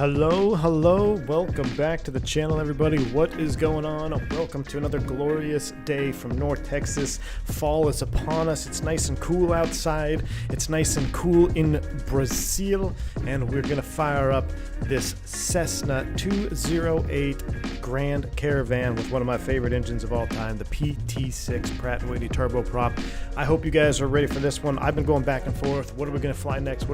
Hello, welcome back to the channel, everybody. What is going on? Welcome to another glorious day from North Texas. Fall is upon us. It's nice and cool outside. It's nice and cool in Brazil, and we're gonna fire up this Cessna 208 Grand Caravan with one of my favorite engines of all time, the PT6 Pratt & Whitney turboprop. I hope you guys are ready for this one. I've been going back and forth. What are we gonna fly next?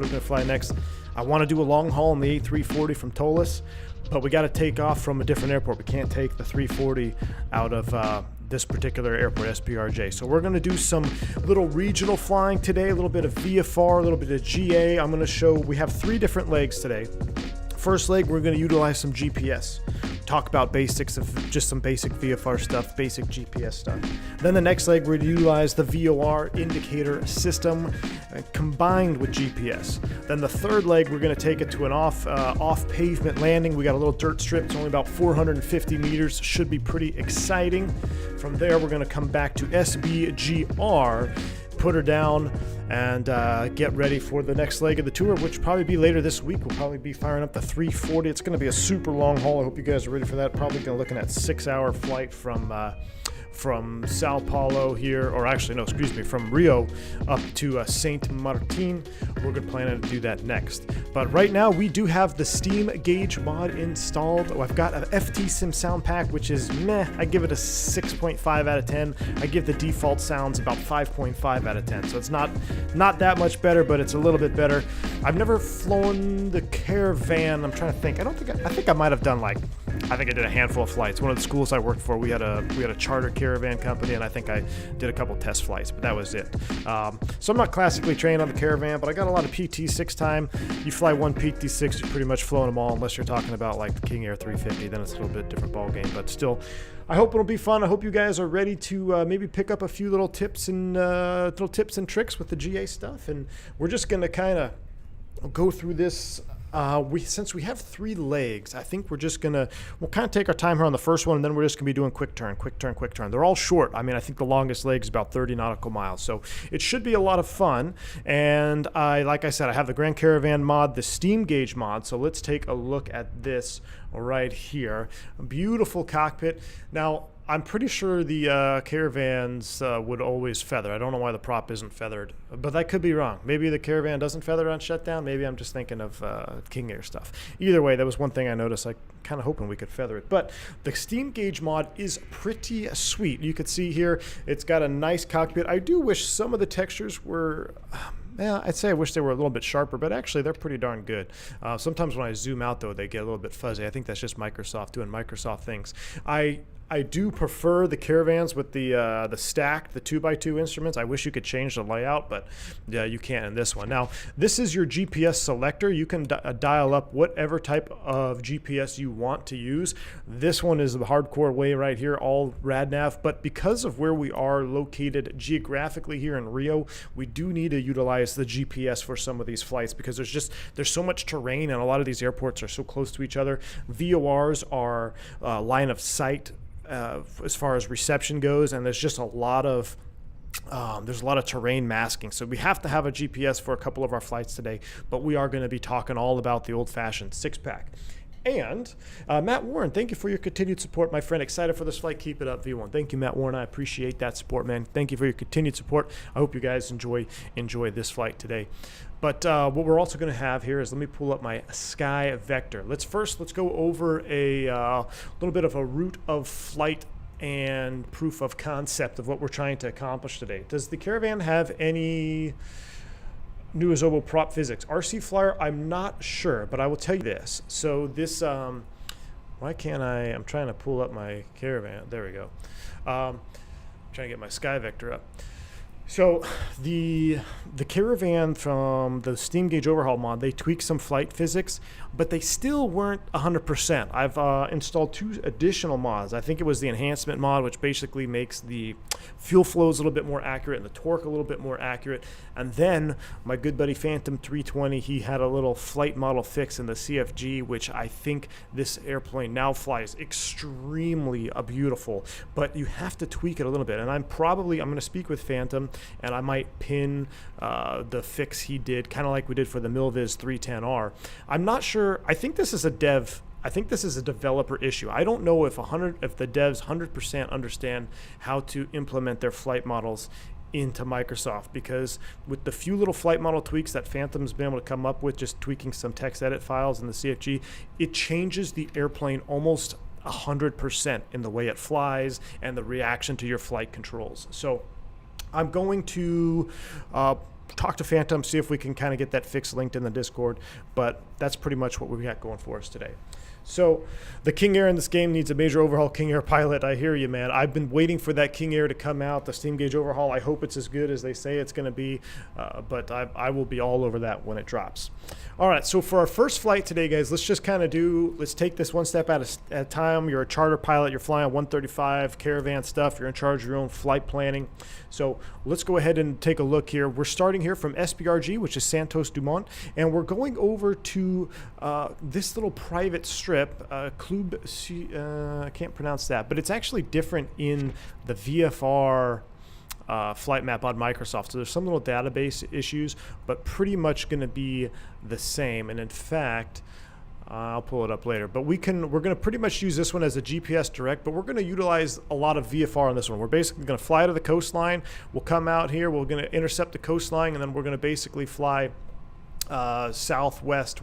I want to do a long haul in the A340 from Tolis, but we got to take off from a different airport. We can't take the 340 out of this particular airport, SPRJ. So we're going to do some little regional flying today, a little bit of VFR, a little bit of GA. I'm going to show, we have three different legs today. First leg, we're going to utilize some GPS. Talk about basics of just some basic VFR stuff, basic GPS stuff. Then the next leg, we're going to utilize the VOR indicator system combined with GPS. Then the third leg, we're going to take it to an off pavement landing. We got a little dirt strip. It's only about 450 meters. Should be pretty exciting. From there, we're going to come back to SBGR, put her down, and get ready for the next leg of the tour, which will probably be later this week. We'll probably be firing up the 340. It's going to be a super long haul. I hope you guys are ready for that. Probably going to looking at 6-hour flight from Sao Paulo here, or actually no, excuse me, from Rio up to Saint Martin. We're going to plan to do that next. But right now we do have the steam gauge mod installed. I've got an FT Sim sound pack, which is meh. I give it a 6.5 out of 10. I give the default sounds about 5.5 out of 10. So it's not that much better, but it's a little bit better. I've never flown the Caravan. I'm trying to think. I think I might have done I think I did a handful of flights. One of the schools I worked for, we had a charter Caravan company, and I think I did a couple test flights, but that was it. So I'm not classically trained on the Caravan, but I got a lot of PT6 time. You fly one PT6, you're pretty much flown them all, unless you're talking about like the King Air 350, then it's a little bit different ball game, but still, I hope it'll be fun. I hope you guys are ready to maybe pick up a few little tips and tricks with the GA stuff, and we're just gonna kind of go through this. Since we have three legs, I think we'll kind of take our time here on the first one, and then we're just gonna be doing quick turn. They're all short. I mean, I think the longest leg is about 30 nautical miles, so it should be a lot of fun. And like I said, I have the Grand Caravan mod, the steam gauge mod, so let's take a look at this right here. A beautiful cockpit. Now, I'm pretty sure the Caravans would always feather. I don't know why the prop isn't feathered, but that could be wrong. Maybe the Caravan doesn't feather on shutdown. Maybe I'm just thinking of King Air stuff. Either way, that was one thing I noticed. I kind of hoping we could feather it. But the steam gauge mod is pretty sweet. You could see here, it's got a nice cockpit. I do wish some of the textures were... Yeah, I'd say I wish they were a little bit sharper, but actually they're pretty darn good. Sometimes when I zoom out, though, they get a little bit fuzzy. I think that's just Microsoft doing Microsoft things. I do prefer the Caravans with the stacked, the 2x2 instruments. I wish you could change the layout, but yeah, you can't in this one. Now, this is your GPS selector. You can dial up whatever type of GPS you want to use. This one is the hardcore way right here, all RadNav, but because of where we are located geographically here in Rio, we do need to utilize the GPS for some of these flights because there's so much terrain, and a lot of these airports are so close to each other. VORs are line of sight as far as reception goes, and there's just a lot of terrain masking, so we have to have a GPS for a couple of our flights today, but we are going to be talking all about the old-fashioned six-pack. And Matt Warren, thank you for your continued support, my friend. Excited for this flight. Keep it up, V1. Thank you, Matt Warren. I appreciate that support, man. Thank you for your continued support. I hope you guys enjoy this flight today. But what we're also going to have here is, let me pull up my Sky Vector. Let's go over a little bit of a route of flight and proof of concept of what we're trying to accomplish today. Does the Caravan have any new Azobo prop physics? RC Flyer, I'm not sure, but I will tell you this. So this, why can't I'm trying to pull up my Caravan. There we go. Trying to get my Sky Vector up. So the Caravan from the steam gauge overhaul mod, they tweaked some flight physics, but they still weren't 100%. I've installed 2 additional mods. I think it was the enhancement mod, which basically makes the fuel flows a little bit more accurate and the torque a little bit more accurate. And then my good buddy Phantom 320, he had a little flight model fix in the CFG, which I think this airplane now flies extremely beautiful, but you have to tweak it a little bit. And I'm going to speak with Phantom, and I might pin the fix he did, kind of like we did for the Milviz 310R. I'm not sure sure. I think this is a developer issue. I don't know if the devs 100% understand how to implement their flight models into Microsoft, because with the few little flight model tweaks that Phantom's been able to come up with, just tweaking some text edit files in the CFG, it changes the airplane almost 100% in the way it flies and the reaction to your flight controls. So I'm going to talk to Phantom, see if we can kind of get that fix linked in the Discord, but that's pretty much what we got going for us today. So the King Air in this game needs a major overhaul. King Air pilot, I hear you, man. I've been waiting for that King Air to come out, the steam gauge overhaul. I hope it's as good as they say it's going to be, but I will be all over that when it drops. All right, so for our first flight today, guys, let's just kind of let's take this one step at a time. You're a charter pilot. You're flying 135 Caravan stuff. You're in charge of your own flight planning. So let's go ahead and take a look here. We're starting here from SPRG, which is Santos Dumont, and we're going over to this little private strip, Club, I can't pronounce that, but it's actually different in the VFR flight map on Microsoft. So there's some little database issues, but pretty much going to be the same. And in fact, I'll pull it up later, but we're going to pretty much use this one as a GPS direct, but we're going to utilize a lot of VFR on this one. We're basically going to fly to the coastline. We'll come out here. We're going to intercept the coastline, and then we're going to basically fly southwest,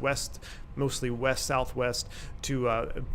mostly west southwest, to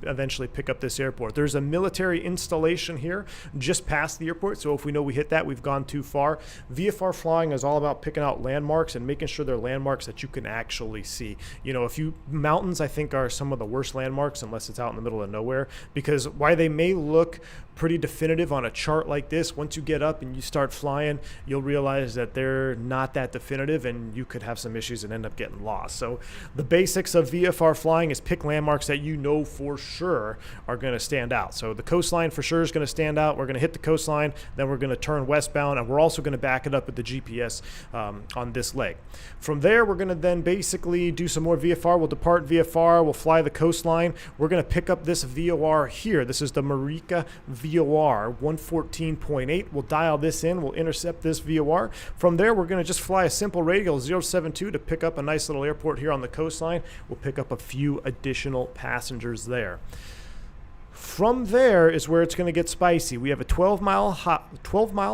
eventually pick up this airport. There's a military installation here just past the airport, so if we know we hit that, we've gone too far. VFR Flying is all about picking out landmarks and making sure they're landmarks that you can actually see. You know, mountains I think are some of the worst landmarks unless it's out in the middle of nowhere, because while they may look pretty definitive on a chart like this, once you get up and you start flying, you'll realize that they're not that definitive and you could have some issues and end up getting lost. So the basics of VFR Flying is pick landmarks that you know for sure are going to stand out. So the coastline for sure is going to stand out. We're going to hit the coastline, then we're going to turn westbound, and we're also going to back it up with the GPS on this leg. From there, we're going to then basically do some more VFR. We'll depart VFR. We'll fly the coastline. We're going to pick up this VOR here. This is the Marika VOR 114.8. We'll dial this in. We'll intercept this VOR. From there, we're going to just fly a simple radial 072 to pick up a nice little airport here on the coastline. We'll pick up a few additional passengers there. From there is where it's going to get spicy. We have a 12-mile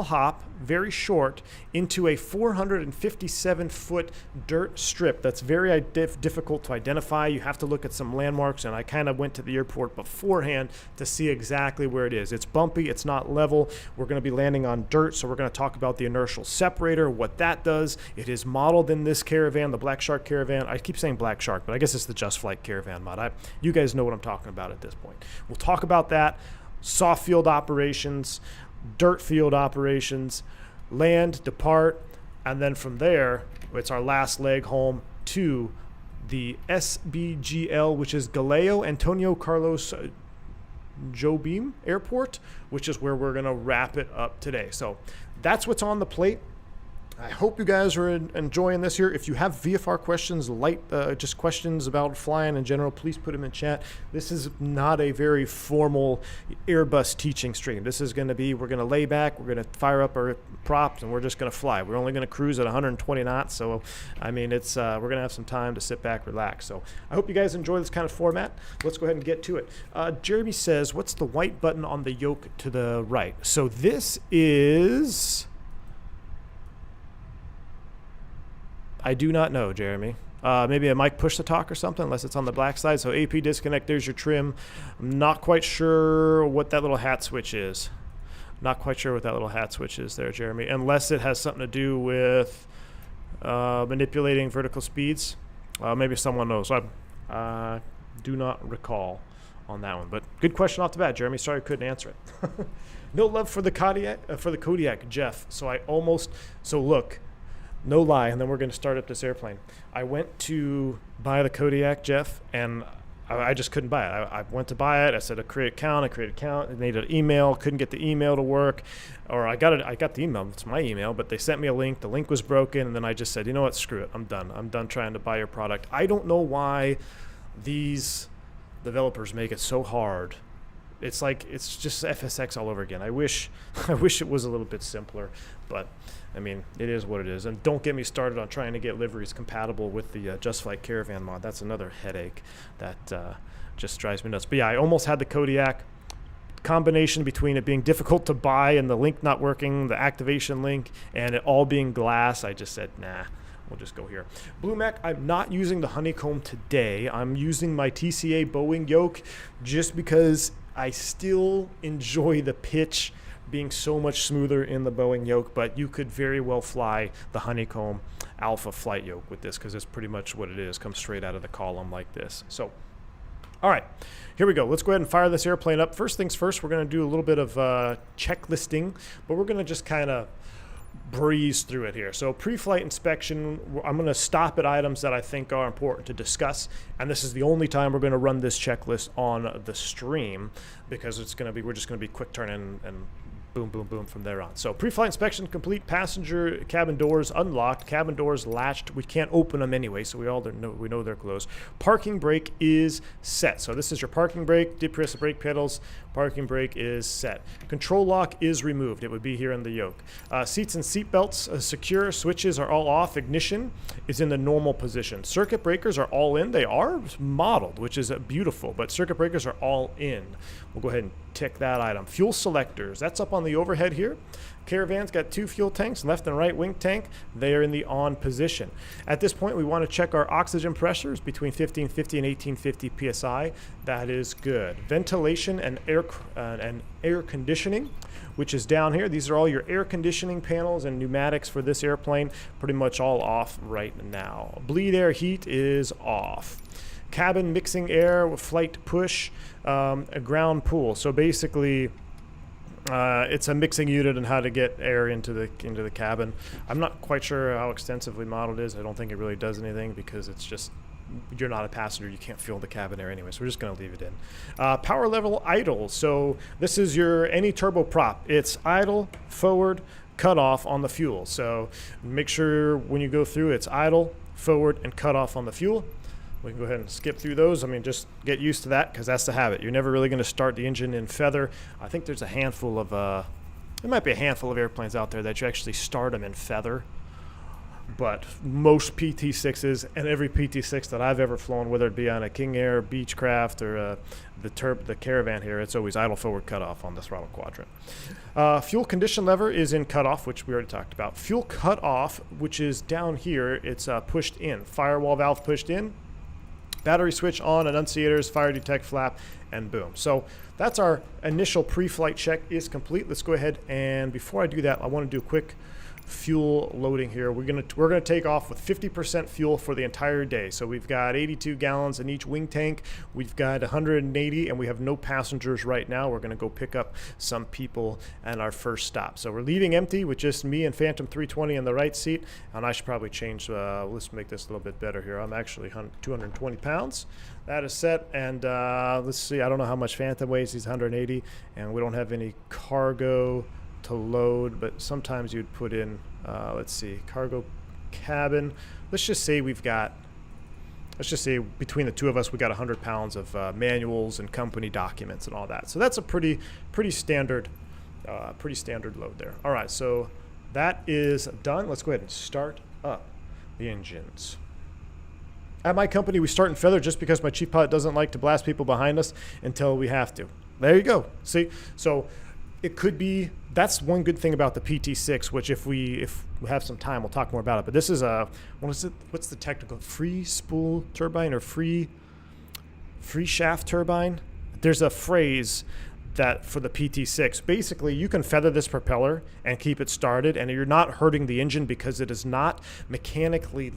hop, very short, into a 457-foot dirt strip that's very difficult to identify. You have to look at some landmarks, and I kind of went to the airport beforehand to see exactly where it is. It's bumpy, it's not level. We're going to be landing on dirt, so we're going to talk about the inertial separator, what that does. It is modeled in this Caravan, the Black Shark Caravan. I keep saying Black Shark, but I guess it's the Just Flight Caravan mod. You guys know what I'm talking about at this point. We'll talk about that, soft field operations, dirt field operations, land, depart, and then from there, it's our last leg home to the SBGL, which is Galeo Antonio Carlos Jobim Airport, which is where we're going to wrap it up today. So that's what's on the plate. I hope you guys are enjoying this here. If you have VFR questions, just questions about flying in general, please put them in chat. This is not a very formal Airbus teaching stream. This is going to be, we're going to lay back, we're going to fire up our props, and we're just going to fly. We're only going to cruise at 120 knots, so I mean, it's we're going to have some time to sit back, relax. So I hope you guys enjoy this kind of format. Let's go ahead and get to it. Jeremy says, what's the white button on the yoke to the right? So this is... I do not know, Jeremy. Maybe a mic push to talk or something, unless it's on the black side. So AP disconnect, there's your trim. I'm not quite sure what that little hat switch is. Not quite sure what that little hat switch is there, Jeremy, unless it has something to do with manipulating vertical speeds. Maybe someone knows. I do not recall on that one. But good question off the bat, Jeremy. Sorry I couldn't answer it. No love for the Kodiak, Jeff. So look. No lie, and then we're going to start up this airplane. I went to buy the Kodiak, Jeff, and I just couldn't buy it. I went to buy it. I said, create account. I made an email. Couldn't get the email to work. Or I got the email. It's my email, but they sent me a link. The link was broken, and then I just said, you know what, screw it. I'm done. I'm done trying to buy your product. I don't know why these developers make it so hard it's like it's just FSX all over again. I wish it was a little bit simpler, but I mean, it is what it is. And don't get me started on trying to get liveries compatible with the Just Flight Caravan mod. That's another headache that just drives me nuts. But yeah, I almost had the Kodiak. Combination between it being difficult to buy and the link not working, the activation link, and it all being glass, I just said, nah, we'll just go here. Blue Mac, I'm not using the honeycomb today. I'm using my TCA Boeing yoke just because I still enjoy the pitch being so much smoother in the Boeing yoke, but you could very well fly the honeycomb alpha flight yoke with this because it's pretty much what it is. Comes straight out of the column like this. So, all right, here we go. Let's go ahead and fire this airplane up. First things first, we're going to do a little bit of checklisting, but we're going to just kind of breeze through it here. So pre-flight inspection, I'm going to stop at items that I think are important to discuss, and this is the only time we're going to run this checklist on the stream because it's going to be, we're just going to be quick turn and boom, boom, boom from there on. So pre-flight inspection complete, passenger cabin doors unlocked, cabin doors latched. We can't open them anyway, so we know they're closed. Parking brake is set. So this is your parking brake. Did press the brake pedals. Parking brake is set. Control lock is removed. It would be here in the yoke. Seats and seat belts secure. Switches are all off. Ignition is in the normal position. Circuit breakers are all in. They are modeled, which is beautiful, but circuit breakers are all in. We'll go ahead and tick that item. Fuel selectors, that's up on the overhead here. Caravan's got 2 fuel tanks, left and right wing tank. They are in the on position. At this point, we want to check our oxygen pressures between 1550 and 1850 psi. That is good. Ventilation and air conditioning, which is down here. These are all your air conditioning panels and pneumatics for this airplane. Pretty much all off right now. Bleed air heat is off. Cabin mixing air with flight push, a ground pool. So basically, it's a mixing unit and how to get air into the cabin. I'm not quite sure how extensively modeled it is. I don't think it really does anything because it's just, you're not a passenger. You can't feel the cabin air anyway, so we're just going to leave it in. Power level idle. So this is your any turboprop. It's idle, forward, cut off on the fuel. So make sure when you go through, it's idle, forward, and cut off on the fuel. We can go ahead and skip through those. I mean, just get used to that because that's the habit. You're never really going to start the engine in feather. I think there's a handful of, there might be a handful of airplanes out there that you actually start them in feather. But most PT6s and every PT6 that I've ever flown, whether it be on a King Air, Beechcraft, or the Caravan here, it's always idle forward cutoff on the throttle quadrant. Fuel condition lever is in cutoff, which we already talked about. Fuel cutoff, which is down here, it's pushed in. Firewall valve pushed in. Battery switch on, enunciators, fire detect flap, and boom. So that's our initial pre-flight check is complete. Let's go ahead and before I do that, I want to do a quick fuel loading here. We're gonna take off with 50% fuel for the entire day. So we've got 82 gallons in each wing tank. We've got 180, and we have no passengers right now. We're gonna go pick up some people at our first stop. So we're leaving empty with just me and Phantom 320 in the right seat. And I should probably change. Let's make this a little bit better here. I'm actually 220 pounds. That is set, and let's see. I don't know how much Phantom weighs. He's 180, and we don't have any cargo to load, but sometimes you'd put in let's see, cargo cabin. Let's just say between the two of us we got 100 pounds of manuals and company documents and all that. So that's a pretty standard load there. All right, so that is done. Let's go ahead and start up the engines. At my company, we start in feather just because my chief pilot doesn't like to blast people behind us until we have to. There you go. See, so it could be, that's one good thing about the PT6, which if we have some time, we'll talk more about it. But this is a, what's the technical, free spool turbine or free shaft turbine? There's a phrase that for the PT6, basically you can feather this propeller and keep it started, and you're not hurting the engine because it is not mechanically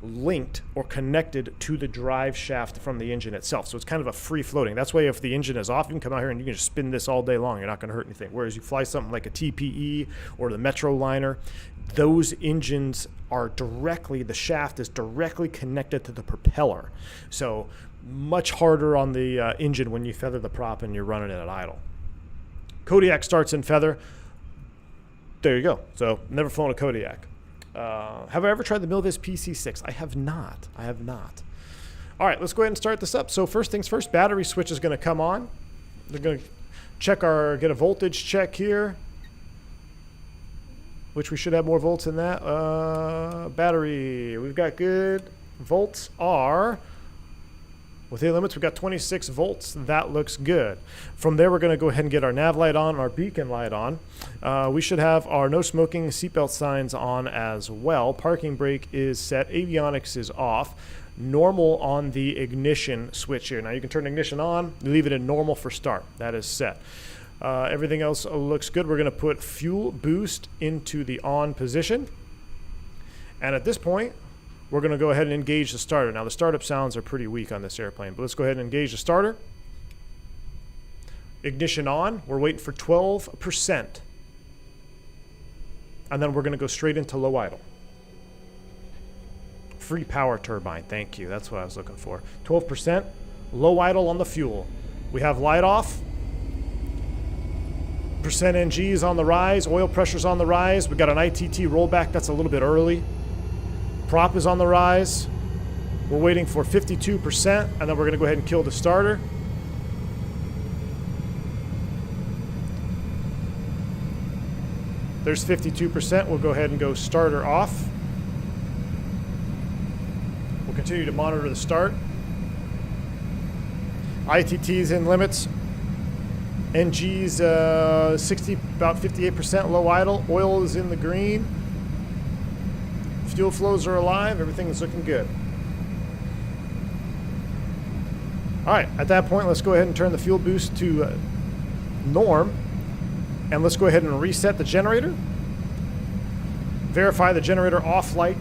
linked or connected to the drive shaft from the engine itself. So it's kind of a free floating. That's why if the engine is off, you can come out here and you can just spin this all day long. You're not going to hurt anything. Whereas you fly something like a TPE or the Metroliner, those engines are the shaft is directly connected to the propeller. So much harder on the engine when you feather the prop and you're running it at idle. Kodiak starts in feather. There you go. So never flown a Kodiak. Have I ever tried the Milvis PC6? I have not. All right, let's go ahead and start this up. So first things first, battery switch is going to come on. They're going to get a voltage check here, which we should have more volts than that. Battery, we've got good. Volts are within limits. We've got 26 volts. That looks good. From there, we're going to go ahead and get our nav light on, our beacon light on. We should have our no smoking seatbelt signs on as well. Parking brake is set. Avionics is off. Normal on the ignition switch here. Now you can turn ignition on, leave it in normal for start. That is set. Everything else looks good. We're going to put fuel boost into the on position. And at this point, we're going to go ahead and engage the starter. Now the startup sounds are pretty weak on this airplane, but let's go ahead and engage the starter. Ignition on. We're waiting for 12%. And then we're going to go straight into low idle. Free power turbine, thank you. That's what I was looking for. 12%, low idle on the fuel. We have light off. Percent NG is on the rise. Oil pressure's on the rise. We got an ITT rollback. That's a little bit early. Prop is on the rise. We're waiting for 52%, and then we're going to go ahead and kill the starter. There's 52%. We'll go ahead and go starter off. Continue to monitor the start. ITT's in limits. NG's about 58% low idle. Oil is in the green. Fuel flows are alive. Everything is looking good. All right, at that point, let's go ahead and turn the fuel boost to norm. And let's go ahead and reset the generator. Verify the generator off light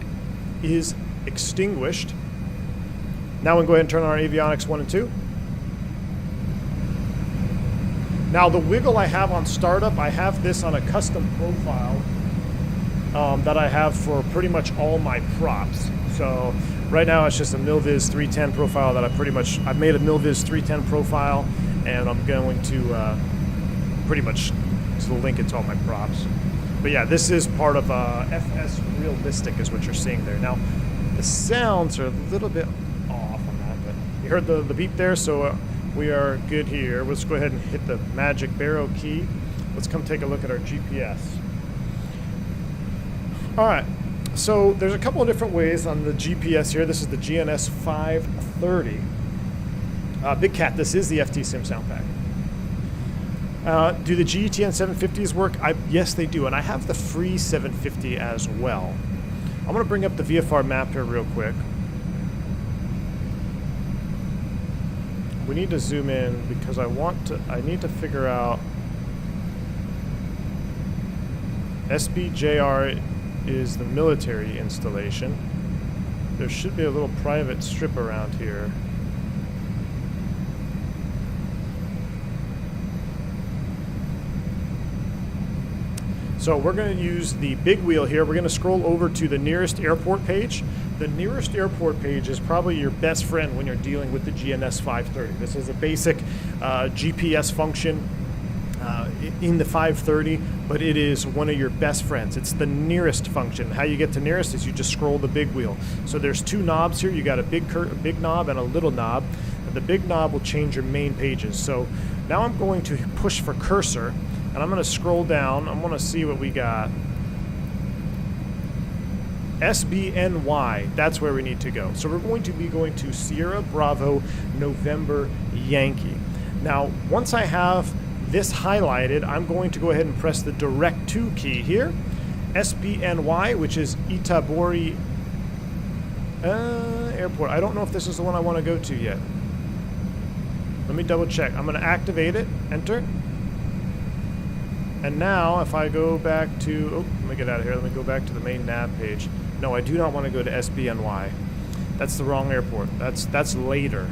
is extinguished. Now we can go ahead and turn on our avionics 1 and 2. Now the wiggle I have on startup, I have this on a custom profile that I have for pretty much all my props. So right now it's just a Milviz 310 profile that I've made a Milviz 310 profile, and I'm going to pretty much link it to all my props. But yeah, this is part of FS Realistic is what you're seeing there. Now the sounds are a little bit off on that, but you heard the beep there, so we are good here. Let's go ahead and hit the magic barrow key. Let's come take a look at our GPS. All right, so there's a couple of different ways on the GPS here. This is the GNS 530. Big Cat, this is the FT Sim sound pack. Do the GTN 750s work? Yes, they do, and I have the free 750 as well. I'm going to bring up the VFR map here real quick. We need to zoom in because I need to figure out SBJR is the military installation. There should be a little private strip around here. So we're going to use the big wheel here. We're going to scroll over to the nearest airport page. The nearest airport page is probably your best friend when you're dealing with the GNS 530. This is a basic GPS function in the 530, but it is one of your best friends. It's the nearest function. How you get to nearest is you just scroll the big wheel. So there's two knobs here. You got a big knob and a little knob. And the big knob will change your main pages. So now I'm going to push for cursor, and I'm going to scroll down. I want to see what we got. SBNY, that's where we need to go. So we're going to be going to Sierra Bravo November Yankee. Now, once I have this highlighted, I'm going to go ahead and press the direct to key here. SBNY, which is Itabori Airport. I don't know if this is the one I want to go to yet. Let me double check. I'm going to activate it, enter. And now if I go back to, oh, let me get out of here. Let me go back to the main nav page. No, I do not want to go to SBNY. That's the wrong airport. That's later.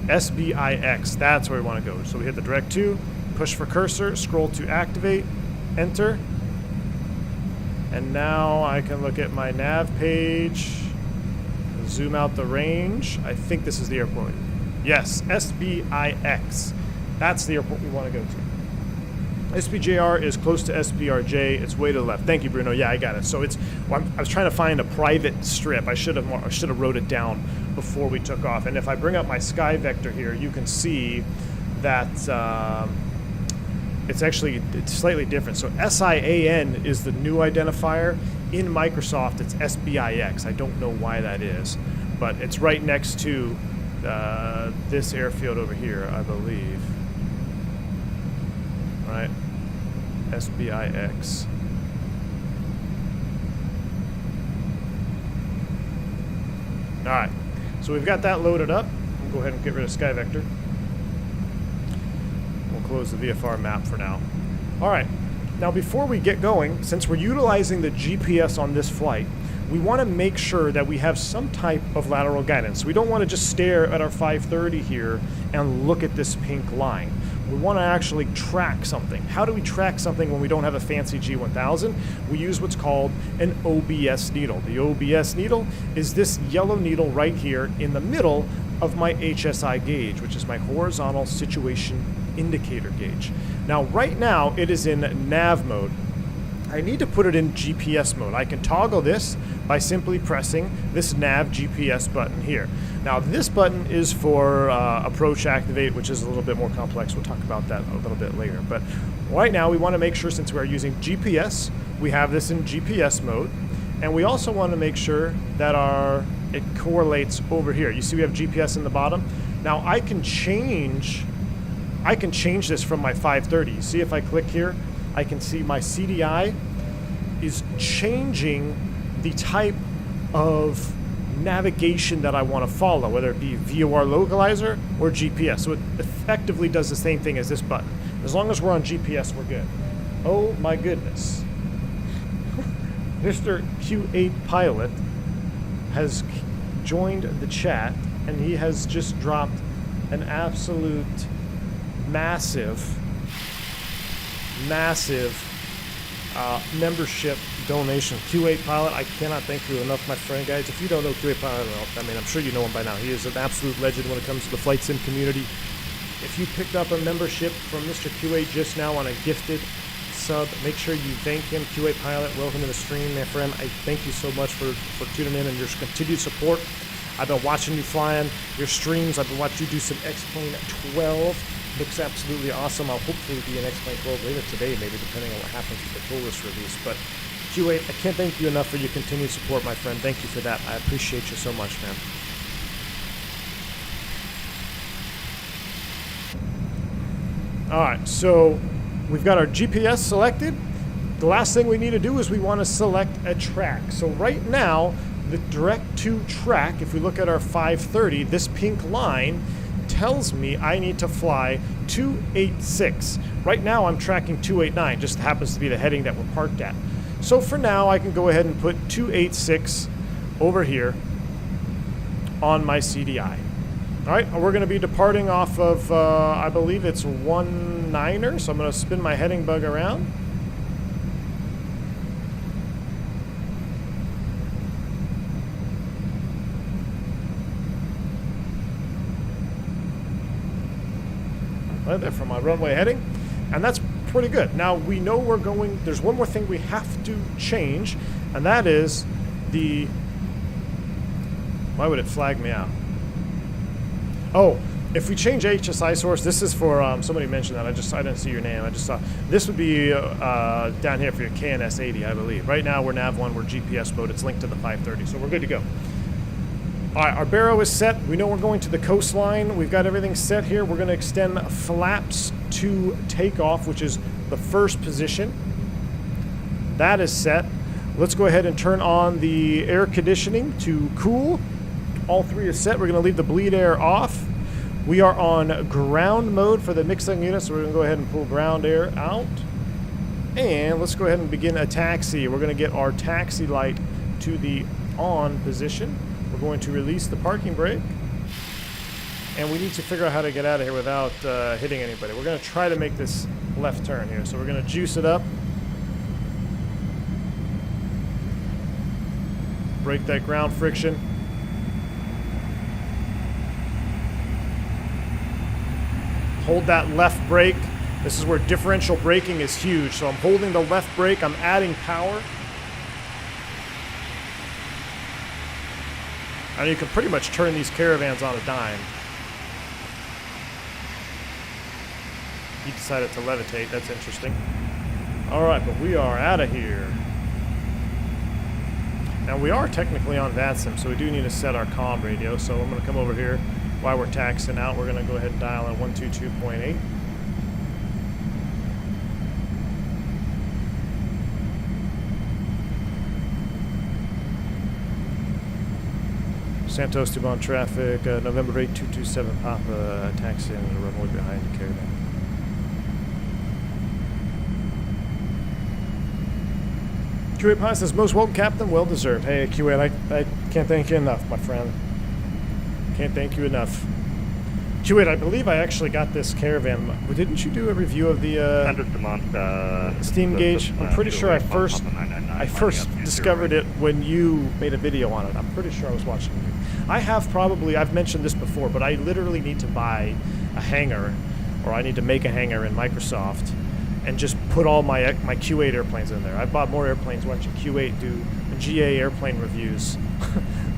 SBIX, that's where we want to go. So we hit the direct to, push for cursor, scroll to activate, enter. And now I can look at my nav page, zoom out the range. I think this is the airport. Yes, SBIX. That's the airport we want to go to. SPJR is close to SPRJ. It's way to the left. Thank you, Bruno. Yeah, I got it. So it's. Well, I was trying to find a private strip. I should have wrote it down before we took off. And if I bring up my sky vector here, you can see that it's slightly different. So SIAN is the new identifier. In Microsoft, it's SBIX. I don't know why that is, but it's right next to this airfield over here, I believe. Right? SBIX. Alright, so we've got that loaded up. We'll go ahead and get rid of Sky Vector. We'll close the VFR map for now. Alright, now before we get going, since we're utilizing the GPS on this flight, we want to make sure that we have some type of lateral guidance. We don't want to just stare at our 530 here and look at this pink line. We want to actually track something. How do we track something when we don't have a fancy G1000? We use what's called an OBS needle. The OBS needle is this yellow needle right here in the middle of my HSI gauge, which is my horizontal situation indicator gauge. Now, right now, it is in Nav mode. I need to put it in GPS mode. I can toggle this by simply pressing this Nav GPS button here. Now, this button is for approach activate, which is a little bit more complex. We'll talk about that a little bit later. But right now, we want to make sure, since we're using GPS, we have this in GPS mode. And we also want to make sure that it correlates over here. You see we have GPS in the bottom. Now, I can change this from my 530. You see if I click here, I can see my CDI is changing the type of navigation that I want to follow, whether it be VOR localizer or GPS. So it effectively does the same thing as this button. As long as we're on GPS, we're good. Oh my goodness. Mr. Q8 Pilot has joined the chat, and he has just dropped an absolute massive membership donation. Q8 Pilot, I cannot thank you enough, my friend, guys. If you don't know Q8 Pilot, I mean, I'm sure you know him by now. He is an absolute legend when it comes to the flight sim community. If you picked up a membership from Mr. Q8 just now on a gifted sub, make sure you thank him. Q8 Pilot, welcome to the stream, my friend. I thank you so much for tuning in and your continued support. I've been watching you flying your streams. I've been watching you do some X-Plane 12. Looks absolutely awesome. I'll hopefully be an X-Plane 12 later today, maybe, depending on what happens with the tool list release. But Q8, I can't thank you enough for your continued support, my friend. Thank you for that. I appreciate you so much, man. Alright, so we've got our GPS selected. The last thing we need to do is we want to select a track. So right now, the direct to track, if we look at our 530, this pink line tells me I need to fly 286. Right now I'm tracking 289, just happens to be the heading that we're parked at. So for now I can go ahead and put 286 over here on my CDI. Alright, we're going to be departing off of, I believe it's 19er, so I'm going to spin my heading bug around. Right there for my runway heading, and that's pretty good. Now we know we're going, there's one more thing we have to change, and that is the, why would it flag me out? Oh, if we change HSI source, this is for, somebody mentioned that, I didn't see your name, I just saw, this would be down here for your KNS 80, I believe. Right now we're Nav 1, we're GPS mode, it's linked to the 530, so we're good to go. Alright, our barrow is set. We know we're going to the coastline. We've got everything set here. We're going to extend flaps to takeoff, which is the first position. That is set. Let's go ahead and turn on the air conditioning to cool. All three are set. We're going to leave the bleed air off. We are on ground mode for the mixing unit, so we're going to go ahead and pull ground air out. And let's go ahead and begin a taxi. We're going to get our taxi light to the on position. We're going to release the parking brake, and we need to figure out how to get out of here without hitting anybody. We're going to try to make this left turn here, so we're going to juice it up, break that ground friction, hold that left brake This is where differential braking is huge. So I'm holding the left brake, I'm adding power. And you can pretty much turn these Caravans on a dime. He decided to levitate, that's interesting. Alright, but we are out of here. Now we are technically on VATSIM, so we do need to set our comm radio. So I'm going to come over here while we're taxing out. We're going to go ahead and dial in 122.8. Santos to Bon traffic, November 8, 227 Papa, taxi in the runway behind the Caravan. Q8 Pi says, most welcome, Captain, well deserved. Hey, Q8, I can't thank you enough, my friend. Can't thank you enough. Q8, I believe I actually got this Caravan. Didn't you do a review of the steam gauge? I'm pretty sure I first discovered it when you made a video on it. I'm pretty sure I was watching you. I've mentioned this before, but I literally need to buy a hangar, or I need to make a hangar in Microsoft, and just put all my Q8 airplanes in there. I bought more airplanes watching Q8 do GA airplane reviews.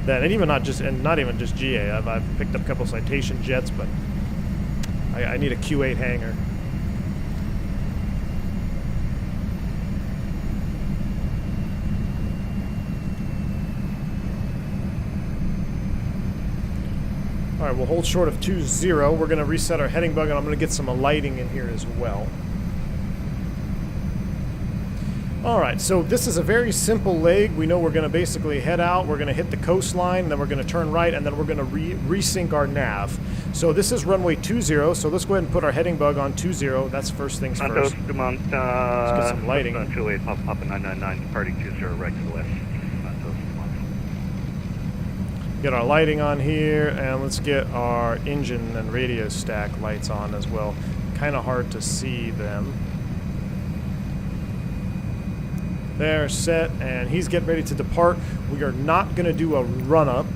Not even just GA. I've picked up a couple Citation jets, but I need a Q8 hangar. All right, we'll hold short of 2-0. We're going to reset our heading bug, and I'm going to get some lighting in here as well. All right, so this is a very simple leg. We know we're going to basically head out, we're going to hit the coastline, then we're going to turn right, and then we're going to resync our nav. So this is runway 20, so let's go ahead and put our heading bug on 20. That's first things first. Let's get some lighting. 208 Papa 999, departing 20 right to the west. Get our lighting on here, and let's get our engine and radio stack lights on as well. Kind of hard to see them. There, set, and he's getting ready to depart. We are not going to do a run-up,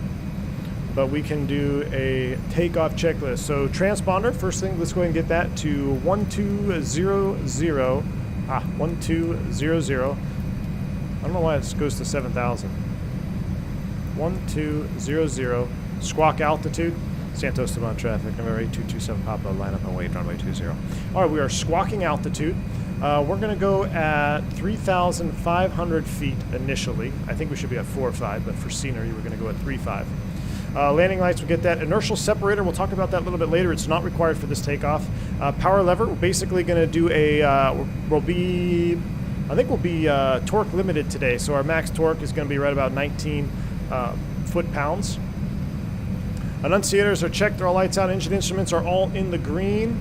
but we can do a takeoff checklist. So transponder, first thing, let's go ahead and get that to 1200. 1200. I don't know why it goes to 7,000. 1200. Squawk altitude. Santos to Bon traffic, November 8227 Papa, line up and wait, runway 20. All right, we are squawking altitude. We're going to go at 3,500 feet initially. I think we should be at 4 or 5, but for scenery, we're going to go at 3.5. Landing lights, we'll get that. Inertial separator, we'll talk about that a little bit later. It's not required for this takeoff. Power lever, we're basically going to do we'll be torque limited today. So our max torque is going to be right about 19 foot-pounds. Annunciators are checked, they're all lights out. Engine instruments are all in the green.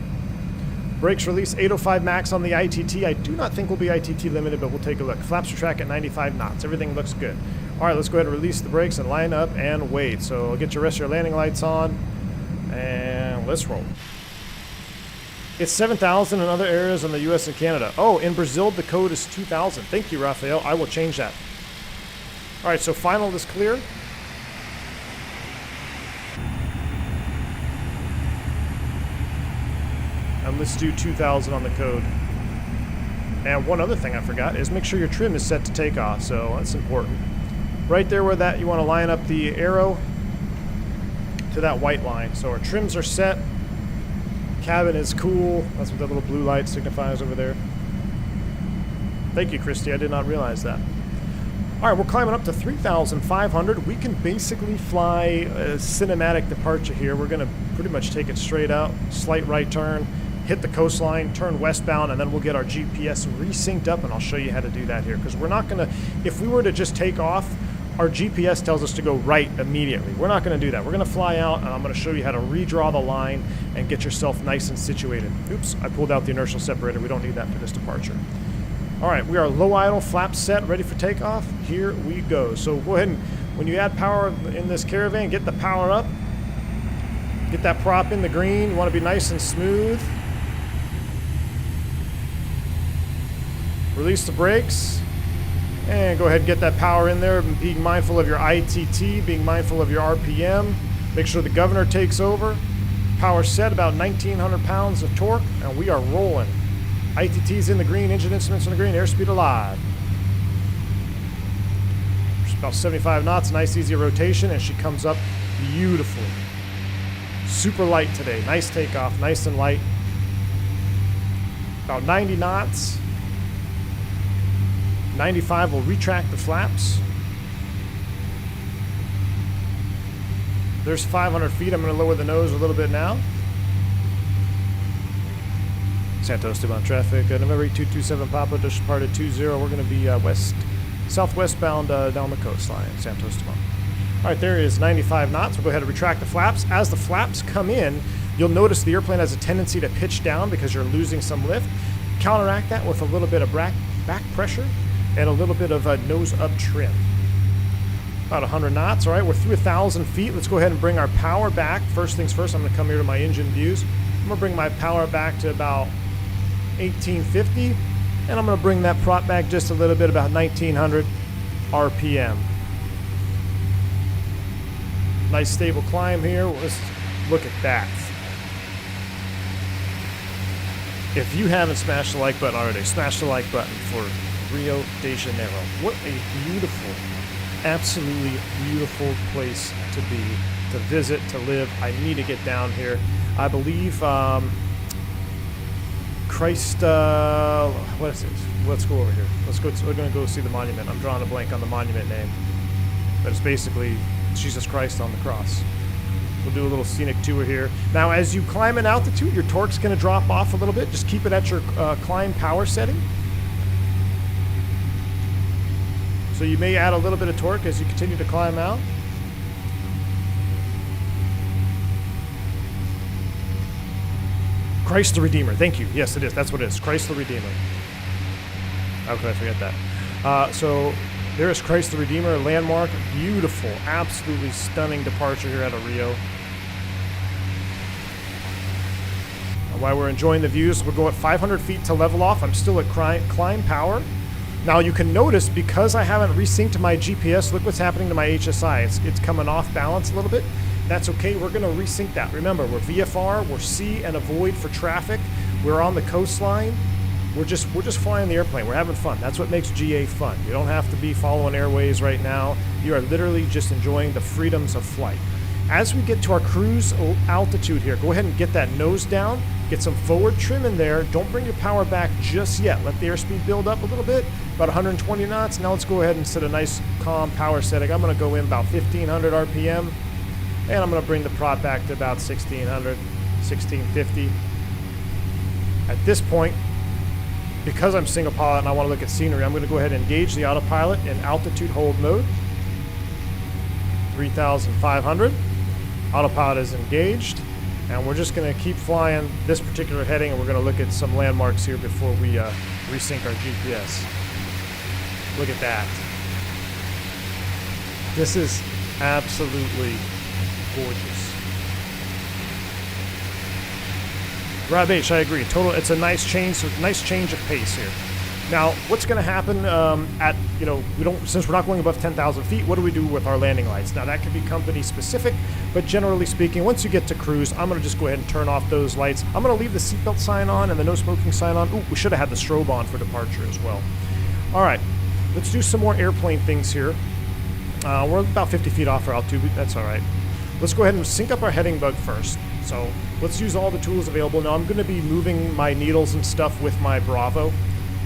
Brakes release 805 max on the ITT. I do not think we'll be ITT limited, but we'll take a look. Flaps retract at 95 knots. Everything looks good. All right, let's go ahead and release the brakes and line up and wait. So get your rest of your landing lights on, and let's roll. It's 7,000 in other areas in the U.S. and Canada. Oh, in Brazil, the code is 2,000. Thank you, Raphael. I will change that. All right, so final is clear. And let's do 2,000 on the code. And one other thing I forgot is make sure your trim is set to takeoff, so that's important. Right there where that, you want to line up the arrow to that white line. So our trims are set. Cabin is cool. That's what that little blue light signifies over there. Thank you, Christy. I did not realize that. All right, we're climbing up to 3,500. We can basically fly a cinematic departure here. We're going to pretty much take it straight out, slight right turn, hit the coastline, turn westbound, and then we'll get our GPS resynced up, and I'll show you how to do that here. Because we're not going to, if we were to just take off, our GPS tells us to go right immediately. We're not going to do that. We're going to fly out, and I'm going to show you how to redraw the line and get yourself nice and situated. Oops, I pulled out the inertial separator. We don't need that for this departure. All right, we are low idle, flaps set, ready for takeoff. Here we go. So go ahead and, when you add power in this Caravan, get the power up. Get that prop in the green. You want to be nice and smooth. Release the brakes. And go ahead and get that power in there. Being mindful of your ITT, being mindful of your RPM. Make sure the governor takes over. Power set, about 1,900 pounds of torque, and we are rolling. ITT's in the green, engine instruments in the green, airspeed alive. Just about 75 knots, nice easy rotation, and she comes up beautifully. Super light today, nice takeoff, nice and light. About 90 knots. 95 will retract the flaps. There's 500 feet. I'm going to lower the nose a little bit now. Santos to bound traffic. November 8227 Papa, departed 20. We're going to be southwest bound down the coastline. Santos to bound. All right, there is 95 knots. We'll go ahead and retract the flaps. As the flaps come in, you'll notice the airplane has a tendency to pitch down because you're losing some lift. Counteract that with a little bit of back pressure and a little bit of nose up trim. About 100 knots. All right, we're through 1,000 feet. Let's go ahead and bring our power back. First things first, I'm going to come here to my engine views. I'm going to bring my power back to about 1850, and I'm going to bring that prop back just a little bit, about 1900 RPM. Nice stable climb here. Let's look at that. If you haven't smashed the like button already, smash the like button for Rio de Janeiro. What a beautiful, absolutely beautiful place to be, to visit, to live. I need to get down here. I believe Christ, what is it? Let's go over here. Let's go. We're going to go see the monument. I'm drawing a blank on the monument name, but it's basically Jesus Christ on the cross. We'll do a little scenic tour here. Now, as you climb in altitude, your torque's going to drop off a little bit. Just keep it at your climb power setting. So you may add a little bit of torque as you continue to climb out. Christ the Redeemer. Thank you. Yes, it is. That's what it is. Christ the Redeemer. How could I forget that? So there is Christ the Redeemer, a landmark. Beautiful, absolutely stunning departure here out of Rio. While we're enjoying the views, we'll go at 500 feet to level off. I'm still at climb power. Now you can notice, because I haven't resynced my GPS, look what's happening to my HSI. It's coming off balance a little bit. That's okay. We're going to resync that. Remember, we're VFR, we're C and avoid for traffic. We're on the coastline. We're just flying the airplane. We're having fun. That's what makes GA fun. You don't have to be following airways right now. You are literally just enjoying the freedoms of flight. As we get to our cruise altitude here, go ahead and get that nose down. Get some forward trim in there. Don't bring your power back just yet. Let the airspeed build up a little bit, about 120 knots. Now let's go ahead and set a nice calm power setting. I'm going to go in about 1500 RPM, and I'm going to bring the prop back to about 1600, 1650. At this point, because I'm single pilot and I want to look at scenery, I'm going to go ahead and engage the autopilot in altitude hold mode. 3,500. Autopilot is engaged. And we're just going to keep flying this particular heading, and we're going to look at some landmarks here before we resync our GPS. Look at that. This is absolutely gorgeous. Rob H, I agree. It's a nice change of pace here. Now, what's going to happen since we're not going above 10,000 feet, what do we do with our landing lights? Now, that can be company specific, but generally speaking, once you get to cruise, I'm going to just go ahead and turn off those lights. I'm going to leave the seatbelt sign on and the no smoking sign on. Ooh, we should have had the strobe on for departure as well. All right, let's do some more airplane things here. We're about 50 feet off our altitude. That's all right. Let's go ahead and sync up our heading bug first. So let's use all the tools available. Now, I'm going to be moving my needles and stuff with my Bravo.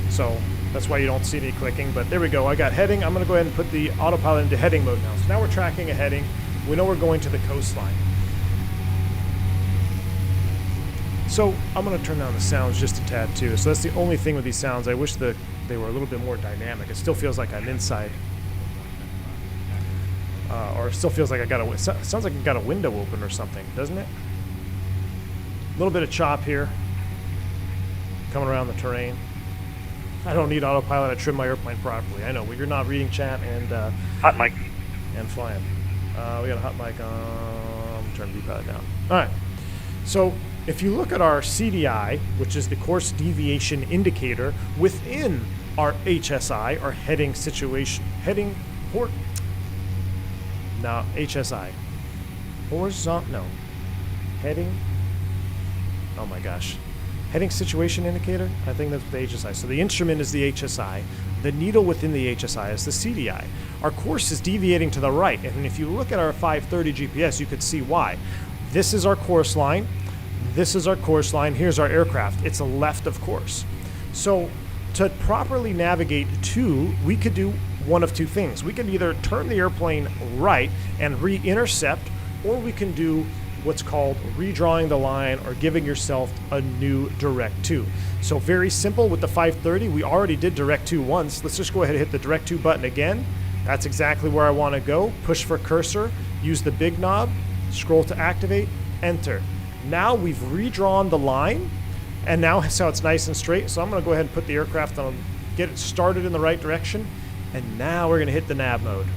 So that's why you don't see any clicking, but there we go. I got heading. I'm going to go ahead and put the autopilot into heading mode now. So now we're tracking a heading. We know we're going to the coastline. So I'm going to turn down the sounds just a tad too. So that's the only thing with these sounds. I wish that they were a little bit more dynamic. It still feels like I'm inside. Or it still feels like sounds like I got a window open or something, doesn't it? A little bit of chop here. Coming around the terrain. I don't need autopilot. I trim my airplane properly. I know, but you're not reading chat and hot mic and flying. We got a hot mic on. Turn V-pilot down. All right. So if you look at our CDI, which is the course deviation indicator within our HSI, our heading situation, HSI, horizontal, no, heading. Oh my gosh. Heading situation indicator, I think that's the HSI. So the instrument is the HSI. The needle within the HSI is the CDI. Our course is deviating to the right, and if you look at our 530 GPS, you could see why. This is our course line. This is our course line. Here's our aircraft. It's a left of course. So to properly navigate to, we could do one of two things. We can either turn the airplane right and re-intercept, or we can do what's called redrawing the line or giving yourself a new direct to. So very simple with the 530, we already did direct to once. Let's just go ahead and hit the direct to button again. That's exactly where I want to go. Push for cursor, use the big knob, scroll to activate, enter. Now we've redrawn the line, and now so it's nice and straight. So I'm going to go ahead and put the aircraft on, get it started in the right direction, and now we're going to hit the nav mode.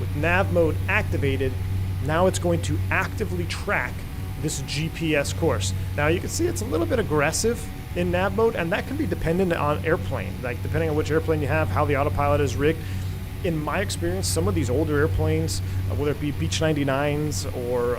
With nav mode activated, now it's going to actively track this GPS course. Now you can see it's a little bit aggressive in nav mode, and that can be dependent on airplane, like depending on which airplane you have, how the autopilot is rigged. In my experience, some of these older airplanes, whether it be Beech 99s or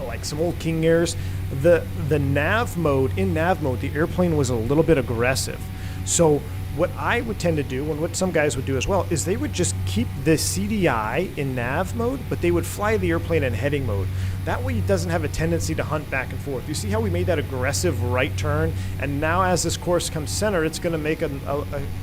like some old King Airs, the nav mode, in nav mode, the airplane was a little bit aggressive. So what I would tend to do, and what some guys would do as well, is they would just keep the CDI in nav mode, but they would fly the airplane in heading mode. That way it doesn't have a tendency to hunt back and forth. You see how we made that aggressive right turn? And now as this course comes center, it's going to make a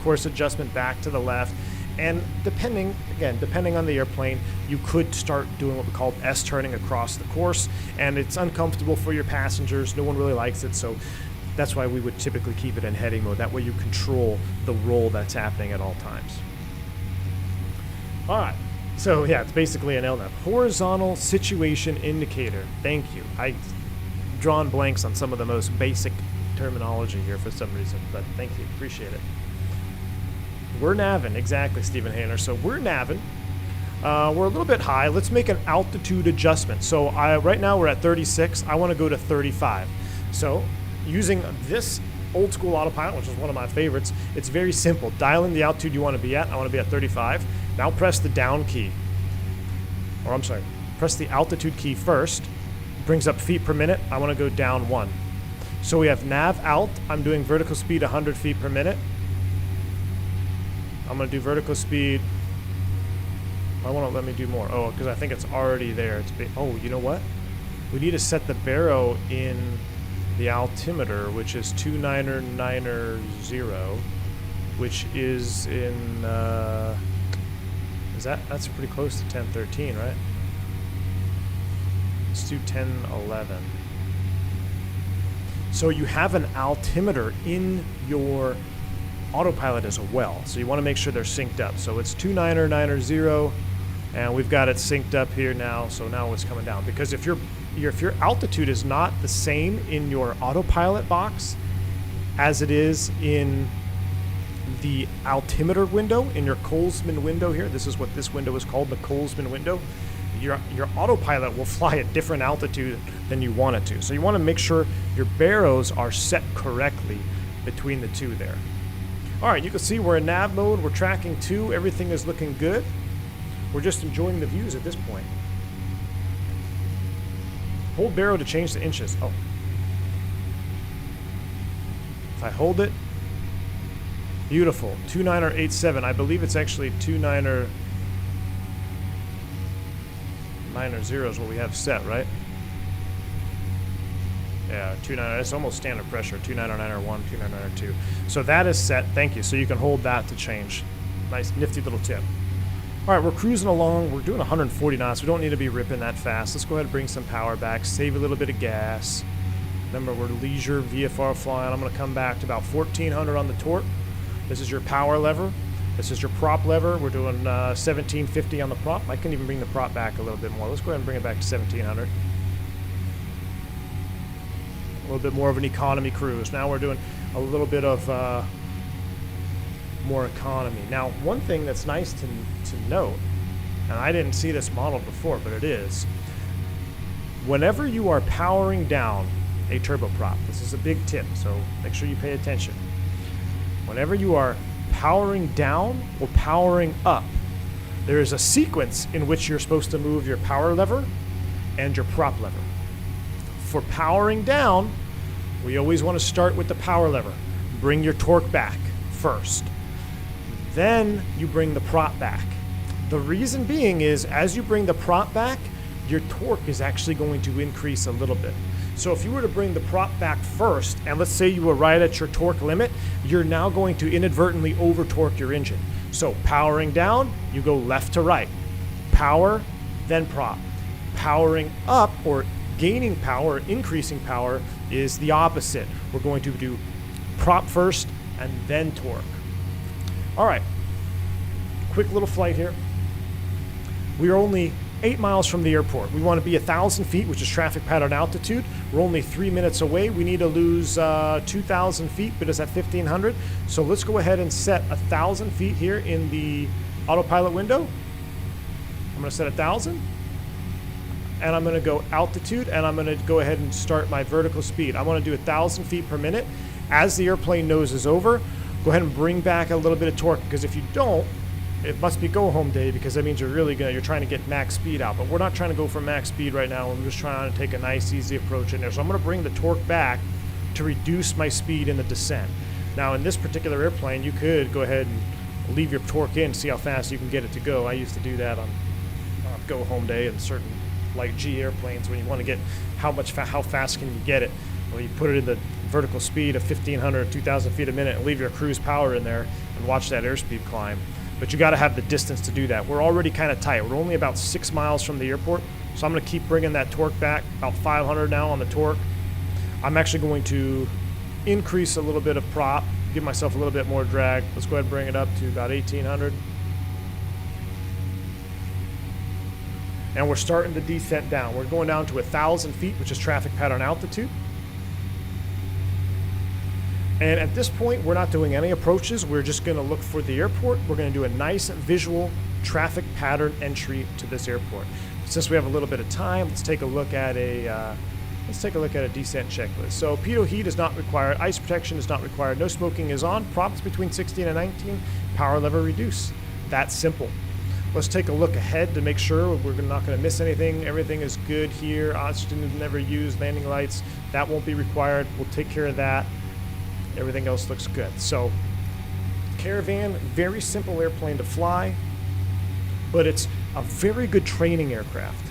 course adjustment back to the left. And depending on the airplane, you could start doing what we call S-turning across the course, and it's uncomfortable for your passengers. No one really likes it, so that's why we would typically keep it in heading mode. That way you control the roll that's happening at all times. All right, so yeah, it's basically an LNAV. Horizontal situation indicator. Thank you. I've drawn blanks on some of the most basic terminology here for some reason, but thank you, appreciate it. We're navin', exactly, Stephen Hayner. So we're navin'. We're a little bit high. Let's make an altitude adjustment. So right now we're at 36. I want to go to 35. So using this old school autopilot, which is one of my favorites, it's very simple. Dial in the altitude you want to be at. I want to be at 35. Now press the down key. Or I'm sorry, press the altitude key first. Brings up feet per minute. I want to go down 1. So we have nav alt. I'm doing vertical speed 100 feet per minute. I'm going to do vertical speed. I want to let me do more. Oh, because I think it's already there. Oh, you know what? We need to set the baro in the altimeter, which is 29990, which is in, that's pretty close to 1013, right? Let's do 1011. So you have an altimeter in your autopilot as well, so you want to make sure they're synced up. So it's 29990, and we've got it synced up here now. So now it's coming down, because if your altitude is not the same in your autopilot box as it is in the altimeter window, in your Colesman window here, this is what this window is called, the Colesman window, your autopilot will fly at different altitude than you want it to. So you want to make sure your baros are set correctly between the two there. All right, you can see we're in nav mode. We're tracking 2. Everything is looking good. We're just enjoying the views at this point. Hold baro to change the inches. Oh. If I hold it, beautiful. 29087. I believe it's actually 29090 is what we have set, right? Yeah, 290, it's almost standard pressure, 29091, 29092. So that is set, thank you. So you can hold that to change. Nice, nifty little tip. All right, we're cruising along. We're doing 140 knots. We don't need to be ripping that fast. Let's go ahead and bring some power back, save a little bit of gas. Remember, we're leisure VFR flying. I'm gonna come back to about 1400 on the torque. This is your power lever. This is your prop lever. We're doing 1750 on the prop. I can even bring the prop back a little bit more. Let's go ahead and bring it back to 1700. A little bit more of an economy cruise. Now we're doing a little bit of more economy. Now, one thing that's nice to note, and I didn't see this model before, but it is, whenever you are powering down a turboprop, this is a big tip, so make sure you pay attention. Whenever you are powering down or powering up, there is a sequence in which you're supposed to move your power lever and your prop lever. For powering down, We always want to start with the power lever. Bring your torque back first. Then you bring the prop back. The reason being is as you bring the prop back, your torque is actually going to increase a little bit. So if you were to bring the prop back first, and let's say you were right at your torque limit, you're now going to inadvertently over-torque your engine. So powering down, you go left to right. Power, then prop. Powering up, or gaining power, increasing power, is the opposite. We're going to do prop first and then torque. All right, quick little flight here. We are only 8 miles from the airport. We want to be 1,000 feet, which is traffic pattern altitude. We're only 3 minutes away. We need to lose 2,000 feet, but it's at 1,500. So let's go ahead and set 1,000 feet here in the autopilot window. I'm going to set 1,000. And I'm going to go altitude, and I'm going to go ahead and start my vertical speed. I want to do 1,000 feet per minute. As the airplane noses over, go ahead and bring back a little bit of torque, because if you don't, it must be go home day, because that means you're trying to get max speed out. But we're not trying to go for max speed right now. We're just trying to take a nice, easy approach in there. So I'm going to bring the torque back to reduce my speed in the descent. Now, in this particular airplane, you could go ahead and leave your torque in, see how fast you can get it to go. I used to do that on go home day in certain light G airplanes when you want to get how fast can you get it. Well, you put it in the vertical speed of 1,500, 2,000 feet a minute and leave your cruise power in there and watch that airspeed climb. But you got to have the distance to do that. We're already kind of tight. We're only about 6 miles from the airport. So I'm going to keep bringing that torque back, about 500 now on the torque. I'm actually going to increase a little bit of prop, give myself a little bit more drag. Let's go ahead and bring it up to about 1,800. And we're starting the descent down. We're going down to 1,000 feet, which is traffic pattern altitude. And at this point, we're not doing any approaches. We're just going to look for the airport. We're going to do a nice visual traffic pattern entry to this airport. Since we have a little bit of time, let's take a look at a descent checklist. So pitot heat is not required. Ice protection is not required. No smoking is on. Props between 16 and 19. Power lever reduce. That's simple. Let's take a look ahead to make sure we're not going to miss anything. Everything is good here. Oxygen is never used. Landing lights, that won't be required. We'll take care of that. Everything else looks good. So Caravan, very simple airplane to fly, but it's a very good training aircraft.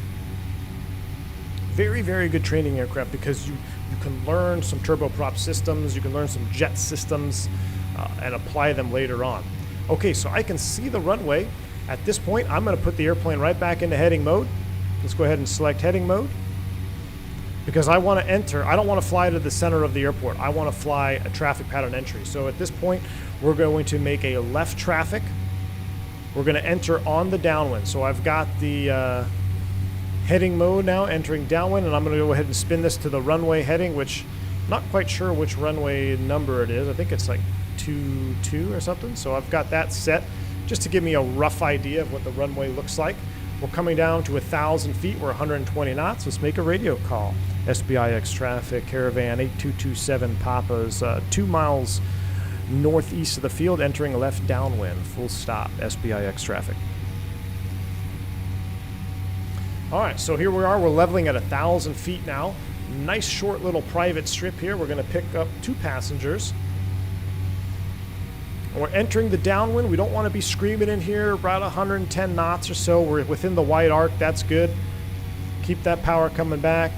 Very, very good training aircraft, because you can learn some turboprop systems, you can learn some jet systems, and apply them later on. Okay, so I can see the runway. At this point, I'm going to put the airplane right back into heading mode. Let's go ahead and select heading mode, because I want to enter. I don't want to fly to the center of the airport. I want to fly a traffic pattern entry. So at this point, we're going to make a left traffic. We're going to enter on the downwind. So I've got the heading mode now, entering downwind, and I'm going to go ahead and spin this to the runway heading, which I'm not quite sure which runway number it is. I think it's like 22 or something. So I've got that set just to give me a rough idea of what the runway looks like. We're coming down to 1,000 feet. We're 120 knots. Let's make a radio call. SBIX traffic, Caravan 8227 Papa's 2 miles northeast of the field, entering left downwind. Full stop, SBIX traffic. All right, so here we are. We're leveling at 1,000 feet now. Nice short little private strip here. We're going to pick up 2 passengers. We're entering the downwind. We don't want to be screaming in here. About 110 knots or so. We're within the white arc. That's good. Keep that power coming back.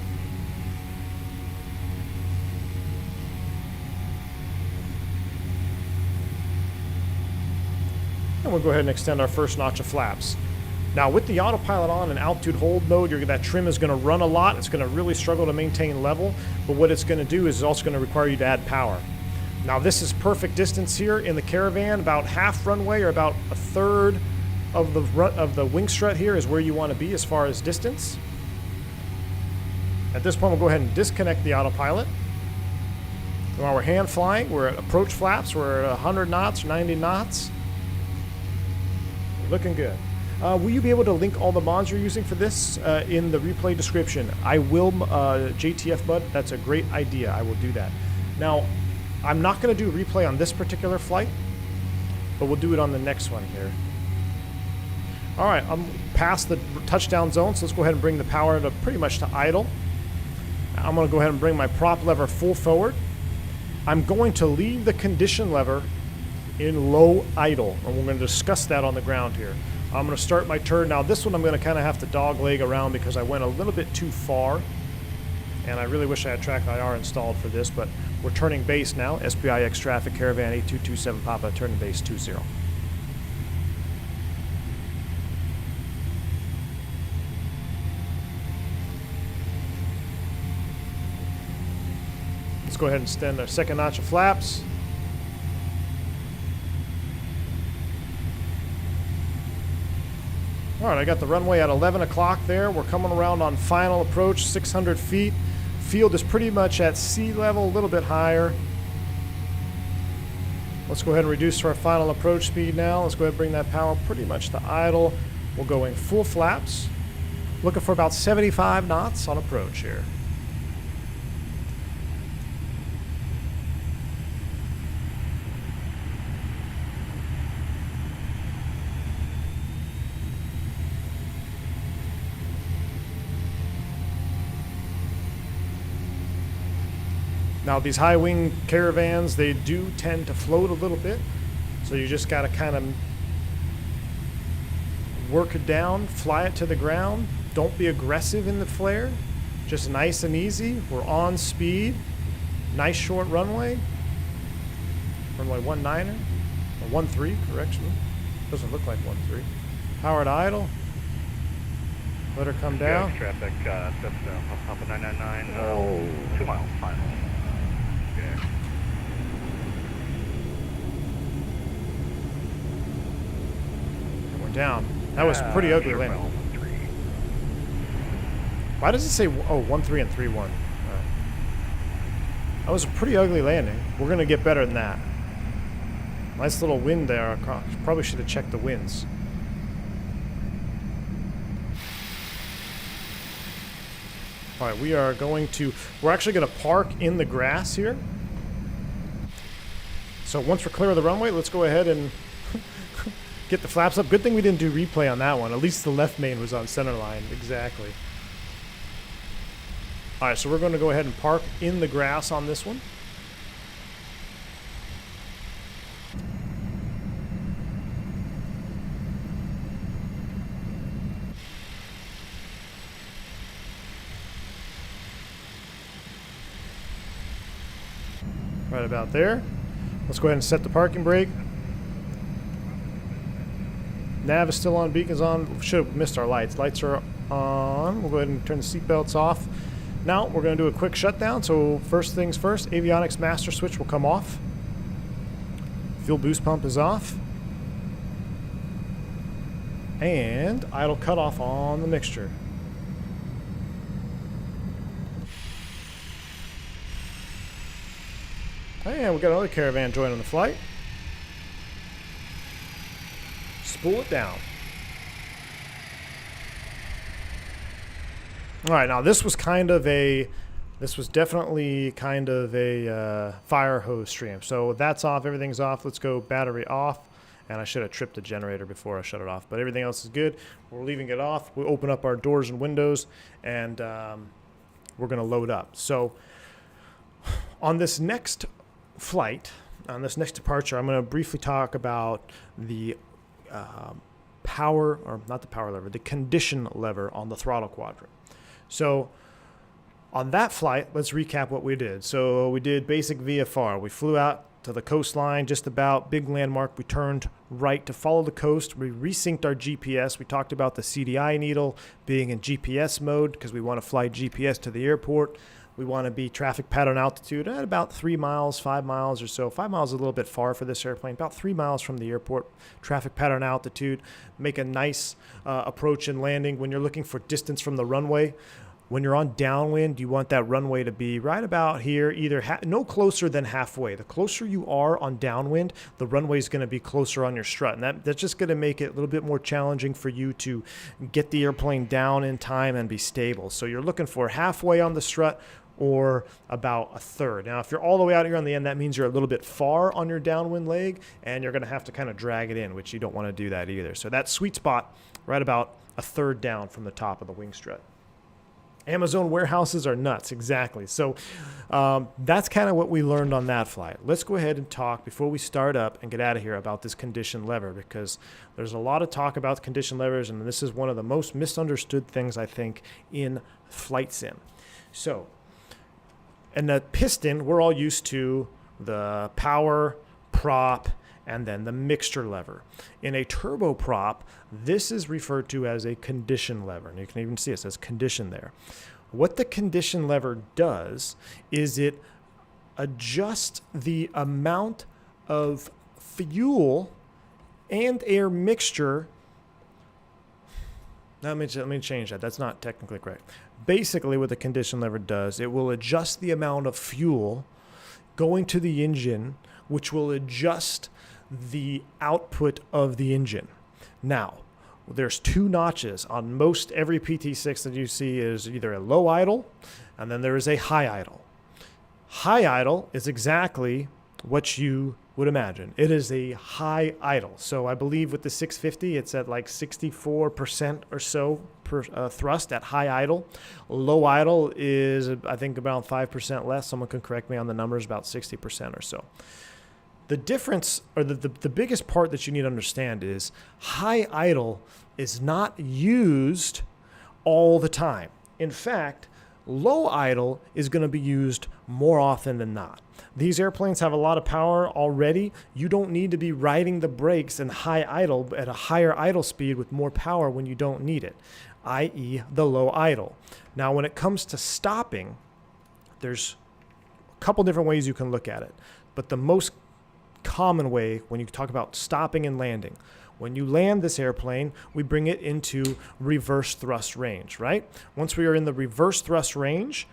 And we'll go ahead and extend our first notch of flaps. Now, with the autopilot on and altitude hold mode, that trim is going to run a lot. It's going to really struggle to maintain level. But what it's going to do is it's also going to require you to add power. Now, this is perfect distance here in the Caravan. About half runway, or about a third of the wing strut here, is where you want to be as far as distance. At this point, we'll go ahead and disconnect the autopilot. While we're hand flying, we're at approach flaps. We're at 100 knots, 90 knots. Looking good. Will you be able to link all the mods you're using for this in the replay description? I will, JTF Bud. That's a great idea. I will do that. Now, I'm not going to do replay on this particular flight, but we'll do it on the next one here. All right, I'm past the touchdown zone, so let's go ahead and bring the power to pretty much to idle. I'm going to go ahead and bring my prop lever full forward. I'm going to leave the condition lever in low idle, and we're going to discuss that on the ground here. I'm going to start my turn. Now this one I'm going to kind of have to dog leg around because I went a little bit too far, and I really wish I had track IR installed for this, but we're turning base now. SPIX traffic, Caravan 8227 Papa, turning base 20. Let's go ahead and extend our second notch of flaps. All right, I got the runway at 11 o'clock there. We're coming around on final approach, 600 feet. Field is pretty much at sea level, a little bit higher. Let's go ahead and reduce to our final approach speed now. Let's go ahead and bring that power pretty much to idle. We're going full flaps. Looking for about 75 knots on approach here. Now these high wing Caravans, they do tend to float a little bit, so you just got to kind of work it down, fly it to the ground. Don't be aggressive in the flare, just nice and easy. We're on speed, nice short runway. Runway 19er, or 13, correction. Doesn't look like 13. Powered idle. Let her come down. Traffic, that's Papa 999, 2 miles final. Down. That was pretty ugly landing. Why does it say 1-3 and 3-1? Right. That was a pretty ugly landing. We're gonna get better than that. Nice little wind there. Probably should have checked the winds. All right, we're actually gonna park in the grass here. So once we're clear of the runway, let's go ahead and get the flaps up. Good thing we didn't do replay on that one. At least the left main was on center line. Exactly. All right, so we're going to go ahead and park in the grass on this one. Right about there. Let's go ahead and set the parking brake. Nav is still on, beacon's on. Should have missed our lights. Lights are on. We'll go ahead and turn the seatbelts off. Now we're going to do a quick shutdown. So first things first, avionics master switch will come off. Fuel boost pump is off. And idle cutoff on the mixture. And we got another Caravan joining the flight. Spool it down. All right, now this was definitely kind of a fire hose stream. So that's off, everything's off. Let's go battery off. And I should have tripped the generator before I shut it off, but everything else is good. We're leaving it off. We open up our doors and windows, and we're gonna load up. So on this next flight, on this next departure, I'm gonna briefly talk about the the condition lever on the throttle quadrant. So on that flight, let's recap what we did. So we did basic VFR. We flew out to the coastline, just about, big landmark. We turned right to follow the coast. We resynced our GPS. We talked about the CDI needle being in GPS mode because we want to fly GPS to the airport. We want to be traffic pattern altitude at about 3 miles, 5 miles or so. 5 miles is a little bit far for this airplane. About 3 miles from the airport. Traffic pattern altitude. Make a nice approach and landing. When you're looking for distance from the runway, when you're on downwind, you want that runway to be right about here, either no closer than halfway. The closer you are on downwind, the runway is going to be closer on your strut. And that's just going to make it a little bit more challenging for you to get the airplane down in time and be stable. So you're looking for halfway on the strut, or about a third. Now, if you're all the way out here on the end, that means you're a little bit far on your downwind leg, and you're going to have to kind of drag it in, which you don't want to do that either. So that sweet spot, right about a third down from the top of the wing strut. Amazon warehouses are nuts, exactly. So that's kind of what we learned on that flight. Let's go ahead and talk before we start up and get out of here about this condition lever, because there's a lot of talk about condition levers, and this is one of the most misunderstood things, I think, in flight sim. So, and the piston, we're all used to the power, prop, and then the mixture lever. In a turboprop, this is referred to as a condition lever. And you can even see it says condition there. What the condition lever does is it adjusts the amount of fuel and air mixture. Now, let me change that. That's not technically correct. Basically, what the condition lever does, it will adjust the amount of fuel going to the engine, which will adjust the output of the engine. Now, there's two notches on most every PT6 that you see is either a low idle and then there is a high idle. High idle is exactly what you would imagine. It is a high idle. So I believe with the 650, it's at like 64% or so per thrust at high idle. Low idle is, I think, about 5% less. Someone can correct me on the numbers, about 60% or so. The difference, or the biggest part that you need to understand is high idle is not used all the time. In fact, low idle is going to be used more often than not. These airplanes have a lot of power already. You don't need to be riding the brakes in high idle at a higher idle speed with more power when you don't need it, i.e. the low idle. Now, when it comes to stopping, there's a couple different ways you can look at it, but the most common way when you talk about stopping and landing, when you land this airplane, we bring it into reverse thrust range, right? Once we are in the reverse thrust range,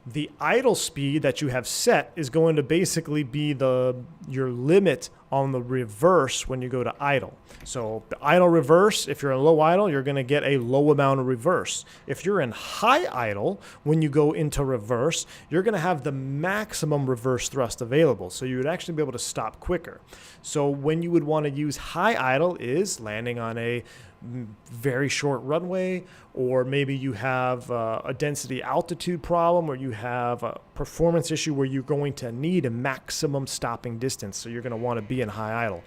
the idle speed that you have set is going to basically be your limit on the reverse when you go to idle. So the idle reverse, if you're in low idle, you're going to get a low amount of reverse. If you're in high idle, when you go into reverse, you're going to have the maximum reverse thrust available. So you would actually be able to stop quicker. So when you would want to use high idle is landing on a very short runway, or maybe you have a density altitude problem, or you have a performance issue where you're going to need a maximum stopping distance, so you're going to want to be in high idle.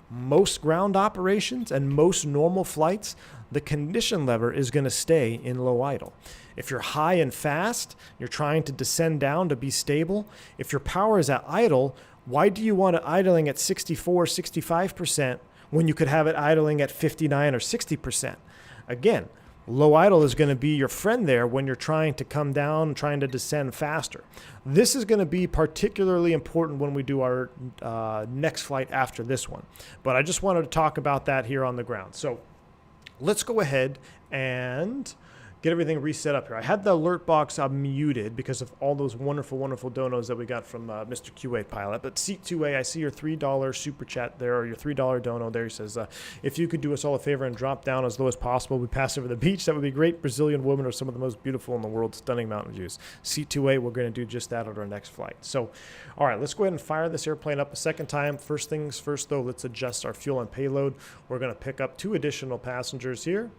Most ground operations and most normal flights, the condition lever is going to stay in low idle. If you're high and fast, you're trying to descend down to be stable. If your power is at idle, why do you want it idling at 64, 65% when you could have it idling at 59 or 60%? Again, low idle is going to be your friend there when you're trying to come down, trying to descend faster. This is going to be particularly important when we do our next flight after this one. But I just wanted to talk about that here on the ground. So let's go ahead and get everything reset up here. I had the alert box muted because of all those wonderful, wonderful donos that we got from Mr. Q8 Pilot. But C208, I see your $3 super chat there, or your $3 dono there. He says, if you could do us all a favor and drop down as low as possible, we pass over the beach. That would be great. Brazilian women are some of the most beautiful in the world. Stunning mountain views. C208, we're going to do just that on our next flight. So, all right, let's go ahead and fire this airplane up a second time. First things first, though, let's adjust our fuel and payload. We're going to pick up 2 additional passengers here.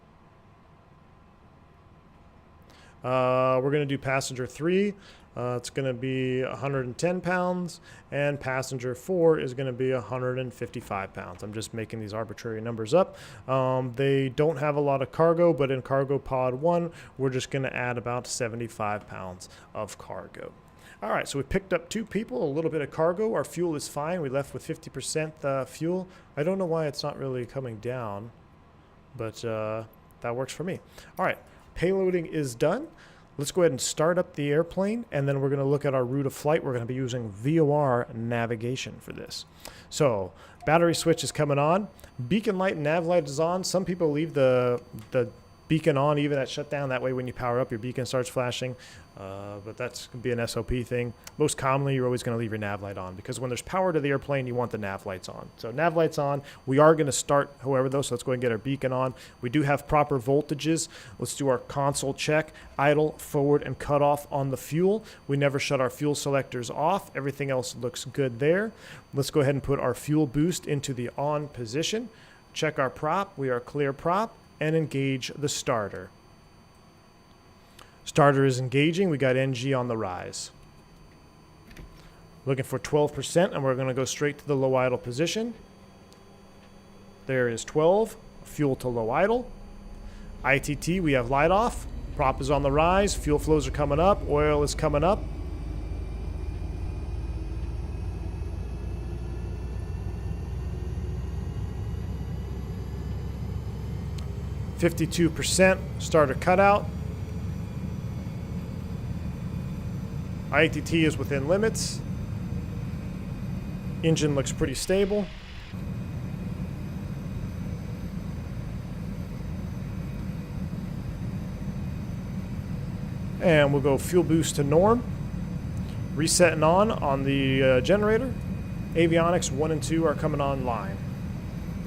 We're going to do passenger 3. It's going to be 110 pounds, and passenger 4 is going to be 155 pounds. I'm just making these arbitrary numbers up. They don't have a lot of cargo, but in cargo pod 1, we're just going to add about 75 pounds of cargo. All right, so we picked up 2 people, a little bit of cargo. Our fuel is fine. We left with 50% fuel. I don't know why it's not really coming down, but that works for me. All right. Payloading is done. Let's go ahead and start up the airplane, and then we're going to look at our route of flight. We're going to be using Vor Navigation for this. So battery switch is coming on. Beacon light and nav light is on. Some people leave the beacon on even at shutdown. That way when you power up, your beacon starts flashing. But that's going to be an SOP thing. Most commonly, you're always going to leave your nav light on, because when there's power to the airplane, you want the nav lights on. So nav lights on. We are going to start, however, though, so let's go ahead and get our beacon on. We do have proper voltages. Let's do our console check. Idle, forward, and cutoff on the fuel. We never shut our fuel selectors off. Everything else looks good there. Let's go ahead and put our fuel boost into the on position. Check our prop. We are clear prop, and engage the starter. Starter is engaging. We got NG on the rise. Looking for 12%, and we're going to go straight to the low idle position. There is 12. Fuel to low idle. ITT, we have light off. Prop is on the rise. Fuel flows are coming up. Oil is coming up. %, starter cutout. ITT is within limits. Engine looks pretty stable. And we'll go fuel boost to norm. Reset and on the generator. Avionics 1 and 2 are coming online.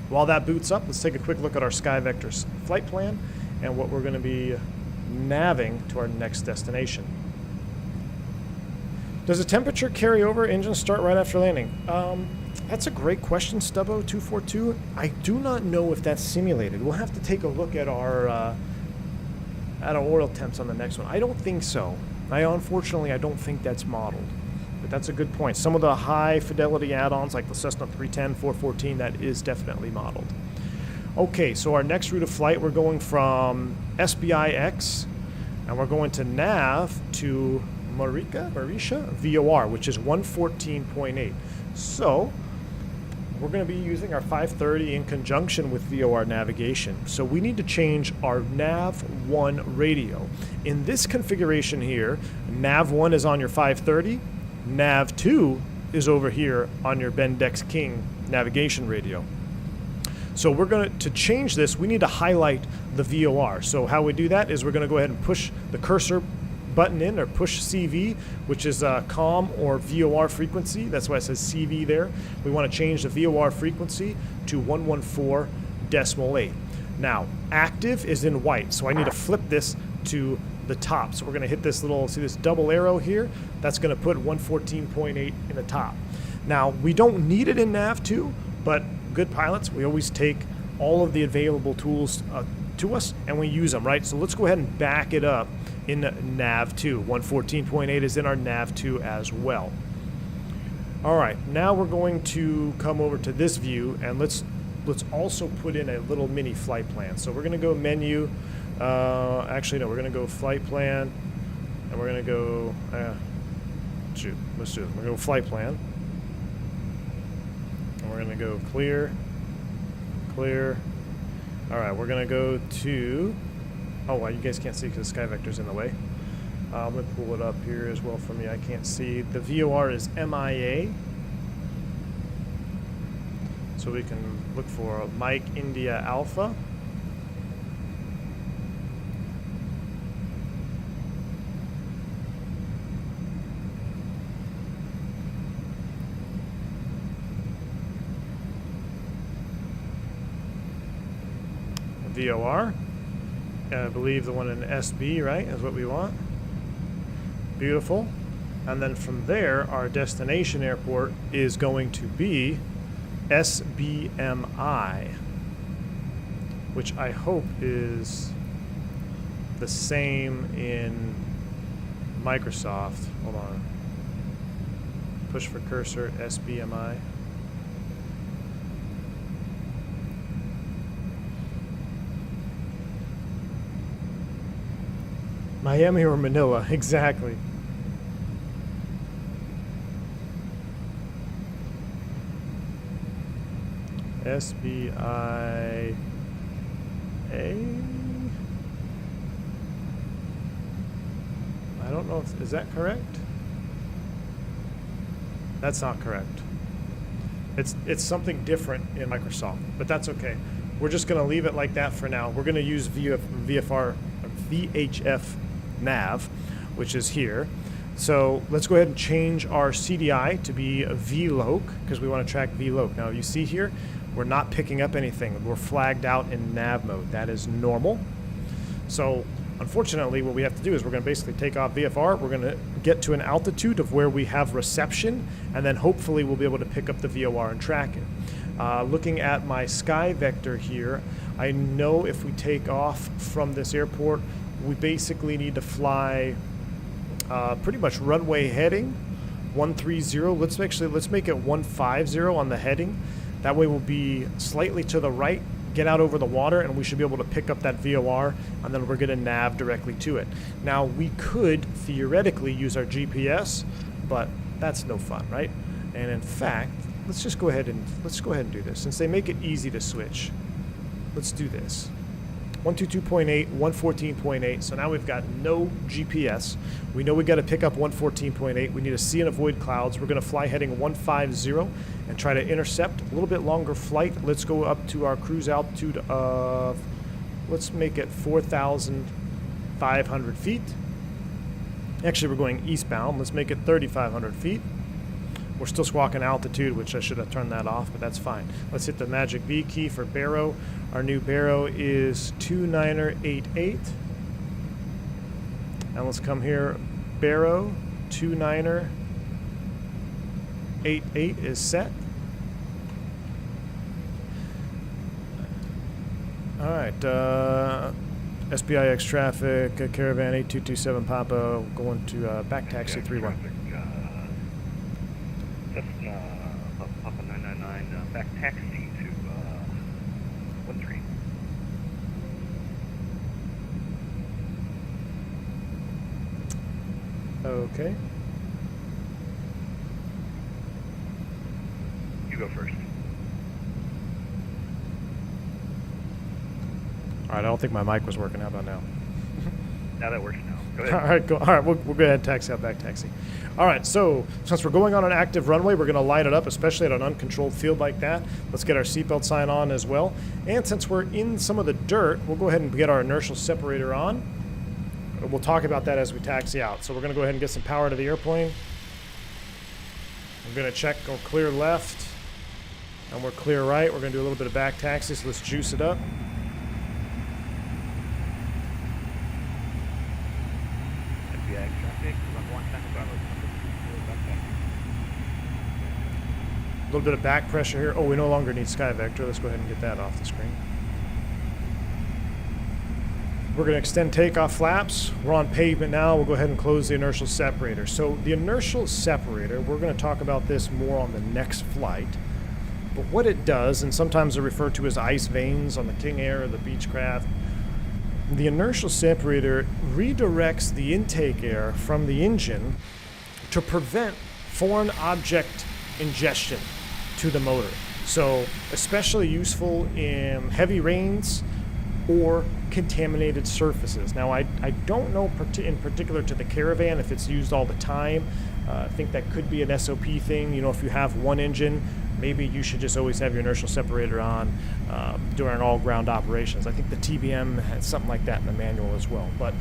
While that boots up, let's take a quick look at our SkyVector's flight plan and what we're going to be naving to our next destination. Does the temperature carry over? Engine start right after landing? That's a great question, Stubbo242. I do not know if that's simulated. We'll have to take a look at our oil temps on the next one. I don't think so. Unfortunately, I don't think that's modeled. But that's a good point. Some of the high fidelity add-ons like the Cessna 310, 414, that is definitely modeled. Okay, so our next route of flight, we're going from SBIX, and we're going to nav to Marisha VOR, which is 114.8. So we're going to be using our 530 in conjunction with VOR navigation. So we need to change our Nav1 radio. In this configuration here, Nav1 is on your 530, Nav2 is over here on your Bendix King navigation radio. So we're going to change this, we need to highlight the VOR. So how we do that is we're going to go ahead and push the cursor button in, or push CV, which is COM or VOR frequency. That's why it says CV there. We want to change the VOR frequency to 114.8. Now, active is in white, so I need to flip this to the top. So we're going to hit this little, see this double arrow here? That's going to put 114.8 in the top. Now, we don't need it in Nav2, but good pilots, we always take all of the available tools to us and we use them, right? So let's go ahead and back it up in Nav2. 114.8 is in our Nav2 as well. All right, now we're going to come over to this view and let's also put in a little mini flight plan. So we're going to go menu. Actually, no, we're going to go flight plan, and we're going to go. Let's do it. We're going to go flight plan, and we're going to go clear. All right, we're going to go to. Oh, well, you guys can't see because the SkyVector's in the way. I'm going to pull it up here as well for me. I can't see. The VOR is MIA. So we can look for Mike India Alpha. VOR. I believe the one in SB, right, is what we want. Beautiful. And then from there, our destination airport is going to be SBMI, which I hope is the same in Microsoft. Hold on. Push for cursor, SBMI. Miami or Manila, exactly. SBIA. I don't know if, is that correct? That's not correct. It's something different in Microsoft, but that's okay. We're just going to leave it like that for now. We're going to use VHF nav, which is here. So let's go ahead and change our CDI to be a VLOC because we want to track VLOC. Now you see here, we're not picking up anything. We're flagged out in nav mode. That is normal. So unfortunately, what we have to do is we're going to basically take off VFR. We're going to get to an altitude of where we have reception, and then hopefully we'll be able to pick up the VOR and track it. Looking at my SkyVector here, I know if we take off from this airport, we basically need to fly pretty much runway heading 130. Let's make it 150 on the heading. That way we'll be slightly to the right, get out over the water, and we should be able to pick up that VOR, and then we're going to nav directly to it. Now, we could theoretically use our GPS, but that's no fun, right? And in fact, let's go ahead and do this. Since they make it easy to switch, let's do this. 122.8, 114.8. So now we've got no GPS. We know we got to pick up 114.8. We need to see and avoid clouds. We're going to fly heading 150 and try to intercept a little bit longer flight. Let's go up to our cruise altitude of, let's make it 4,500 feet. Actually, we're going eastbound. Let's make it 3,500 feet. We're still squawking altitude, which I should have turned that off, but that's fine. Let's hit the magic V key for baro. Our new baro is 2988. And let's come here. Baro 2988 is set. All right. SPIX traffic, Caravan 8227 Papa, going to back taxi 31. Papa 999, back taxi to 13. Okay. You go first. All right, I don't think my mic was working. How about now? Now that works now. Go ahead. All right, go. All right, we'll go ahead and taxi out, back taxi. All right, so since we're going on an active runway, we're going to light it up, especially at an uncontrolled field like that. Let's get our seatbelt sign on as well. And since we're in some of the dirt, we'll go ahead and get our inertial separator on. We'll talk about that as we taxi out. So we're going to go ahead and get some power to the airplane. I'm going to check, go clear left, and we're clear right. We're going to do a little bit of back taxi, so let's juice it up. A little bit of back pressure here. Oh, we no longer need Sky Vector. Let's go ahead and get that off the screen. We're going to extend takeoff flaps. We're on pavement now. We'll go ahead and close the inertial separator. So the inertial separator, we're going to talk about this more on the next flight. But what it does, and sometimes they're referred to as ice veins on the King Air or the Beechcraft, the inertial separator redirects the intake air from the engine to prevent foreign object ingestion to the motor. So especially useful in heavy rains or contaminated surfaces. Now I don't know in particular to the Caravan if it's used all the time. I think that could be an SOP thing. You know, if you have one engine, maybe you should just always have your inertial separator on during all ground operations. I think the TBM had something like that in the manual as well. But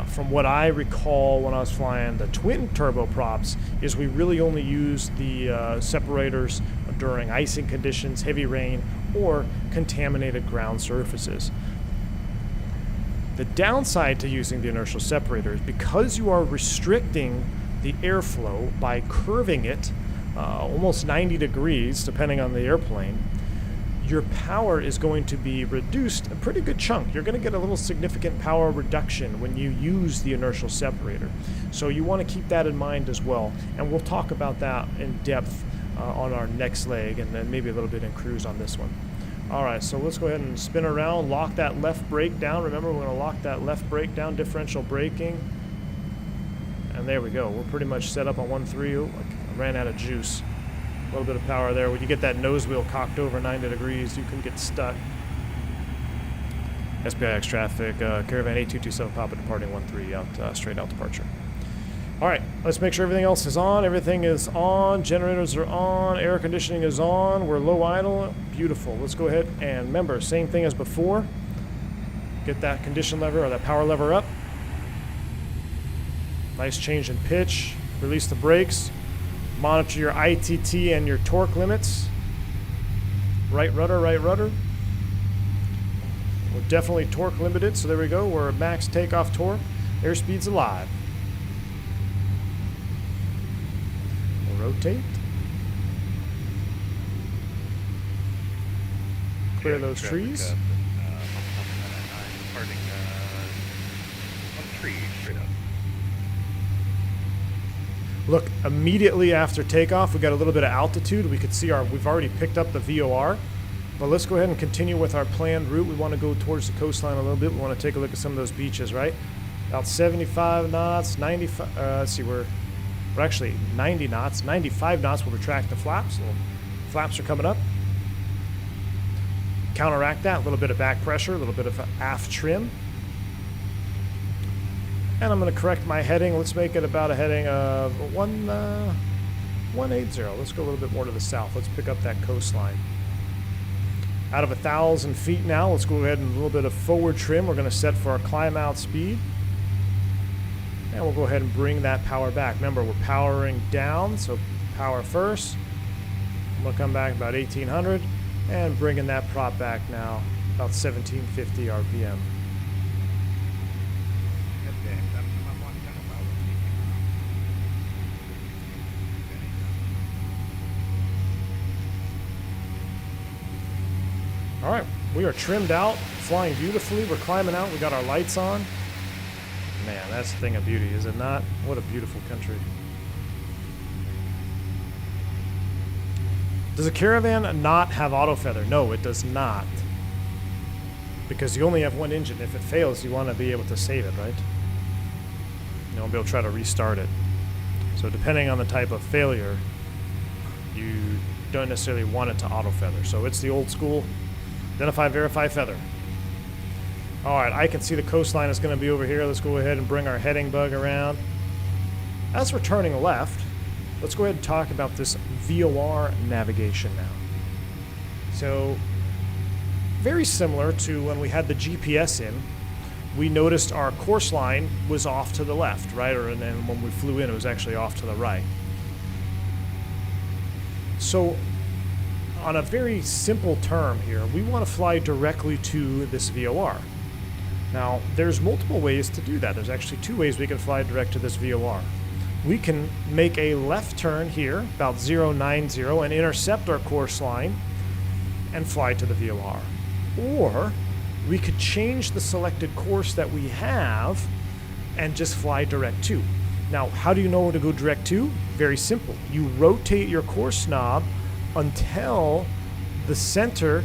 from what I recall when I was flying the twin turboprops, is we really only use the separators during icing conditions, heavy rain, or contaminated ground surfaces. The downside to using the inertial separator is because you are restricting the airflow by curving it almost 90 degrees, depending on the airplane, your power is going to be reduced a pretty good chunk. You're going to get a little significant power reduction when you use the inertial separator. So you want to keep that in mind as well. And we'll talk about that in depth on our next leg, and then maybe a little bit in cruise on this one. All right, so let's go ahead and spin around, lock that left brake down. Remember, we're going to lock that left brake down, differential braking. And there we go. We're pretty much set up on 1.3. Oh, I ran out of juice. A little bit of power there. When you get that nose wheel cocked over 90 degrees, you can get stuck. SPIX traffic, Caravan 8227 Papa departing 1.3 out, straight out departure. All right, let's make sure everything else is on. Everything is on. Generators are on. Air conditioning is on. We're low idle. Beautiful. Let's go ahead and remember, same thing as before. Get that condition lever or that power lever up. Nice change in pitch. Release the brakes. Monitor your ITT and your torque limits. Right rudder, right rudder. We're definitely torque limited, so there we go. We're at max takeoff torque. Airspeed's alive. We'll rotate. Clear those trees. tree straight up. Look, immediately after takeoff, we got a little bit of altitude. We could see we've already picked up the VOR. But let's go ahead and continue with our planned route. We want to go towards the coastline a little bit. We want to take a look at some of those beaches, right? About 75 knots, 95, let's see, we're actually 90 knots. 95 knots, we'll retract the flaps. Little flaps are coming up. Counteract that, a little bit of back pressure, a little bit of aft trim. And I'm going to correct my heading. Let's make it about a heading of 180. Let's go a little bit more to the south. Let's pick up that coastline. Out of 1,000 feet now, let's go ahead and a little bit of forward trim. We're going to set for our climb out speed. And we'll go ahead and bring that power back. Remember, we're powering down, so power first. I'm going to come back about 1,800 and bringing that prop back now, about 1,750 RPM. All right, we are trimmed out, flying beautifully. We're climbing out. We got our lights on. Man, that's a thing of beauty, is it not? What a beautiful country. Does a Caravan not have auto feather? No, it does not. Because you only have one engine. If it fails, you want to be able to save it, right? You won't be able to try to restart it. So depending on the type of failure, you don't necessarily want it to auto feather. So it's the old school. Identify, verify, feather. All right, I can see the coastline is going to be over here. Let's go ahead and bring our heading bug around. As we're turning left, let's go ahead and talk about this VOR navigation now. So, very similar to when we had the GPS in, we noticed our course line was off to the left, right? And then when we flew in, it was actually off to the right. So, on a very simple term here, we want to fly directly to this VOR. Now, there's multiple ways to do that. There's actually two ways we can fly direct to this VOR. We can make a left turn here, about 090, and intercept our course line and fly to the VOR. Or we could change the selected course that we have and just fly direct to. Now, how do you know where to go direct to? Very simple. You rotate your course knob until the center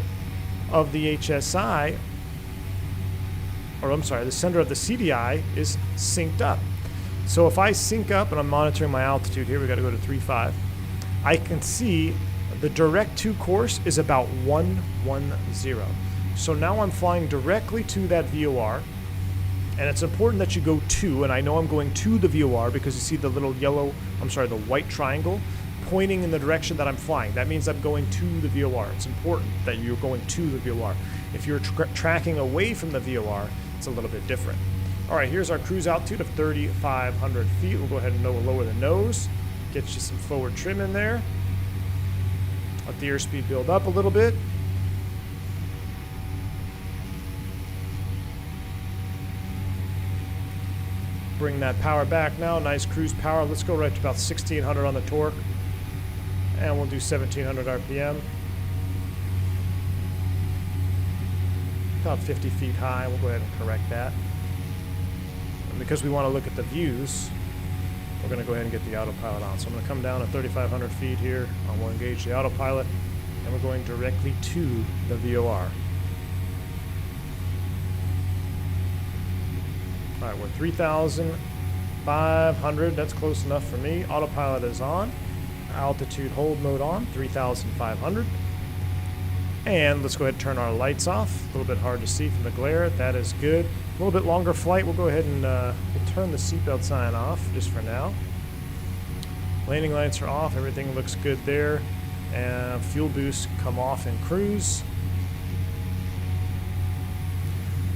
of the HSI, or I'm sorry, the center of the CDI is synced up. So if I sync up and I'm monitoring my altitude here, we got to go to 3.5, I can see the direct to course is about 110. So now I'm flying directly to that VOR, and it's important that you go to, and I know I'm going to the VOR because you see the little yellow, the white triangle pointing in the direction that I'm flying. That means I'm going to the VOR. It's important that you're going to the VOR. If you're tracking away from the VOR, it's a little bit different. All right, here's our cruise altitude of 3,500 feet. We'll go ahead and lower the nose, get you some forward trim in there. Let the airspeed build up a little bit. Bring that power back now, nice cruise power. Let's go right to about 1,600 on the torque. And we'll do 1,700 RPM. About 50 feet high. We'll go ahead and correct that. And because we want to look at the views, we're going to go ahead and get the autopilot on. So I'm going to come down at 3,500 feet here. We'll engage the autopilot, and we're going directly to the VOR. All right, we're 3,500. That's close enough for me. Autopilot is on. Altitude hold mode on, 3,500. And let's go ahead and turn our lights off. A little bit hard to see from the glare. That is good. A little bit longer flight. We'll go ahead and we'll turn the seatbelt sign off just for now. Landing lights are off. Everything looks good there. And fuel boost come off in cruise.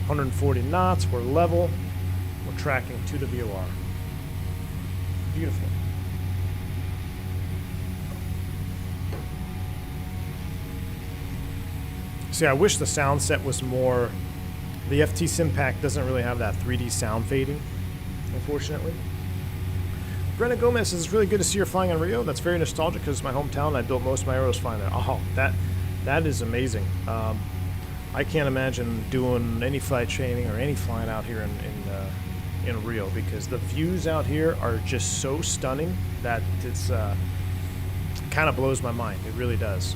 140 knots. We're level. We're tracking to the VOR. Beautiful. See, I wish the sound set was more... The FT Sim Pack doesn't really have that 3D sound fading, unfortunately. Brenna Gomez says, it's really good to see you're flying in Rio. That's very nostalgic because it's my hometown and I built most of my aeros flying there. Oh, that is amazing. I can't imagine doing any flight training or any flying out here in in real, because the views out here are just so stunning that it's kind of blows my mind. It really does.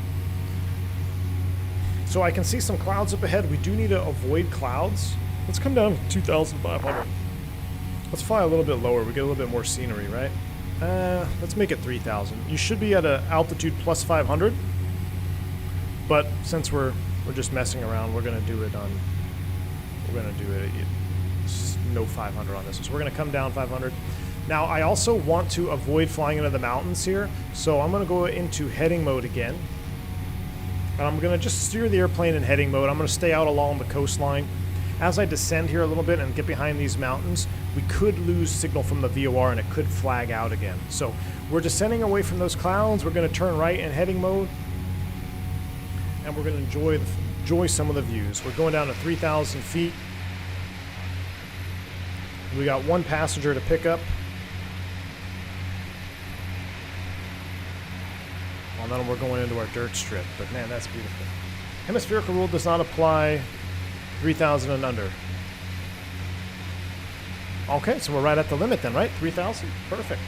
So I can see some clouds up ahead. We do need to avoid clouds. Let's come down to 2,500. Let's fly a little bit lower. We get a little bit more scenery, right? Let's make it 3,000. You should be at an altitude plus 500. But since we're just messing around, we're gonna do it at no 500 on this one. So we're gonna come down 500. Now I also want to avoid flying into the mountains here, so I'm gonna go into heading mode again. And I'm gonna just steer the airplane in heading mode. I'm gonna stay out along the coastline. As I descend here a little bit and get behind these mountains, we could lose signal from the VOR and it could flag out again. So we're descending away from those clouds. We're gonna turn right in heading mode, and we're gonna enjoy some of the views. We're going down to 3,000 feet. We got one passenger to pick up. Well, then we're going into our dirt strip, but man, that's beautiful. Hemispherical rule does not apply 3,000 and under. Okay, so we're right at the limit then, right? 3,000? Perfect.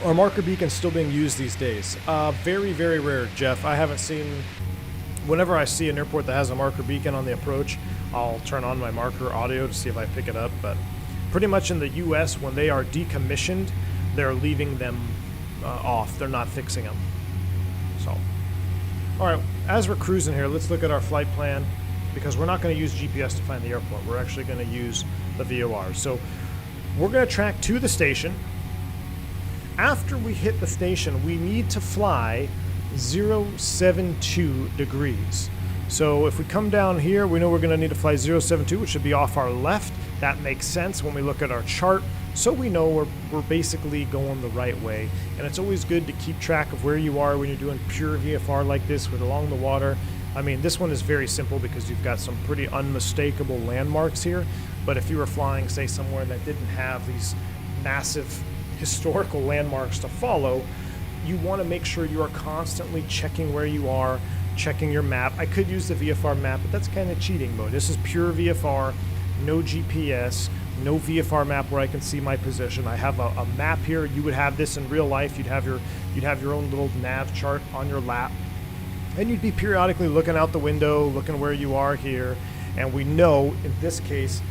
Are marker beacons still being used these days? Very, very rare, Jeff. I haven't seen... Whenever I see an airport that has a marker beacon on the approach, I'll turn on my marker audio to see if I pick it up. But pretty much in the US, when they are decommissioned, they're leaving them off. They're not fixing them. So, all right, as we're cruising here, let's look at our flight plan, because we're not going to use GPS to find the airport. We're actually going to use the VOR. So we're going to track to the station. After we hit the station, we need to fly 072 degrees. So if we come down here, we know we're going to need to fly 072, which should be off our left. That makes sense when we look at our chart. So we know we're basically going the right way. And it's always good to keep track of where you are when you're doing pure VFR like this with along the water. I mean, this one is very simple because you've got some pretty unmistakable landmarks here. But if you were flying, say, somewhere that didn't have these massive historical landmarks to follow, you want to make sure you are constantly checking where you are, checking your map. I could use the VFR map, but that's kind of cheating mode. This is pure VFR, no GPS, no VFR map where I can see my position. I have a map here. You would have this in real life. You'd have your own little nav chart on your lap, and you'd be periodically looking out the window, looking where you are here. And we know in this case,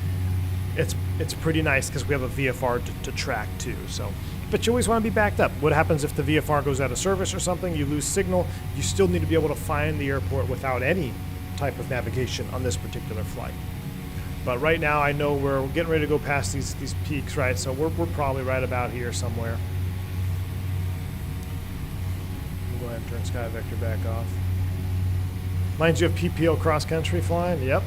it's pretty nice because we have a VFR to track too. So, but you always want to be backed up. What happens if the VFR goes out of service or something? You lose signal. You still need to be able to find the airport without any type of navigation on this particular flight. But right now, I know we're getting ready to go past these peaks, right? So we're probably right about here somewhere. Go ahead and turn Sky Vector back off. Reminds you of PPO cross-country flying? Yep.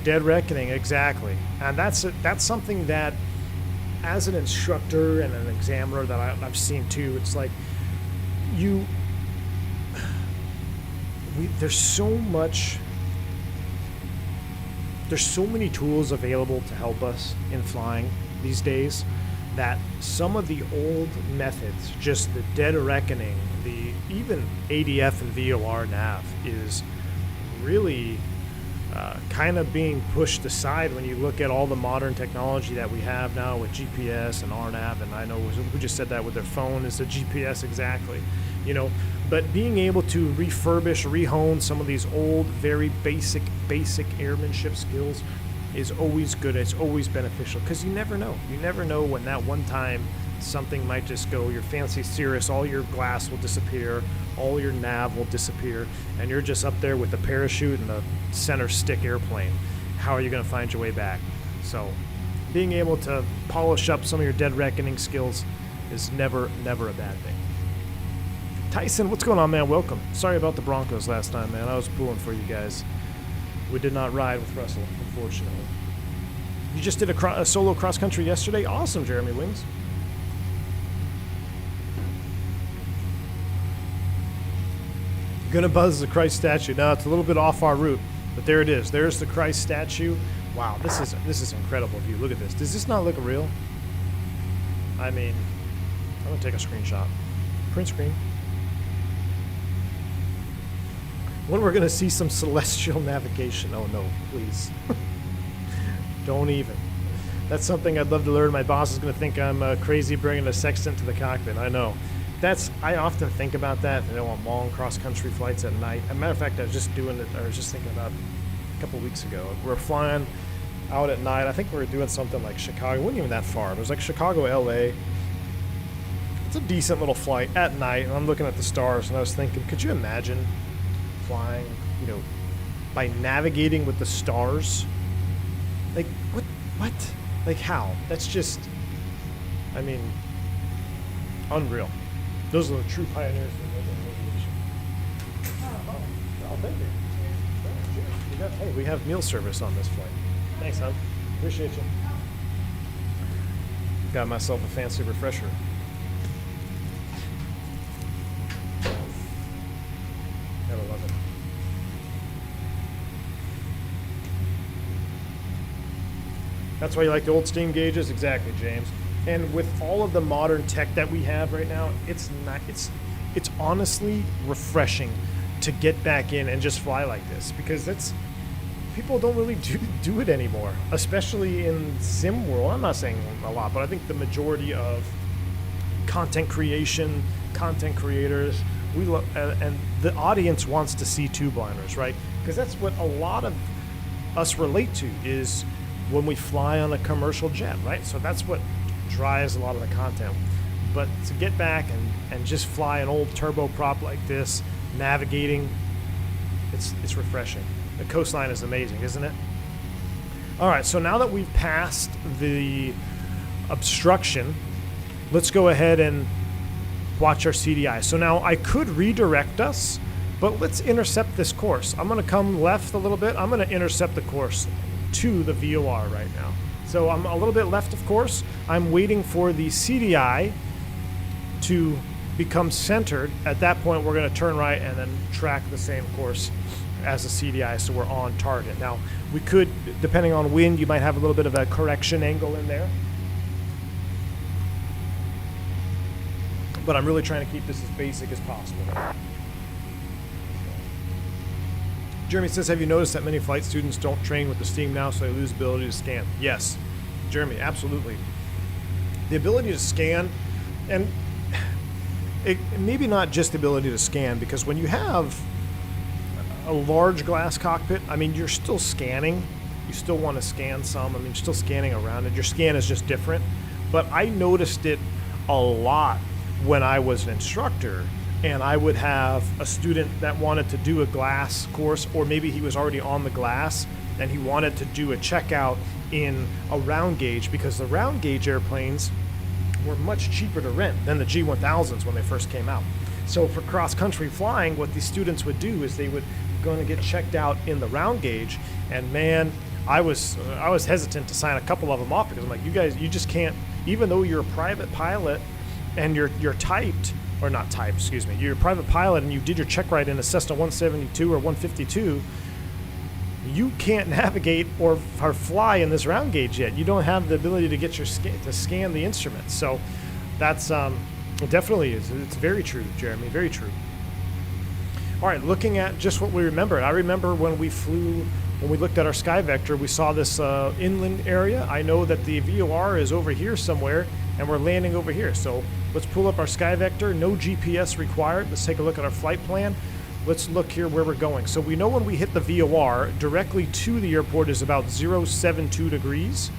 Dead reckoning, exactly. And that's something that, as an instructor and an examiner that I've seen too, it's like there's so many tools available to help us in flying these days that some of the old methods, just the dead reckoning, even ADF and VOR nav is really kind of being pushed aside when you look at all the modern technology that we have now with GPS and RNAV, and I know who just said that with their phone is a GPS exactly, you know. But being able to refurbish, rehone some of these old, very basic airmanship skills is always good. It's always beneficial because you never know. You never know when that one time something might just go, your fancy Cirrus, all your glass will disappear, all your nav will disappear, and you're just up there with a parachute and a center stick airplane. How are you going to find your way back? So being able to polish up some of your dead reckoning skills is never a bad thing. Tyson, what's going on, man? Welcome. Sorry about the Broncos last time, man. I was pulling for you guys. We did not ride with Russell, unfortunately. You just did a solo cross-country yesterday? Awesome, Jeremy Wings. Gonna buzz the Christ statue. Now it's a little bit off our route, but there it is. There's the Christ statue. Wow, this is incredible view. Look at this. Does this not look real? I mean, I'm gonna take a screenshot. Print screen. When we're going to see some celestial navigation. Oh no, please. Don't even. That's something I'd love to learn. My boss is going to think I'm crazy bringing a sextant to the cockpit. I know. I often think about that. I want long cross-country flights at night. As a matter of fact, I was just thinking about a couple weeks ago. We're flying out at night. I think we were doing something like Chicago. It wasn't even that far. It was like Chicago, LA. It's a decent little flight at night, and I'm looking at the stars, and I was thinking, could you imagine flying, by navigating with the stars? Like, what? Like, how? That's just, unreal. Those are the true pioneers of aviation. Oh, thank you. Hey, we have meal service on this flight. Thanks, hon. Appreciate you. Got myself a fancy refresher. Gotta love it. That's why you like the old steam gauges? Exactly, James. And with all of the modern tech that we have right now, it's honestly refreshing to get back in and just fly like this, because people don't really do it anymore, especially in sim world. I'm not saying a lot, but I think the majority of content creation, content creators, and the audience wants to see two-blinders, right? Because that's what a lot of us relate to, is when we fly on a commercial jet, right? So that's what drives a lot of the content. But to get back and just fly an old turboprop like this, navigating, it's refreshing. The coastline is amazing, isn't it? All right, so now that we've passed the obstruction, let's go ahead and watch our CDI. So now I could redirect us, but let's intercept this course. I'm gonna come left a little bit. I'm gonna intercept the course to the VOR right now. So I'm a little bit left of course. I'm waiting for the CDI to become centered. At that point, we're gonna turn right and then track the same course as the CDI, so we're on target. Now, we could, depending on wind, you might have a little bit of a correction angle in there. But I'm really trying to keep this as basic as possible. Jeremy says, have you noticed that many flight students don't train with the steam now, so they lose ability to scan? Yes, Jeremy, absolutely. The ability to scan, and maybe not just the ability to scan, because when you have a large glass cockpit, you're still scanning. You still want to scan some. You're still scanning around it. Your scan is just different. But I noticed it a lot when I was an instructor, and I would have a student that wanted to do a glass course, or maybe he was already on the glass and he wanted to do a checkout in a round gauge, because the round gauge airplanes were much cheaper to rent than the G1000s when they first came out. So for cross-country flying, what these students would do is they would going to get checked out in the round gauge, and man, I was hesitant to sign a couple of them off, because I'm like, you guys, you just can't, even though you're a private pilot and you're typed, or not typed, excuse me, you're a private pilot and you did your check ride in a Cessna 172 or 152, you can't navigate or fly in this round gauge yet. You don't have the ability to get to scan the instruments. So that's definitely is. It's very true, Jeremy. Very true. All right, looking at just what we remember. I remember when we looked at our sky vector, we saw this inland area. I know that the VOR is over here somewhere, and we're landing over here. So let's pull up our sky vector. No GPS required. Let's take a look at our flight plan. Let's look here where we're going. So we know when we hit the VOR, directly to the airport is about 072 degrees.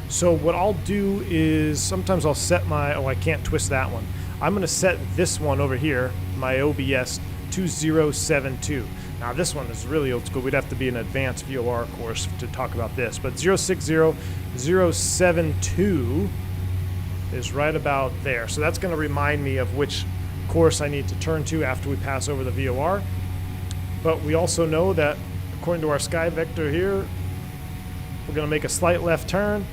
So what I'll do is, sometimes I'll set my, I can't twist that one. I'm gonna set this one over here, my OBS, to 072. Now this one is really old school. We'd have to be an advanced VOR course to talk about this, but 060, 072 is right about there. So that's gonna remind me of which course I need to turn to after we pass over the VOR. But we also know that according to our sky vector here, we're gonna make a slight left turn,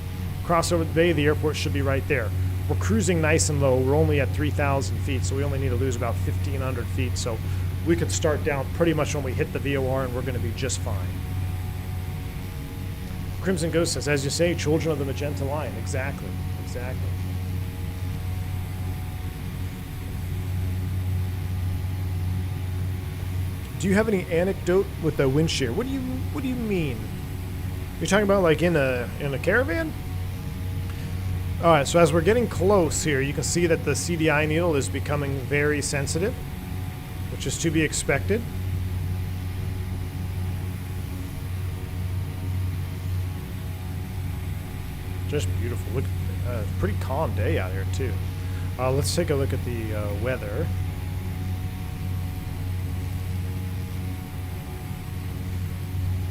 cross over the bay, the airport should be right there. We're cruising nice and low. We're only at 3,000 feet, so we only need to lose about 1,500 feet. So we could start down pretty much when we hit the VOR, and we're gonna be just fine. Crimson Ghost says, as you say, children of the magenta line. Exactly, exactly. Do you have any anecdote with the wind shear? What do you mean? You're talking about like in a caravan? All right, so as we're getting close here, you can see that the CDI needle is becoming very sensitive, which is to be expected. Just beautiful. Look, pretty calm day out here too. Let's take a look at the weather.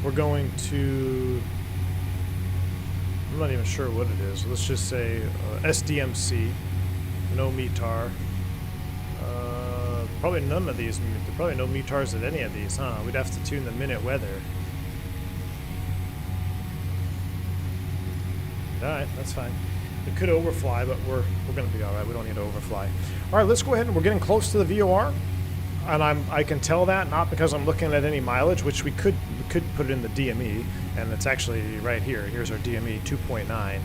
We're going to, I'm not even sure what it is. Let's just say SDMC, no METAR. Probably none of these, there's probably no METARs at any of these, huh? We'd have to tune the minute weather. Alright, that's fine. It could overfly, but we're going to be alright. We don't need to overfly. Alright, let's go ahead and we're getting close to the VOR. And I can tell that not because I'm looking at any mileage, which we could put it in the DME, and it's actually right here. Here's our DME 2.9.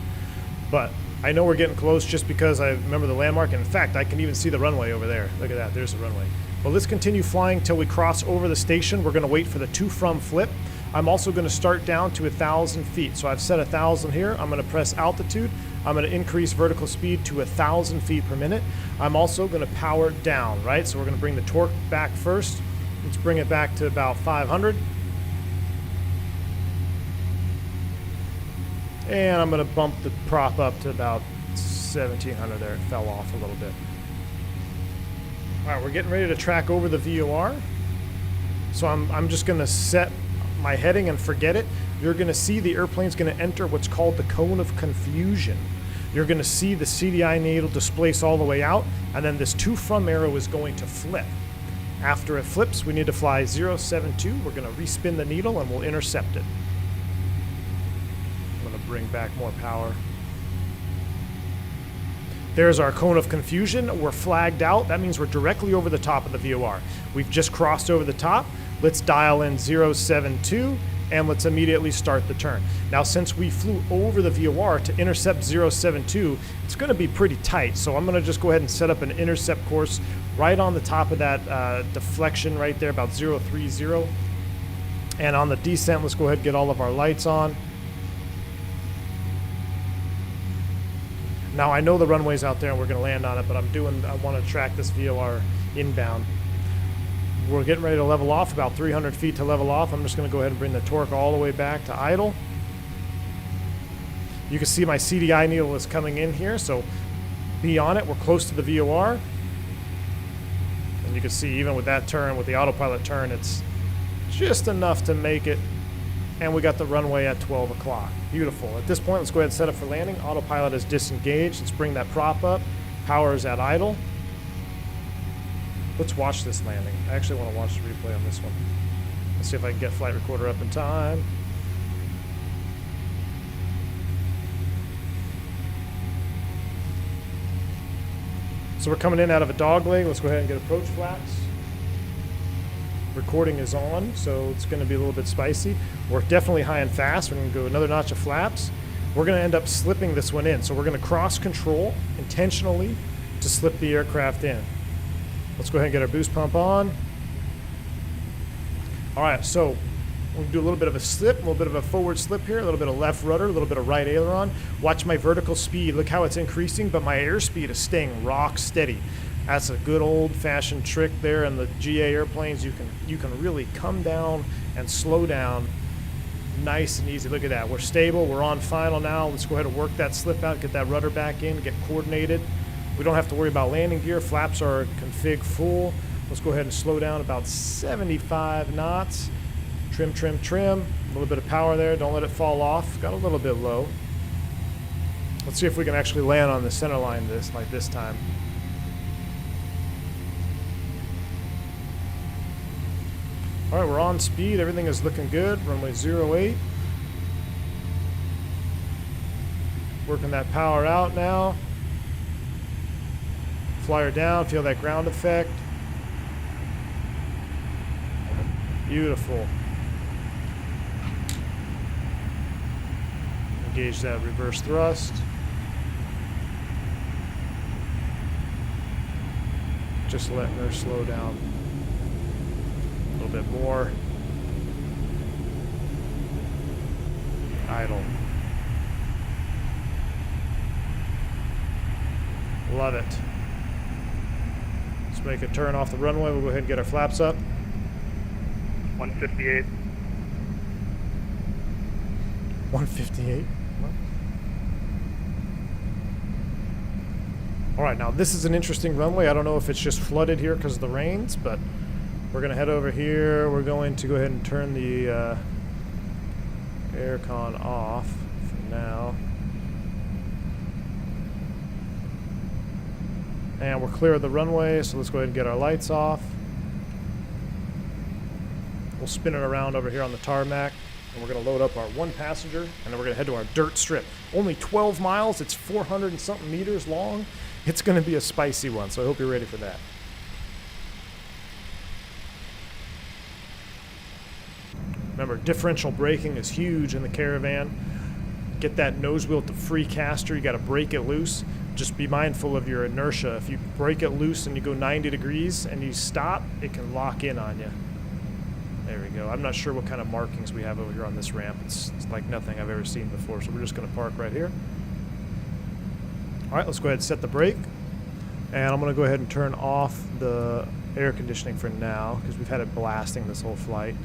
But I know we're getting close just because I remember the landmark. And in fact, I can even see the runway over there. Look at that. There's the runway. Well, let's continue flying till we cross over the station. We're going to wait for the to from flip. I'm also going to start down to 1,000 feet. So I've set 1,000 here. I'm going to press altitude. I'm going to increase vertical speed to 1,000 feet per minute. I'm also going to power down, right? So we're going to bring the torque back first. Let's bring it back to about 500. And I'm going to bump the prop up to about 1,700 there. It fell off a little bit. All right, we're getting ready to track over the VOR. So I'm just going to set my heading and forget it. You're going to see the airplane's going to enter what's called the cone of confusion. You're going to see the CDI needle displace all the way out, and then this to from arrow is going to flip. After it flips, we need to fly 072. We're going to respin the needle and we'll intercept it. I'm going to bring back more power. There's our cone of confusion. We're flagged out. That means we're directly over the top of the VOR. We've just crossed over the top. Let's dial in 072 and let's immediately start the turn. Now, since we flew over the VOR to intercept 072, it's going to be pretty tight. So I'm going to just go ahead and set up an intercept course right on the top of that deflection right there, about 030. And on the descent, let's go ahead and get all of our lights on. Now, I know the runway's out there and we're going to land on it, but I want to track this VOR inbound. We're getting ready to level off, about 300 feet to level off. I'm just going to go ahead and bring the torque all the way back to idle. You can see my CDI needle is coming in here, so be on it. We're close to the VOR. And you can see even with that turn, with the autopilot turn, it's just enough to make it. And we got the runway at 12 o'clock. Beautiful. At this point, let's go ahead and set up for landing. Autopilot is disengaged. Let's bring that prop up. Power is at idle. Let's watch this landing. I actually want to watch the replay on this one. Let's see if I can get flight recorder up in time. So we're coming in out of a dog leg. Let's go ahead and get approach flaps. Recording is on, so it's going to be a little bit spicy. We're definitely high and fast. We're going to go another notch of flaps. We're going to end up slipping this one in. So we're going to cross control intentionally to slip the aircraft in. Let's go ahead and get our boost pump on. All right, so we'll do a little bit of a slip, a little bit of a forward slip here, a little bit of left rudder, a little bit of right aileron. Watch my vertical speed. Look how it's increasing, but my airspeed is staying rock steady. That's a good old-fashioned trick there in the GA airplanes. You can really come down and slow down nice and easy. Look at that. We're stable. We're on final now. Let's go ahead and work that slip out, get that rudder back in, get coordinated. We don't have to worry about landing gear. Flaps are config full. Let's go ahead and slow down about 75 knots. Trim, trim, trim. A little bit of power there. Don't let it fall off. Got a little bit low. Let's see if we can actually land on the center line this time. All right, we're on speed. Everything is looking good. Runway 08. Working that power out now. Flyer down, feel that ground effect. Beautiful. Engage that reverse thrust. Just letting her slow down. A little bit more. Idle. Love it. Let's make a turn off the runway. We'll go ahead and get our flaps up. 158. 158. All right, now this is an interesting runway. I don't know if it's just flooded here because of the rains, but we're going to head over here. We're going to go ahead and turn the aircon off for now. And we're clear of the runway, so let's go ahead and get our lights off. We'll spin it around over here on the tarmac, and we're going to load up our one passenger, and then we're going to head to our dirt strip. Only 12 miles. It's 400 and something meters long. It's going to be a spicy one, so I hope you're ready for that. Remember, differential braking is huge in the Caravan. Get that nose wheel to free caster. You got to break it loose. Just be mindful of your inertia. If you break it loose and you go 90 degrees and you stop, it can lock in on you. There we go. I'm not sure what kind of markings we have over here on this ramp. It's like nothing I've ever seen before, so we're just going to park right here. All right, let's go ahead and set the brake. And I'm going to go ahead and turn off the air conditioning for now because we've had it blasting this whole flight.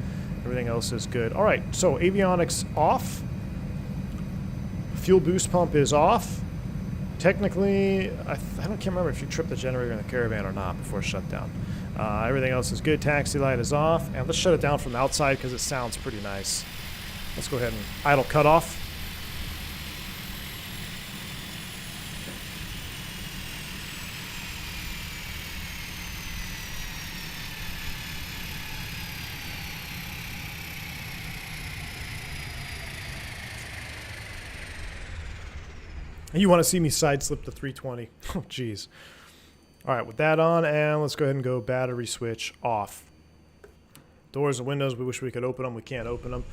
Everything else is good. All right, so avionics off. Fuel boost pump is off. Technically, I can't remember if you tripped the generator in the Caravan or not before shutdown. Everything else is good. Taxi light is off. And let's shut it down from the outside because it sounds pretty nice. Let's go ahead and idle cutoff. You want to see me side slip the 320. Oh, geez. All right, with that on, and let's go ahead and go battery switch off. Doors and windows, we wish we could open them. We can't open them.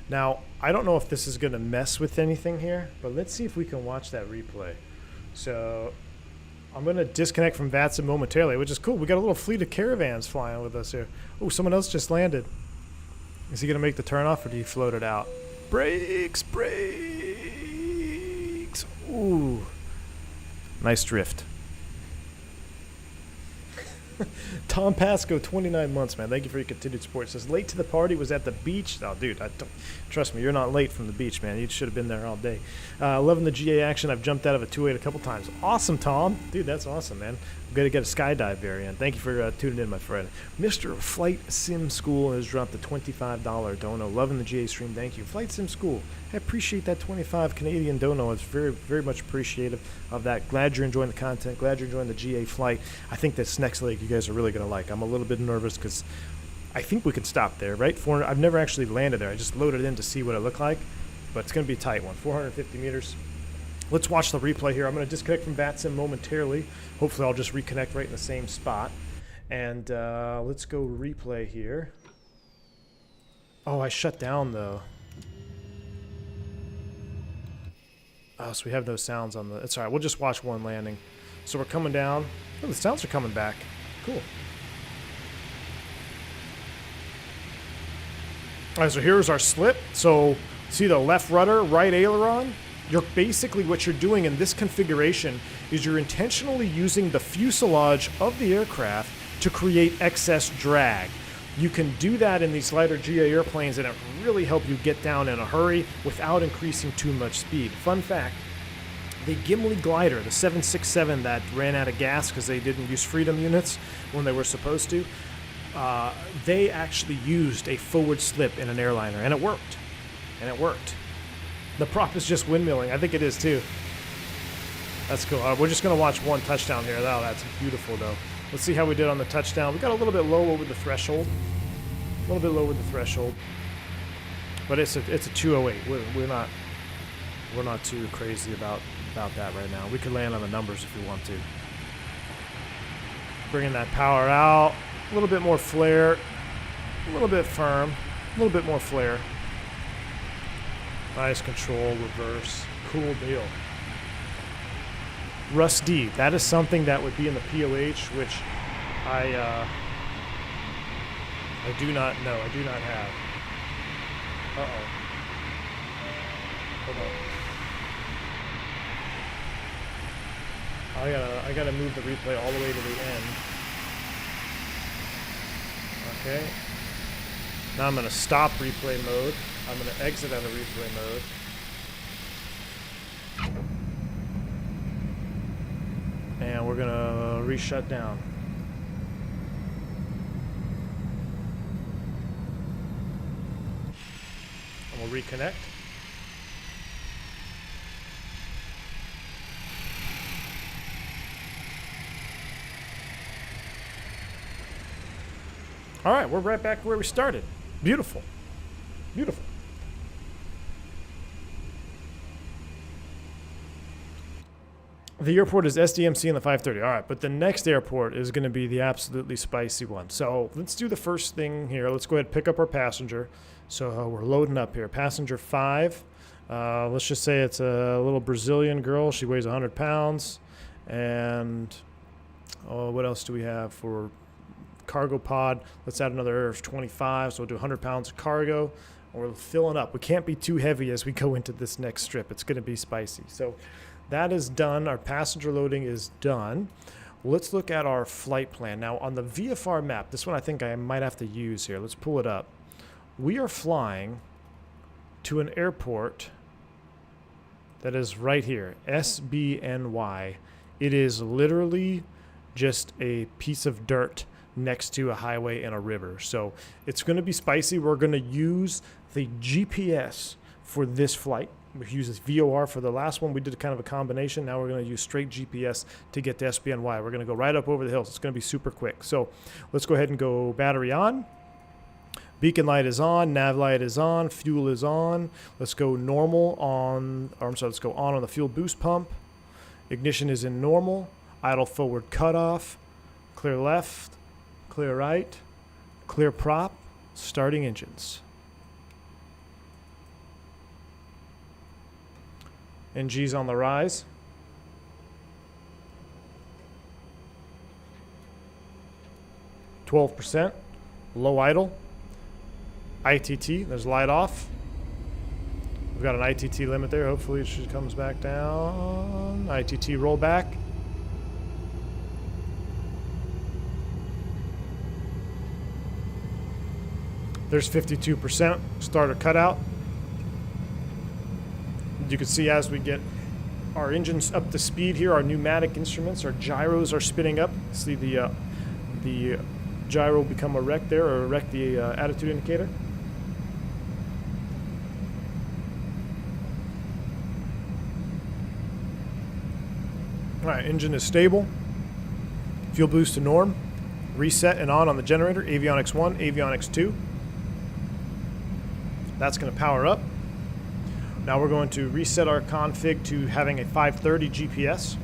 Now, I don't know if this is going to mess with anything here, but let's see if we can watch that replay. So I'm going to disconnect from VATSIM momentarily, which is cool. We got a little fleet of Caravans flying with us here. Oh, someone else just landed. Is he going to make the turnoff, or do you float it out? Brakes, brakes. Ooh, nice drift. Tom Pasco, 29 months, man. Thank you for your continued support. It says, late to the party, was at the beach. Oh, dude, trust me, you're not late from the beach, man. You should have been there all day. Loving the GA action. I've jumped out of a 2.8 a couple times. Awesome, Tom. Dude, that's awesome, man. I'm going to get a skydive variant. Thank you for tuning in, my friend. Mr. Flight Sim School has dropped a $25 dono. Loving the GA stream. Thank you. Flight Sim School, I appreciate that 25 Canadian dono. It's very, very much appreciative of that. Glad you're enjoying the content. Glad you're enjoying the GA flight. I think this next leg you guys are really going to like. I'm a little bit nervous because I think we could stop there, right? I've never actually landed there. I just loaded in to see what it looked like, but it's going to be a tight one. 450 meters. Let's watch the replay here. I'm going to disconnect from VATSIM momentarily. Hopefully I'll just reconnect right in the same spot. And let's go replay here. Oh, I shut down though. Oh, so we have no sounds on the... It's all right. We'll just watch one landing. So we're coming down. Oh, the sounds are coming back. Cool. All right, so here's our slip. So see the left rudder, right aileron? Basically what you're doing in this configuration is you're intentionally using the fuselage of the aircraft to create excess drag. You can do that in these lighter GA airplanes, and it really help you get down in a hurry without increasing too much speed. Fun fact, the Gimli glider, the 767 that ran out of gas because they didn't use Freedom units when they were supposed to, they actually used a forward slip in an airliner, and it worked. And it worked. The prop is just windmilling. I think it is too. That's cool. We're just going to watch one touchdown here. Oh, that's beautiful, though. Let's see how we did on the touchdown. We got a little bit low over the threshold. A little bit low over the threshold. But it's a 208. We're not too crazy about that right now. We could land on the numbers if we want to. Bringing that power out. A little bit more flare. A little bit firm. A little bit more flare. Nice control, reverse. Cool deal. Rusty, that is something that would be in the POH, which I I do not know. I do not have. Uh-oh. Hold on. I gotta move the replay all the way to the end. Okay. Now I'm gonna stop replay mode. I'm gonna exit out of replay mode. And we're gonna re-shut down. And we'll reconnect. All right, we're right back where we started. Beautiful. Beautiful. The airport is SDMC in the 530. All right, but the next airport is going to be the absolutely spicy one. So let's do the first thing here. Let's go ahead and pick up our passenger. So we're loading up here. Passenger 5. Let's just say it's a little Brazilian girl. She weighs 100 pounds. And what else do we have for cargo pod? Let's add another 25. So we'll do 100 pounds of cargo. We're filling up. We can't be too heavy as we go into this next strip. It's going to be spicy. So that is done. Our passenger loading is done. Let's look at our flight plan. Now, on the VFR map, this one I think I might have to use here. Let's pull it up. We are flying to an airport that is right here, SBNY. It is literally just a piece of dirt next to a highway and a river. So it's going to be spicy. We're going to use the GPS for this flight. We used VOR for the last one. We did kind of a combination. Now we're going to use straight GPS to get to SBNY. We're going to go right up over the hills. It's going to be super quick. So let's go ahead and go battery on. Beacon light is on. Nav light is on. Fuel is on. Let's go normal on, or I'm sorry, let's go on the fuel boost pump. Ignition is in normal. Idle forward cutoff. Clear left. Clear right. Clear prop. Starting engines. NG's on the rise. %, low idle. ITT, there's light off. We've got an ITT limit there. Hopefully it comes back down. ITT rollback. There's 52%, starter cutout. You can see as we get our engines up to speed here, our pneumatic instruments, our gyros are spinning up. See the gyro become erect there, or erect the attitude indicator. All right, engine is stable. Fuel boost to norm. Reset and on the generator. Avionics 1, Avionics 2. That's going to power up. Now we're going to reset our config to having a 530 GPS.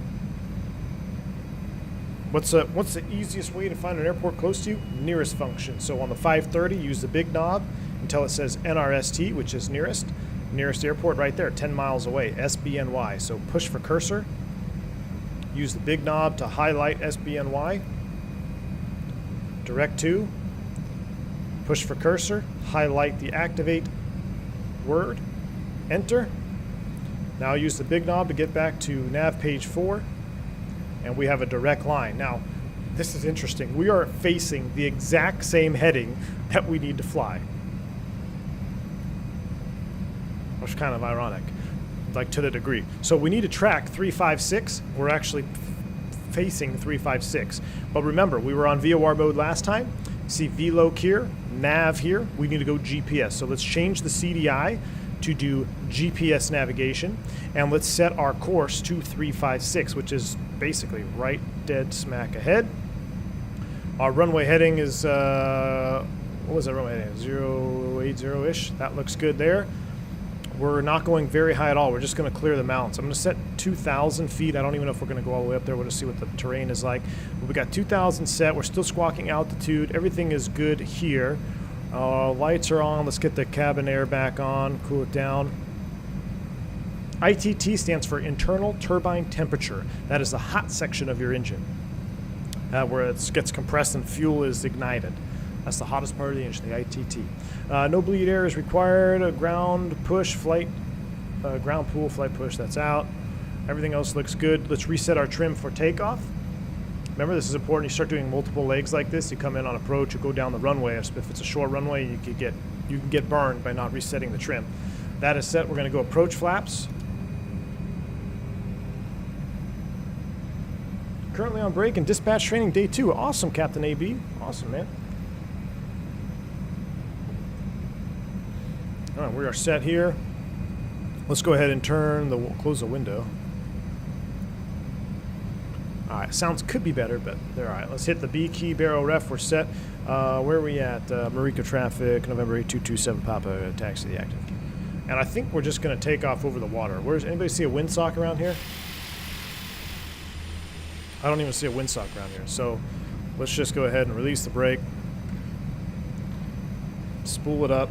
What's the easiest way to find an airport close to you? Nearest function. So on the 530, use the big knob until it says NRST, which is nearest. Nearest airport right there, 10 miles away, SBNY. So push for cursor. Use the big knob to highlight SBNY. Direct to. Push for cursor. Highlight the activate word. Enter. Now use the big knob to get back to nav page 4, and we have a direct line. Now, this is interesting. We are facing the exact same heading that we need to fly, which is kind of ironic, like to the degree. So we need to track 356. We're actually facing 356. But remember, we were on VOR mode last time. See VLOC here, nav here. We need to go GPS. So let's change the CDI to do GPS navigation, and let's set our course to 356, which is basically right dead smack ahead. Our runway heading is what was that runway heading? 080-ish. That looks good there. We're not going very high at all. We're just going to clear the mountains. I'm going to set 2,000 feet. I don't even know if we're going to go all the way up there. We'll just see what the terrain is like. But we got 2,000 set. We're still squawking altitude. Everything is good here. Lights are on. Let's get the cabin air back on. Cool it down. ITT stands for internal turbine temperature. That is the hot section of your engine, where it gets compressed and fuel is ignited. That's the hottest part of the engine, the ITT. No bleed air is required. A ground push, flight, ground pull, flight push, that's out. Everything else looks good. Let's reset our trim for takeoff. Remember, this is important. You start doing multiple legs like this. You come in on approach, you go down the runway. If it's a short runway, you can get burned by not resetting the trim. That is set. We're going to go approach flaps. Currently on break and dispatch training day 2. Awesome, Captain AB. Awesome, man. All right, we are set here. Let's go ahead and close the window. All right, sounds could be better, but they're all right. Let's hit the B key, barrel ref. We're set. Where are we at? Marika traffic, November 8227 Papa, taxi the active. And I think we're just going to take off over the water. Anybody see a windsock around here? I don't even see a windsock around here. So let's just go ahead and release the brake. Spool it up.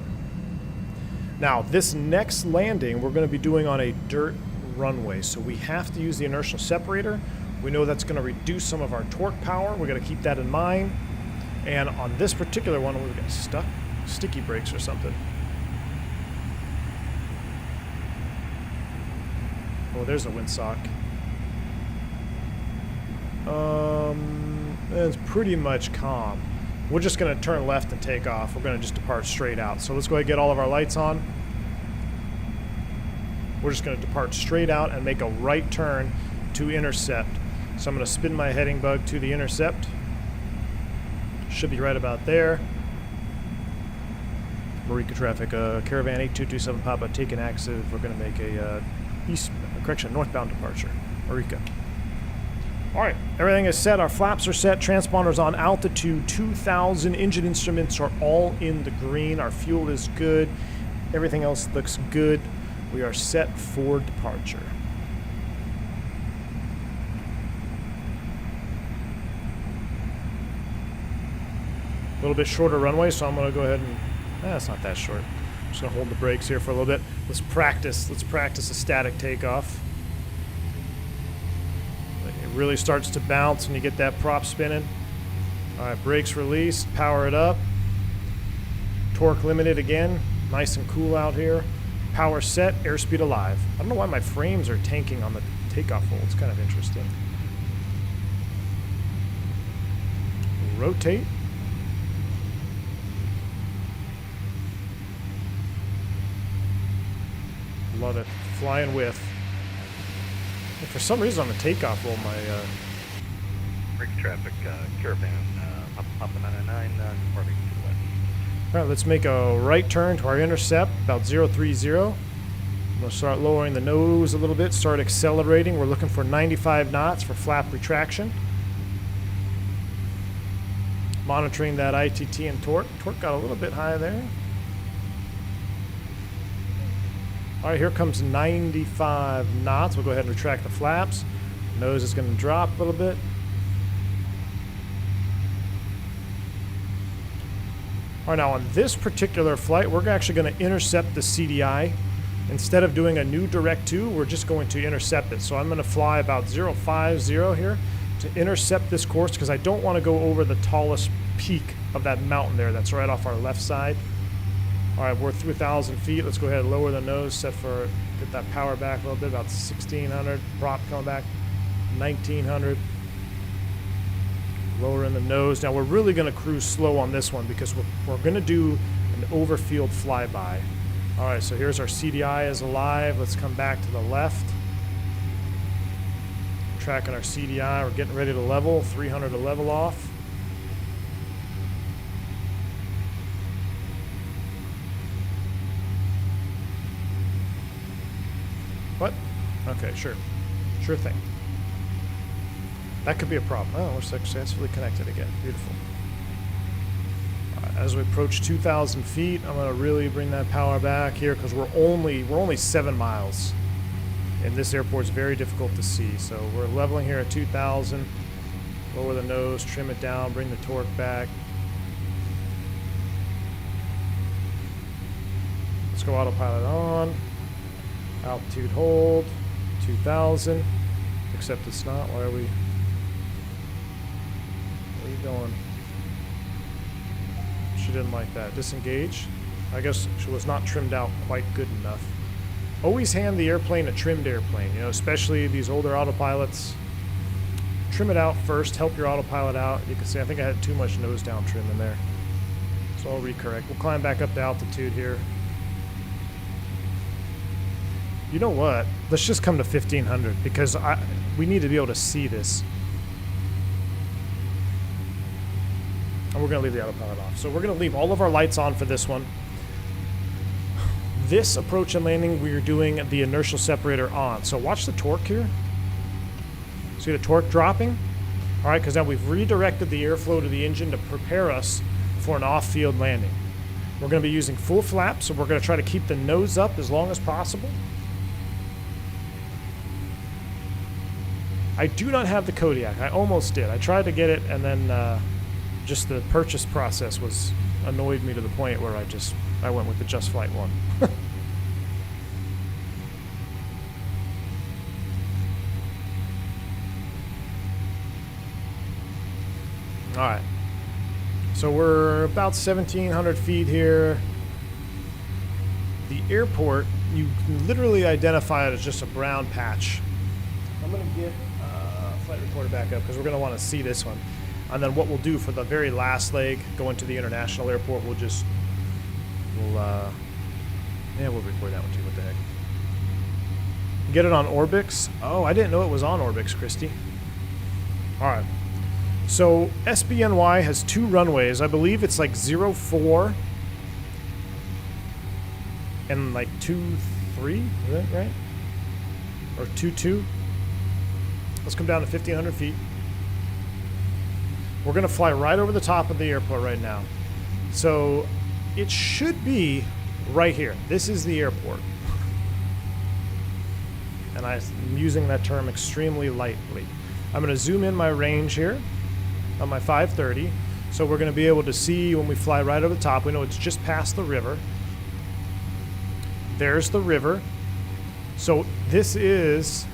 Now, this next landing we're going to be doing on a dirt runway. So we have to use the inertial separator. We know that's going to reduce some of our torque power. We're going to keep that in mind. And on this particular one, we're going to stuck sticky brakes or something. Oh, there's a windsock. It's pretty much calm. We're just going to turn left and take off. We're going to just depart straight out. So let's go ahead and get all of our lights on. We're just going to depart straight out and make a right turn to intercept. So I'm going to spin my heading bug to the intercept. Should be right about there. Marika traffic, Caravan 8227 Papa, taken active. We're going to make a northbound departure. Marika. All right, everything is set. Our flaps are set. Transponders on altitude 2000. Engine instruments are all in the green. Our fuel is good. Everything else looks good. We are set for departure. A little bit shorter runway, so I'm going to go ahead and... it's not that short. I'm just going to hold the brakes here for a little bit. Let's practice a static takeoff. It really starts to bounce when you get that prop spinning. All right, brakes released, power it up. Torque limited again. Nice and cool out here. Power set, airspeed alive. I don't know why my frames are tanking on the takeoff hole. It's kind of interesting. Rotate. Love it. Flying with. And for some reason on the takeoff roll, my... Marika traffic, Caravan, Papa 99, departing to the west. All right, let's make a right turn to our intercept, about 030. I'm going to start lowering the nose a little bit, start accelerating. We're looking for 95 knots for flap retraction. Monitoring that ITT and torque. Torque got a little bit high there. All right, here comes 95 knots. We'll go ahead and retract the flaps. Nose is going to drop a little bit. All right, now on this particular flight, we're actually going to intercept the CDI. Instead of doing a new direct to, we're just going to intercept it. So I'm going to fly about 050 here to intercept this course because I don't want to go over the tallest peak of that mountain there. That's right off our left side. All right, we're through 1,000 feet. Let's go ahead and lower the nose, set for, get that power back a little bit, about 1,600. Prop coming back, 1,900. Lowering the nose. Now we're really going to cruise slow on this one because we're going to do an overfield flyby. All right, so here's our CDI is alive. Let's come back to the left. Tracking our CDI. We're getting ready to level. 300 to level off. What? Okay, sure. Sure thing. That could be a problem. Oh, we're successfully connected again. Beautiful. As we approach 2,000 feet, I'm going to really bring that power back here because we're only 7 miles. And this airport is very difficult to see. So we're leveling here at 2,000. Lower the nose, trim it down, bring the torque back. Let's go autopilot on. Altitude hold. 2,000. Except it's not. Why are we... Where are you going? She didn't like that. Disengage. I guess she was not trimmed out quite good enough. Always hand the airplane a trimmed airplane, you know, especially these older autopilots. Trim it out first, help your autopilot out. You can see I think I had too much nose down trim in there. So I'll recorrect. We'll climb back up to altitude here. You know what? Let's just come to 1500 because we need to be able to see this. And we're going to leave the autopilot off. So we're going to leave all of our lights on for this one. This approach and landing, we are doing the inertial separator on. So watch the torque here. See the torque dropping? All right, because now we've redirected the airflow to the engine to prepare us for an off-field landing. We're going to be using full flaps, so we're going to try to keep the nose up as long as possible. I do not have the Kodiak. I almost did. I tried to get it, and then just the purchase process annoyed me to the point where I went with the Just Flight one. All right. So we're about 1,700 feet here. The airport, you can literally identify it as just a brown patch. I'm going to get flight recorder back up because we're going to want to see this one. And then what we'll do for the very last leg, going to the international airport, we'll record that one too. What the heck? Get it on Orbix. Oh, I didn't know it was on Orbix, Christy. All right. So SBNY has 2 runways. I believe it's like 04 and like 23, is that right? Or 22. Let's come down to 1,500 feet. We're going to fly right over the top of the airport right now. So it should be right here. This is the airport. And I'm using that term extremely lightly. I'm going to zoom in my range here on my 530. So we're going to be able to see when we fly right over the top. We know it's just past the river. There's the river. So this is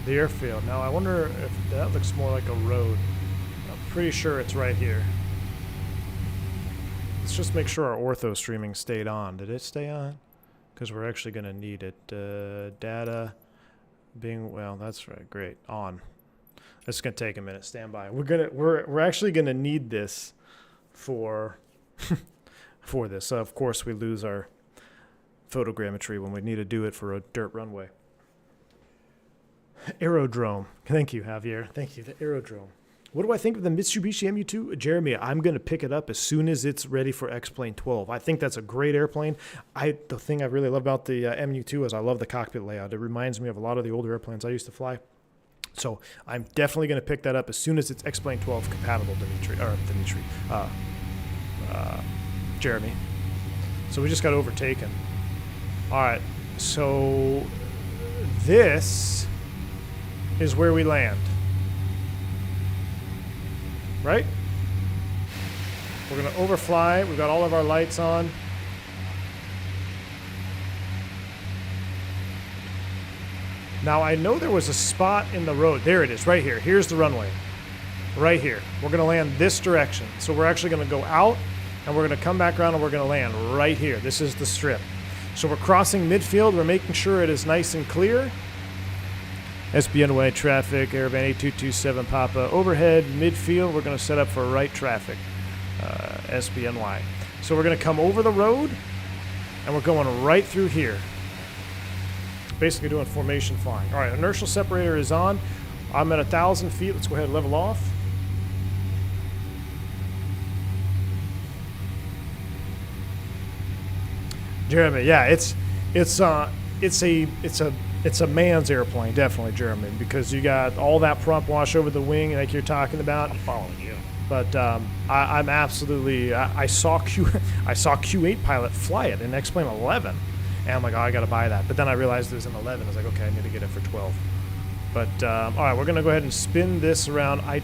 the airfield. Now I wonder if that looks more like a road. I'm pretty sure it's right here. Let's just make sure our ortho streaming stayed on. Did it stay on? Because we're actually going to need it. Data being, well, that's right. Great. On. It's going to take a minute. Stand by. We're actually going to need this for for this. Of course, we lose our photogrammetry when we need to do it for a dirt runway. Aerodrome. Thank you, Javier. Thank you. The aerodrome. What do I think of the Mitsubishi MU2? Jeremy, I'm going to pick it up as soon as it's ready for X-Plane 12. I think that's a great airplane. The thing I really love about the MU2 is I love the cockpit layout. It reminds me of a lot of the older airplanes I used to fly. So I'm definitely going to pick that up as soon as it's X-Plane 12 compatible, Jeremy. So we just got overtaken. All right. So this is where we land. Right? We're going to overfly. We've got all of our lights on. Now, I know there was a spot in the road. There it is, right here. Here's the runway. Right here. We're going to land this direction. So we're actually going to go out, and we're going to come back around, and we're going to land right here. This is the strip. So we're crossing midfield. We're making sure it is nice and clear. SBNY traffic, Caravan 8227 Papa. Overhead, midfield, we're going to set up for right traffic, SBNY. So we're going to come over the road, and we're going right through here. Basically doing formation flying. All right, inertial separator is on. I'm at 1,000 feet. Let's go ahead and level off. Jeremy, yeah, it's a man's airplane, definitely, Jeremy, because you got all that prop wash over the wing like you're talking about. I'm following you. But I'm absolutely. I saw Q8 pilot fly it in X-Plane 11, and I'm like, oh, I got to buy that. But then I realized it was in 11. I was like, okay, I need to get it for 12. But all right, we're gonna go ahead and spin this around. I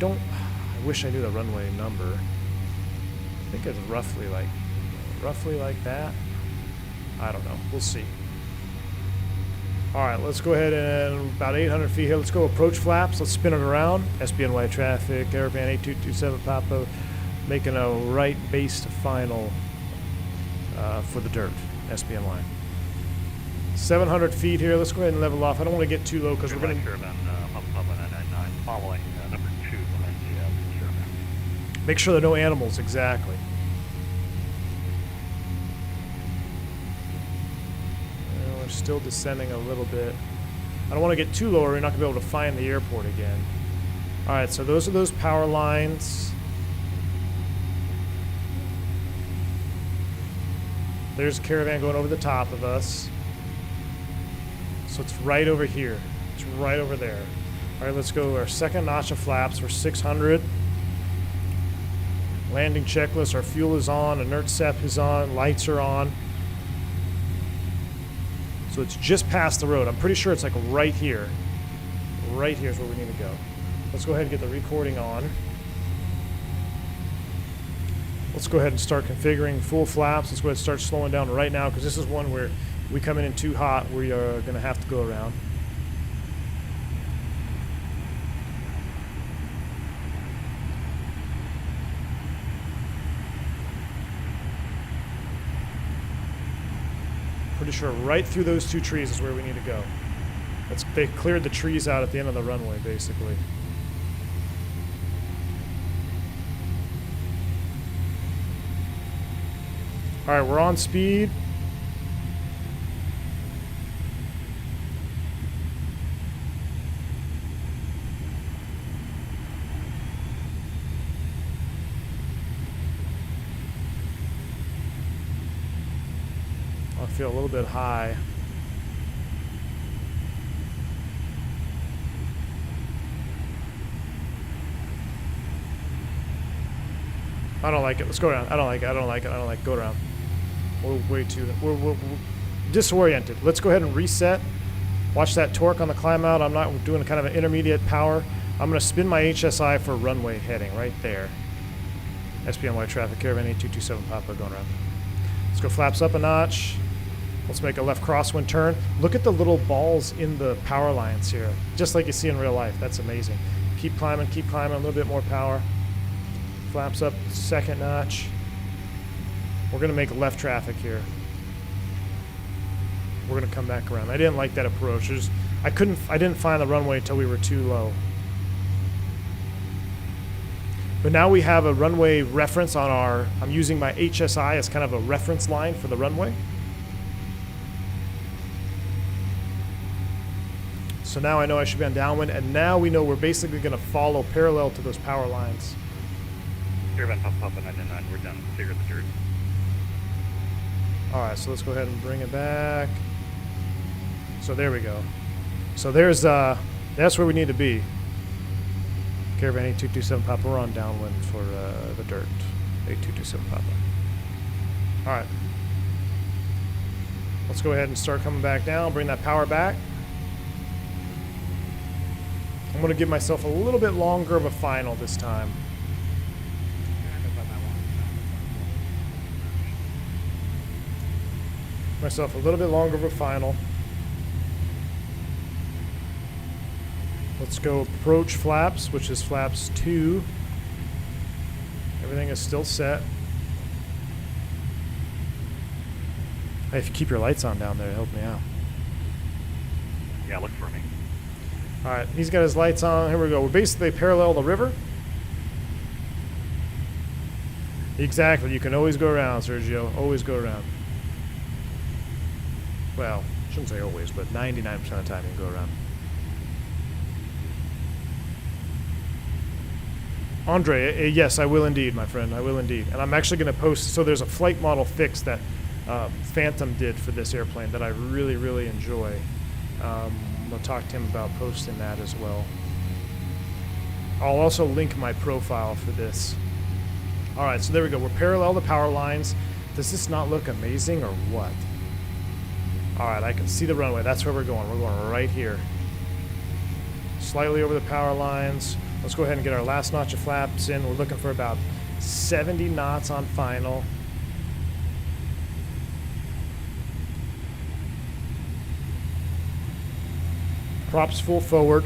wish I knew the runway number. I think it's roughly like that. I don't know. We'll see. All right, let's go ahead and about 800 feet here. Let's go approach flaps. Let's spin it around. SBNY traffic, Caravan 8227 Papa. Making a right base to final for the dirt, SPM line. 700 feet here. Let's go ahead and level off. I don't want to get too low because we're going to... Caravan, Papa 999, following number 2 behind the Caravan. Make sure there are no animals, exactly. We're still descending a little bit. I don't want to get too low or we're not going to be able to find the airport again. Alright, so those are those power lines. There's a Caravan going over the top of us. So it's right over here. It's right over there. Alright, let's go our second notch of flaps. We're 600. Landing checklist. Our fuel is on. Inert sep is on. Lights are on. So it's just past the road. I'm pretty sure it's like right here. Right here is where we need to go. Let's go ahead and get the recording on. Let's go ahead and start configuring full flaps. Let's go ahead and start slowing down right now because this is one where we come in too hot. We are going to have to go around. Pretty sure right through those two trees is where we need to go. They cleared the trees out at the end of the runway, basically. Alright, we're on speed. I feel a little bit high. I don't like it. Let's go around. I don't like it. I don't like it. I don't like it. Go around. We're way too... We're disoriented. Let's go ahead and reset. Watch that torque on the climb out. I'm not doing kind of an intermediate power. I'm going to spin my HSI for runway heading right there. SPM traffic, Caravan 8227 Papa going around. Let's go flaps up a notch. Let's make a left crosswind turn. Look at the little balls in the power lines here. Just like you see in real life. That's amazing. Keep climbing, a little bit more power. Flaps up, second notch. We're going to make left traffic here. We're going to come back around. I didn't like that approach. I didn't find the runway until we were too low. But now we have a runway reference on our... I'm using my HSI as kind of a reference line for the runway. So now I know I should be on downwind, and now we know we're basically going to follow parallel to those power lines. Caravan Papa 999, we're done. Clear the dirt. Alright, so let's go ahead and bring it back. So there we go. So there's, that's where we need to be. Caravan 8227 Papa, we're on downwind for the dirt. 8227 Papa. Alright. Let's go ahead and start coming back down, bring that power back. I'm going to give myself a little bit longer of a final this time. Myself a little bit longer of a final. Let's go approach flaps, which is flaps 2. Everything is still set. Hey, if you keep your lights on down there, help me out. Yeah, look for me. Alright, he's got his lights on. Here we go. We're basically parallel the river. Exactly. You can always go around, Sergio. Always go around. Well, shouldn't say always, but 99% of the time you can go around. Andre, yes, I will indeed, my friend. I will indeed. And I'm actually going to post... So there's a flight model fix that Phantom did for this airplane that I really, really enjoy. I'm going to talk to him about posting that as well. I'll also link my profile for this. Alright, so there we go. We're parallel the power lines. Does this not look amazing or what? Alright, I can see the runway. That's where we're going. We're going right here. Slightly over the power lines. Let's go ahead and get our last notch of flaps in. We're looking for about 70 knots on final. Props full forward.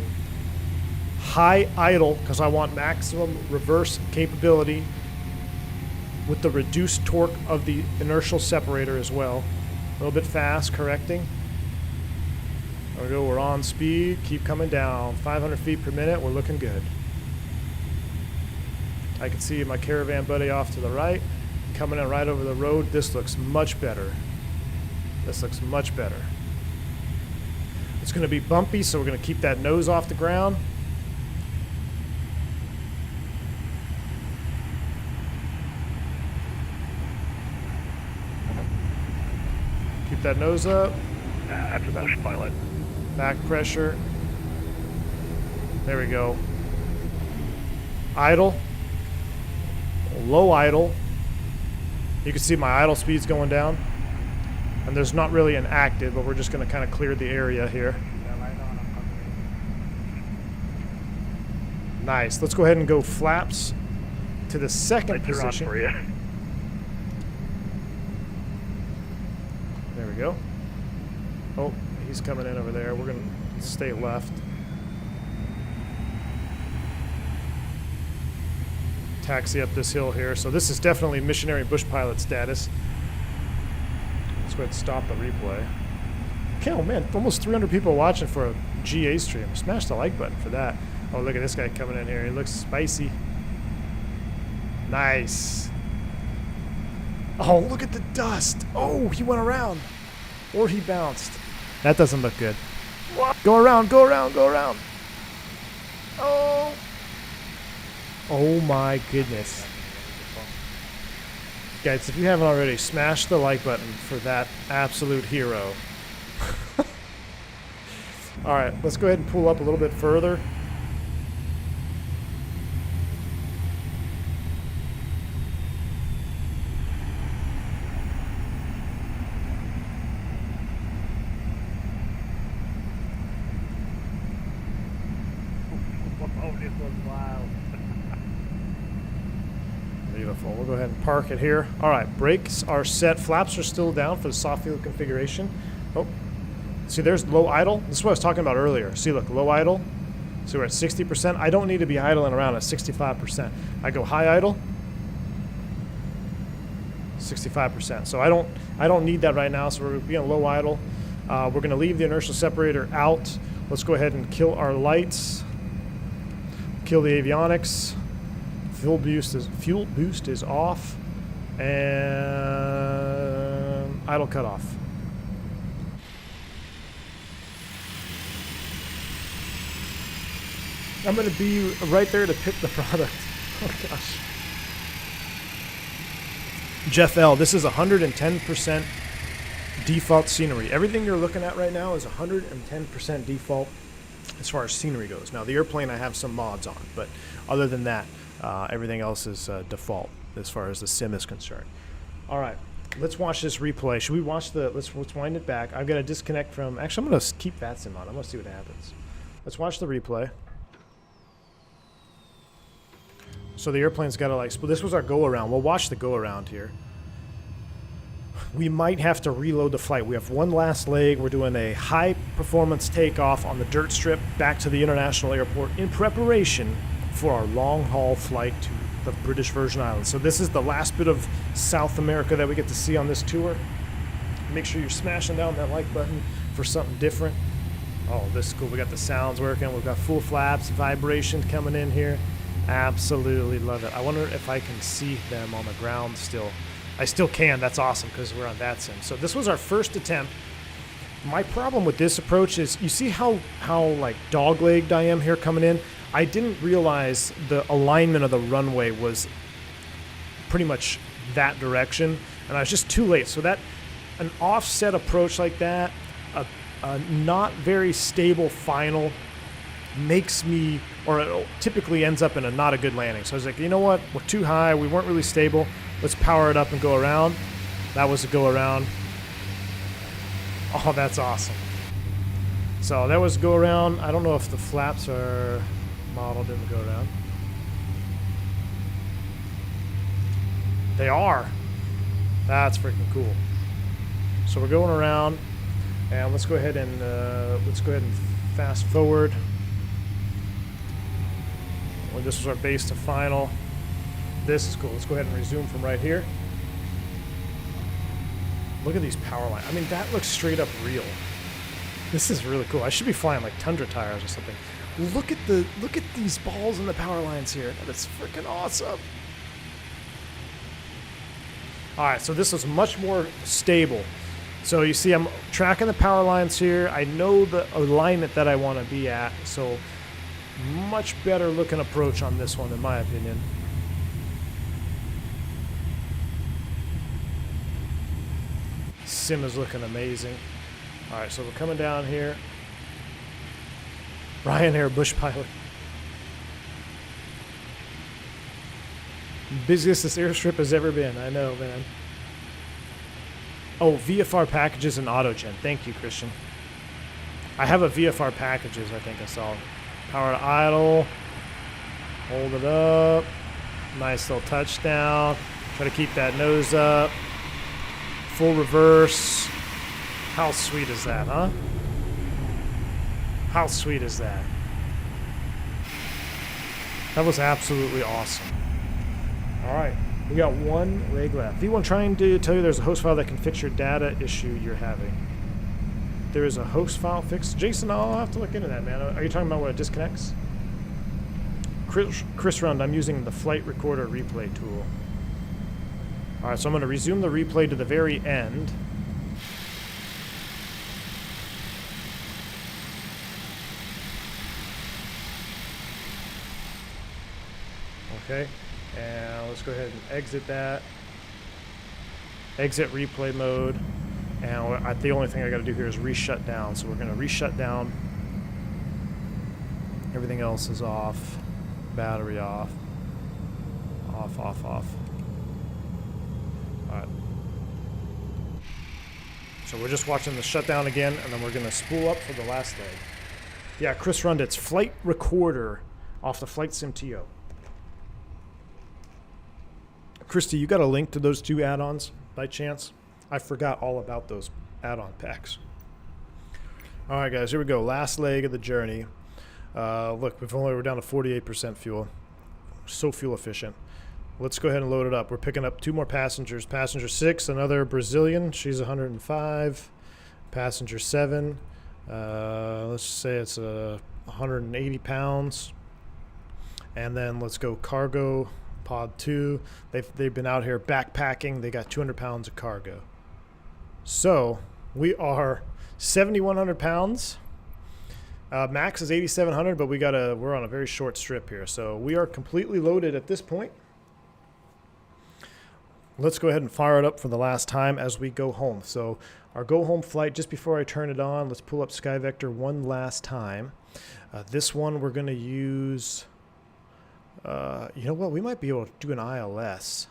High idle, because I want maximum reverse capability. with the reduced torque of the inertial separator as well. A little bit fast, correcting. There we go, we're on speed, keep coming down. 500 feet per minute, we're looking good. I can see my Caravan buddy off to the right, coming in right over the road. This looks much better. This looks much better. It's going to be bumpy, so we're going to keep that nose off the ground. Keep that nose up. After that push pilot. Back pressure. There we go. Idle. Low idle. You can see my idle speed's going down. And there's not really an active, but we're just going to kind of clear the area here. Nice. Let's go ahead and go flaps to the second position. For you. There we go. Oh, he's coming in over there. We're going to stay left. Taxi up this hill here. So this is definitely missionary bush pilot status. Let's go ahead and stop the replay. Okay, oh man, almost 300 people watching for a GA stream. Smash the like button for that. Oh, look at this guy coming in here. He looks spicy. Nice. Oh, look at the dust. Oh, he went around. Or he bounced. That doesn't look good. What? Go around, go around, go around. Oh. Oh my goodness. Guys, if you haven't already, smash the like button for that absolute hero. Alright, let's go ahead and pull up a little bit further. Oh, this was wild. Beautiful. We'll go ahead and park it here. All right, brakes are set. Flaps are still down for the soft fuel configuration. Oh, see, there's low idle. This is what I was talking about earlier. See, look, low idle. So we're at 60%. I don't need to be idling around at 65%. I go high idle, 65%. So I don't need that right now. So we're being low idle. We're going to leave the inertial separator out. Let's go ahead and kill our lights. Kill the avionics. Fuel boost is off, and idle cutoff. I'm going to be right there to pick the product. Oh gosh. Jeff L, this is 110% default scenery. Everything you're looking at right now is 110% default as far as scenery goes. Now the airplane I have some mods on, but other than that, everything else is default as far as the sim is concerned. All right, let's watch this replay. Should we watch the? Let's wind it back. I've got to disconnect from. Actually, I'm going to keep that sim on. I'm going to see what happens. Let's watch the replay. So the airplane's got to like. This was our go around. We'll watch the go around here. We might have to reload the flight. We have one last leg. We're doing a high performance takeoff on the dirt strip back to the international airport in preparation for our long-haul flight to the British Virgin Islands. So this is the last bit of South America that we get to see on this tour. Make sure you're smashing down that like button for something different. Oh, this is cool. We got the sounds working. We've got full flaps, vibration coming in here. Absolutely love it. I wonder if I can see them on the ground still. I still can. That's awesome because we're on that sim. So this was our first attempt. My problem with this approach is, you see how like dog-legged I am here coming in? I didn't realize the alignment of the runway was pretty much that direction, and I was just too late. So that an offset approach like that, a not very stable final, makes me, or it typically ends up in a not a good landing. So I was like, you know what? We're too high. We weren't really stable. Let's power it up and go around. That was a go around. Oh, that's awesome. So that was go around. I don't know if the flaps are modeled in the go around. They are. That's freaking cool. So we're going around, and let's go ahead and fast forward. Well, this was our base to final. This is cool. Let's go ahead and resume from right here. Look at these power lines. I mean, that looks straight up real. This is really cool. I should be flying like Tundra tires or something. Look at these balls in the power lines here. That is freaking awesome. All right, so this is much more stable. So you see I'm tracking the power lines here. I know the alignment that I want to be at. So much better looking approach on this one in my opinion. Sim is looking amazing. All right, so we're coming down here. Ryanair Bush pilot. Busiest this airstrip has ever been. I know, man. Oh, VFR packages and autogen. Thank you, Christian. I have a VFR packages, I think I saw. Power to idle. Hold it up. Nice little touchdown. Try to keep that nose up. Full reverse. How sweet is that, huh? How sweet is that? That was absolutely awesome. All right, we got one leg left. V1 trying to tell you there's a host file that can fix your data issue you're having. There is a host file fix. Jason, I'll have to look into that, man. Are you talking about what it disconnects? Chris Rund, I'm using the flight recorder replay tool. All right, so I'm going to resume the replay to the very end. Okay, and let's go ahead and exit that. Exit replay mode. And the only thing I got to do here is re-shut down. So we're going to re-shut down. Everything else is off. Battery off. Off, off, off. All right. So we're just watching the shutdown again, and then we're going to spool up for the last leg. Yeah, Chris Rundit's flight recorder off the Flight Sim TO. Christy, you got a link to those two add-ons by chance? I forgot all about those add-on packs. All right, guys, here we go. Last leg of the journey. Look, we're down to 48% fuel. So fuel efficient. Let's go ahead and load it up. We're picking up 2 more passengers. Passenger 6, another Brazilian. She's 105. Passenger 7. Let's say it's 180 pounds. And then let's go cargo. Pod 2, they've been out here backpacking. They got 200 pounds of cargo. So we are 7,100 pounds. Max is 8,700, but we're on a very short strip here. So we are completely loaded at this point. Let's go ahead and fire it up for the last time as we go home. So our go home flight, just before I turn it on, let's pull up SkyVector one last time. This one we're going to use... you know what? We might be able to do an ILS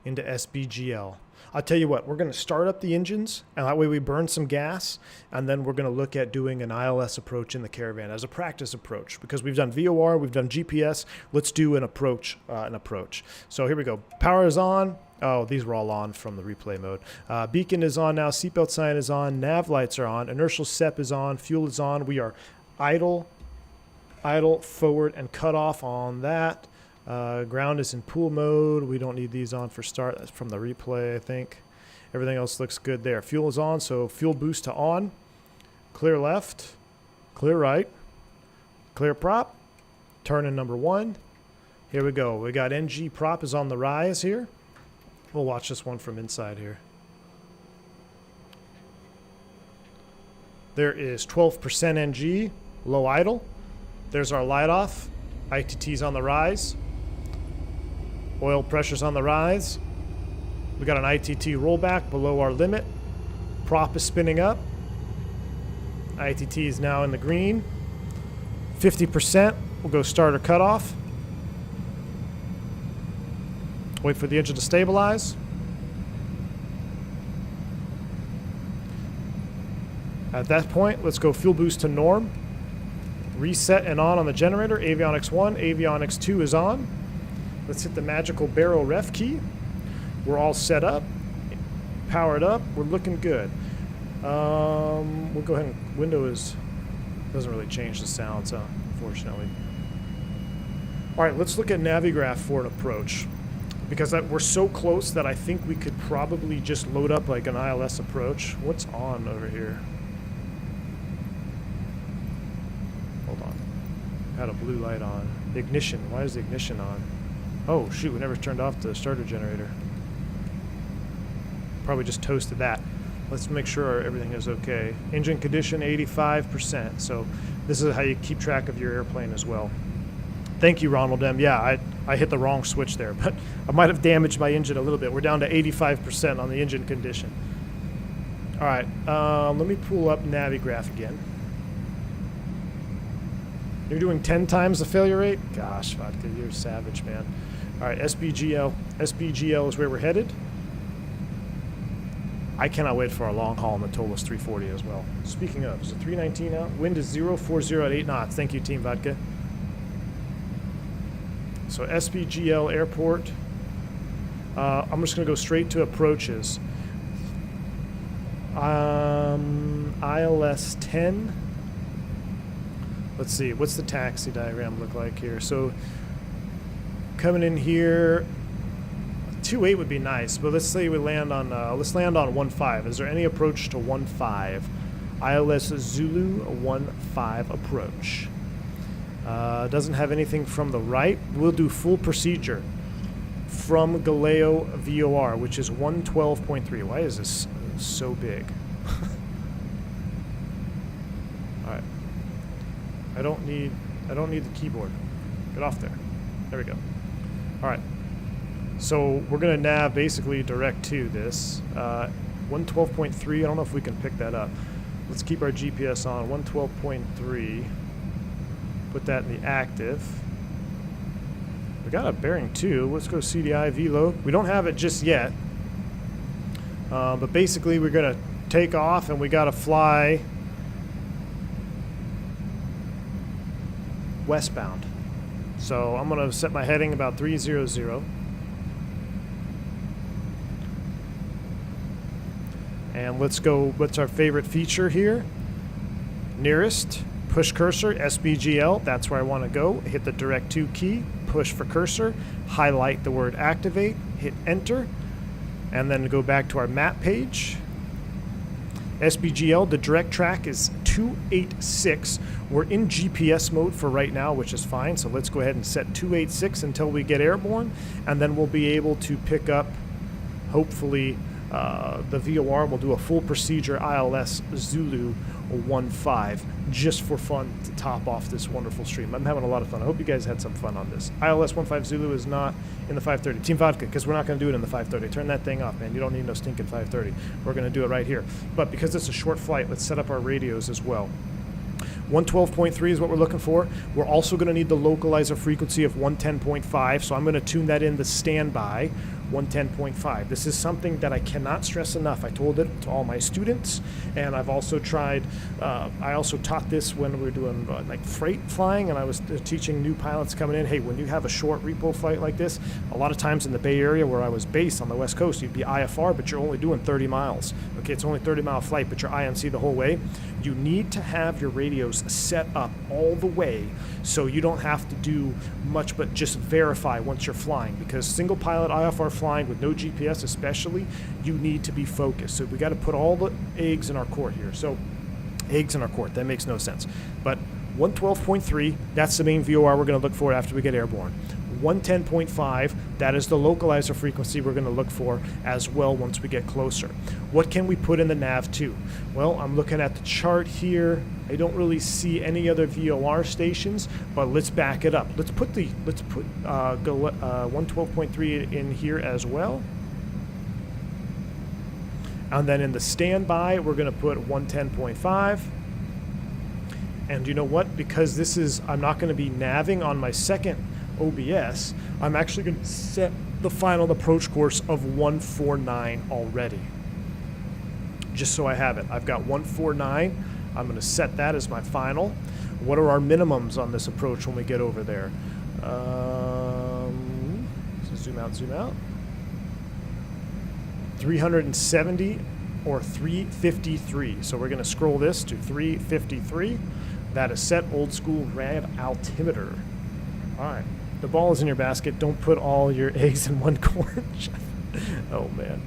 into SBGL. I'll tell you what, we're going to start up the engines, and that way we burn some gas, and then we're going to look at doing an ILS approach in the Caravan as a practice approach, because we've done VOR, we've done GPS. Let's do an approach. So here we go. Power is on. Oh, these were all on from the replay mode. Beacon is on now. Seatbelt sign is on. Nav lights are on. Inertial Sep is on. Fuel is on. We are idle, forward, and cut off on that. Ground is in pool mode. We don't need these on for start. That's from the replay, I think. Everything else looks good there. Fuel is on, so fuel boost to on. Clear left, clear right, clear prop, turn in number 1. Here we go. We got NG prop is on the rise here. We'll watch this one from inside here. There is 12% NG, low idle. There's our light off. ITT's on the rise. Oil pressure's on the rise. We got an ITT rollback below our limit. Prop is spinning up. ITT is now in the green. 50%. We'll go starter cutoff. Wait for the engine to stabilize. At that point, let's go fuel boost to norm. Reset and on the generator. Avionics 1, Avionics 2 is on. Let's hit the magical barrel ref key. We're all set up, powered up. We're looking good. We'll go ahead and Windows doesn't really change the sounds, unfortunately. All right, let's look at Navigraph for an approach. because we're so close that I think we could probably just load up like an ILS approach. What's on over here? Hold on. Got a blue light on. Ignition. Why is the ignition on? Oh, shoot. We never turned off the starter generator. Probably just toasted that. Let's make sure everything is okay. Engine condition 85%. So this is how you keep track of your airplane as well. Thank you, Ronald M. Yeah, I hit the wrong switch there, but I might have damaged my engine a little bit. We're down to 85% on the engine condition. All right, let me pull up Navigraph again. You're doing 10 times the failure rate? Gosh, Vodka, you're savage, man. All right, SBGL. SBGL is where we're headed. I cannot wait for our long haul on the Tolas 340 as well. Speaking of, is it 319 out? Wind is 040 at 8 knots. Thank you, Team Vodka. So SBGL Airport. I'm just going to go straight to approaches. ILS 10. Let's see. What's the taxi diagram look like here? So coming in here, 2.8 would be nice, but let's say we land on 1.5. Is there any approach to 1.5? ILS Zulu 1.5 approach. Doesn't have anything from the right. We'll do full procedure from Galeo VOR, which is 112.3. Why is this so big? All right. I don't need the keyboard. Get off there. There we go. All right. So we're gonna nav basically direct to this 112.3. I don't know if we can pick that up. Let's keep our GPS on 112.3. Put that in the active. We got a bearing 2. Let's go CDI VLOAD. We don't have it just yet. But basically we're going to take off and we got to fly westbound. So I'm going to set my heading about 300. And let's go, what's our favorite feature here? Nearest. Push cursor, SBGL, that's where I want to go. Hit the direct 2 key, push for cursor, highlight the word activate, hit enter, and then go back to our map page. SBGL, the direct track is 286. We're in GPS mode for right now, which is fine, so let's go ahead and set 286 until we get airborne, and then we'll be able to pick up, hopefully, the VOR. Will do a full procedure ILS Zulu 1.5 just for fun to top off this wonderful stream. I'm having a lot of fun. I hope you guys had some fun on this. ILS 1.5 Zulu is not in the 530. Team Vodka, because we're not going to do it in the 530. Turn that thing off, man. You don't need no stinking 530. We're going to do it right here. But because it's a short flight, let's set up our radios as well. 112.3 is what we're looking for. We're also going to need the localizer frequency of 110.5, so I'm going to tune that in the standby. 110.5. This is something that I cannot stress enough. I told it to all my students, and I've also tried, I also taught this when we were doing like freight flying, and I was teaching new pilots coming in, hey, when you have a short repo flight like this, a lot of times in the Bay Area where I was based on the West Coast, you'd be IFR, but you're only doing 30 miles. Okay, it's only a 30-mile flight, but you're INC the whole way. You need to have your radios set up all the way so you don't have to do much but just verify once you're flying, because single pilot IFR flying with no GPS especially, you need to be focused. So we got to put all the eggs in our court here. So eggs in our court, that makes no sense. But 112.3, that's the main VOR we're going to look for after we get airborne. 110.5, that is the localizer frequency we're going to look for as well once we get closer. What can we put in the nav 2? Well, I'm looking at the chart here. I don't really see any other VOR stations, but let's back it up. Let's put 112.3 in here as well. And then in the standby, we're going to put 110.5. And you know what? Because this is, I'm not going to be navving on my second OBS, I'm actually going to set the final approach course of 149 already. Just so I have it. I've got 149. I'm going to set that as my final. What are our minimums on this approach when we get over there? So zoom out, zoom out. 370 or 353. So we're going to scroll this to 353. That is set, old school rad altimeter. All right. The ball is in your basket. Don't put all your eggs in one corn. Oh, man.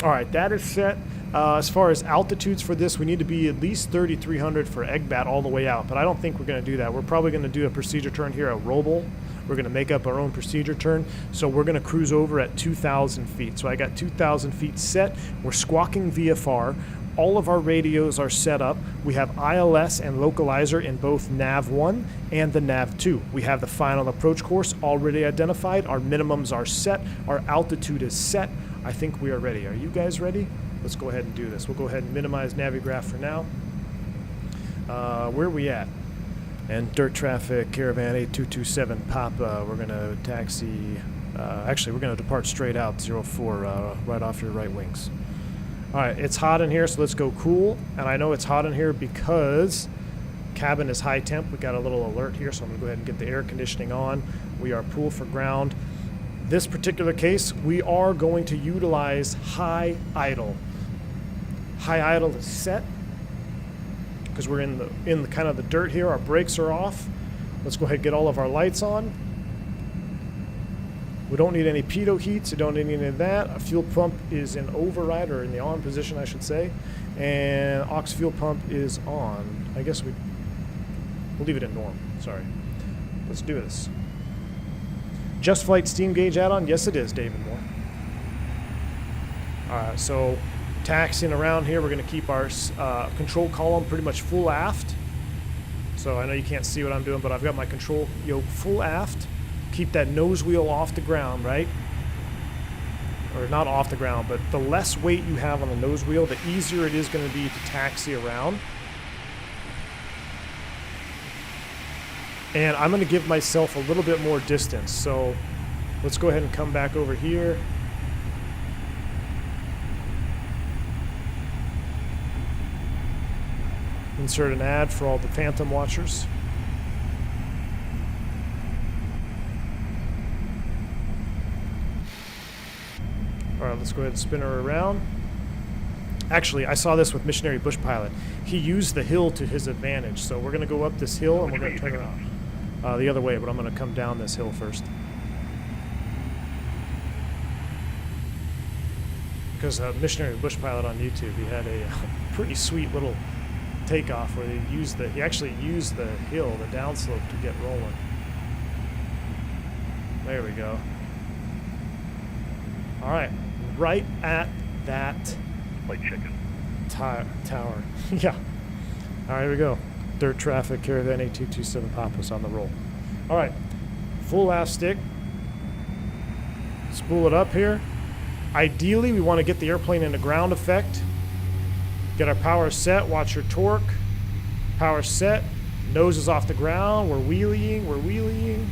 All right, that is set. As far as altitudes for this, we need to be at least 3,300 for egg bat all the way out, but I don't think we're going to do that. We're probably going to do a procedure turn here at Roble. We're going to make up our own procedure turn, so we're going to cruise over at 2,000 feet. So I got 2,000 feet set. We're squawking VFR. All of our radios are set up. We have ILS and localizer in both Nav 1 and the Nav 2. We have the final approach course already identified. Our minimums are set. Our altitude is set. I think we are ready. Are you guys ready? Let's go ahead and do this. We'll go ahead and minimize Navigraph for now. Where are we at? And dirt traffic, Caravan 8227 Papa. We're going to taxi. Actually, we're going to depart straight out 04 right off your right wings. All right, it's hot in here, so let's go cool. And I know it's hot in here because cabin is high temp. We got a little alert here, so I'm going to go ahead and get the air conditioning on. We are pool for ground. This particular case, we are going to utilize high idle. High idle is set because we're in the kind of the dirt here. Our brakes are off. Let's go ahead and get all of our lights on. We don't need any pitot heats. We don't need any of that. A fuel pump is in override, or in the on position, I should say. And aux fuel pump is on. I guess we'll leave it in norm. Sorry. Let's do this. Just Flight steam gauge add-on? Yes, it is, David Moore. All right, so taxiing around here, we're going to keep our control column pretty much full aft. So I know you can't see what I'm doing, but I've got my control yoke full aft. Keep that nose wheel off the ground, right? Or not off the ground, but the less weight you have on the nose wheel, the easier it is going to be to taxi around. And I'm going to give myself a little bit more distance. So let's go ahead and come back over here. Insert an ad for all the Phantom watchers. All right, let's go ahead and spin her around. Actually, I saw this with Missionary Bush Pilot. He used the hill to his advantage. So we're going to go up this hill and we're going to turn around the other way, but I'm going to come down this hill first. Because Missionary Bush Pilot on YouTube, he had a pretty sweet little takeoff where he actually used the hill, the downslope, to get rolling. There we go. All right, right at that Like chicken. tower. Yeah. All right, here we go. Dirt traffic, Caravan 8227 Papa's on the roll. All right, full aft stick. Spool it up here. Ideally, we want to get the airplane into ground effect. Get our power set. Watch your torque. Power set. Nose is off the ground. We're wheeling. We're wheeling.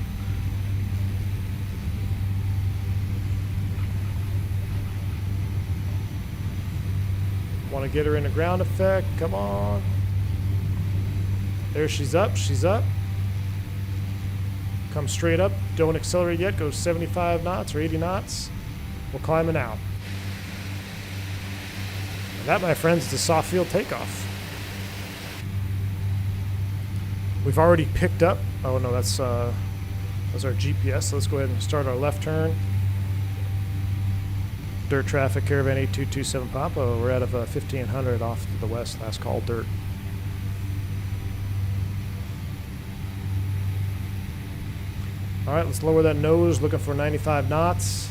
Want to get her into ground effect. Come on. There she's up. She's up. Come straight up. Don't accelerate yet. Go 75 knots or 80 knots. We're climbing out. And that, my friends, is a soft field takeoff. We've already picked up. Oh no, that's our GPS. So let's go ahead and start our left turn. Dirt traffic, Caravan 8227 Papa. We're out of 1500 off to the west. Last call, dirt. All right, let's lower that nose. Looking for 95 knots.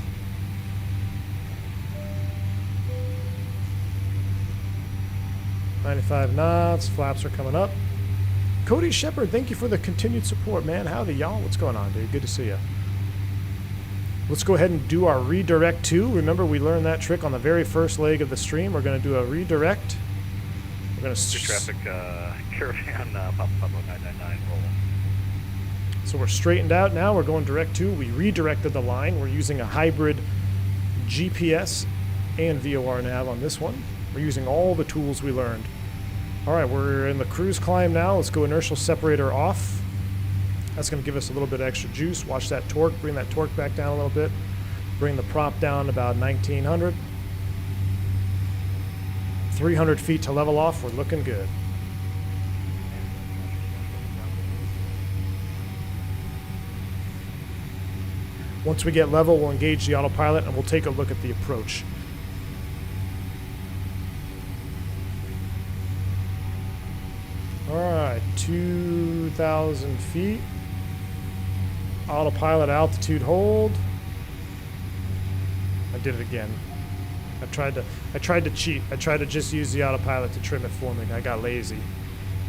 .95 knots. Flaps are coming up. Cody Shepard, thank you for the continued support, man. Howdy, y'all. What's going on, dude? Good to see you. Let's go ahead and do our redirect 2. Remember, we learned that trick on the very first leg of the stream. We're going to do a redirect. We're going to traffic Caravan Papa 999 roll. So we're straightened out now. We're going direct 2. We redirected the line. We're using a hybrid GPS and VOR nav on this one. We're using all the tools we learned. All right, we're in the cruise climb now. Let's go inertial separator off. That's going to give us a little bit of extra juice. Watch that torque. Bring that torque back down a little bit. Bring the prop down about 1900. 300 feet to level off. We're looking good. Once we get level, we'll engage the autopilot and we'll take a look at the approach. Alright, 2,000 feet. Autopilot altitude hold. I did it again. I tried to cheat. I tried to just use the autopilot to trim it for me. I got lazy.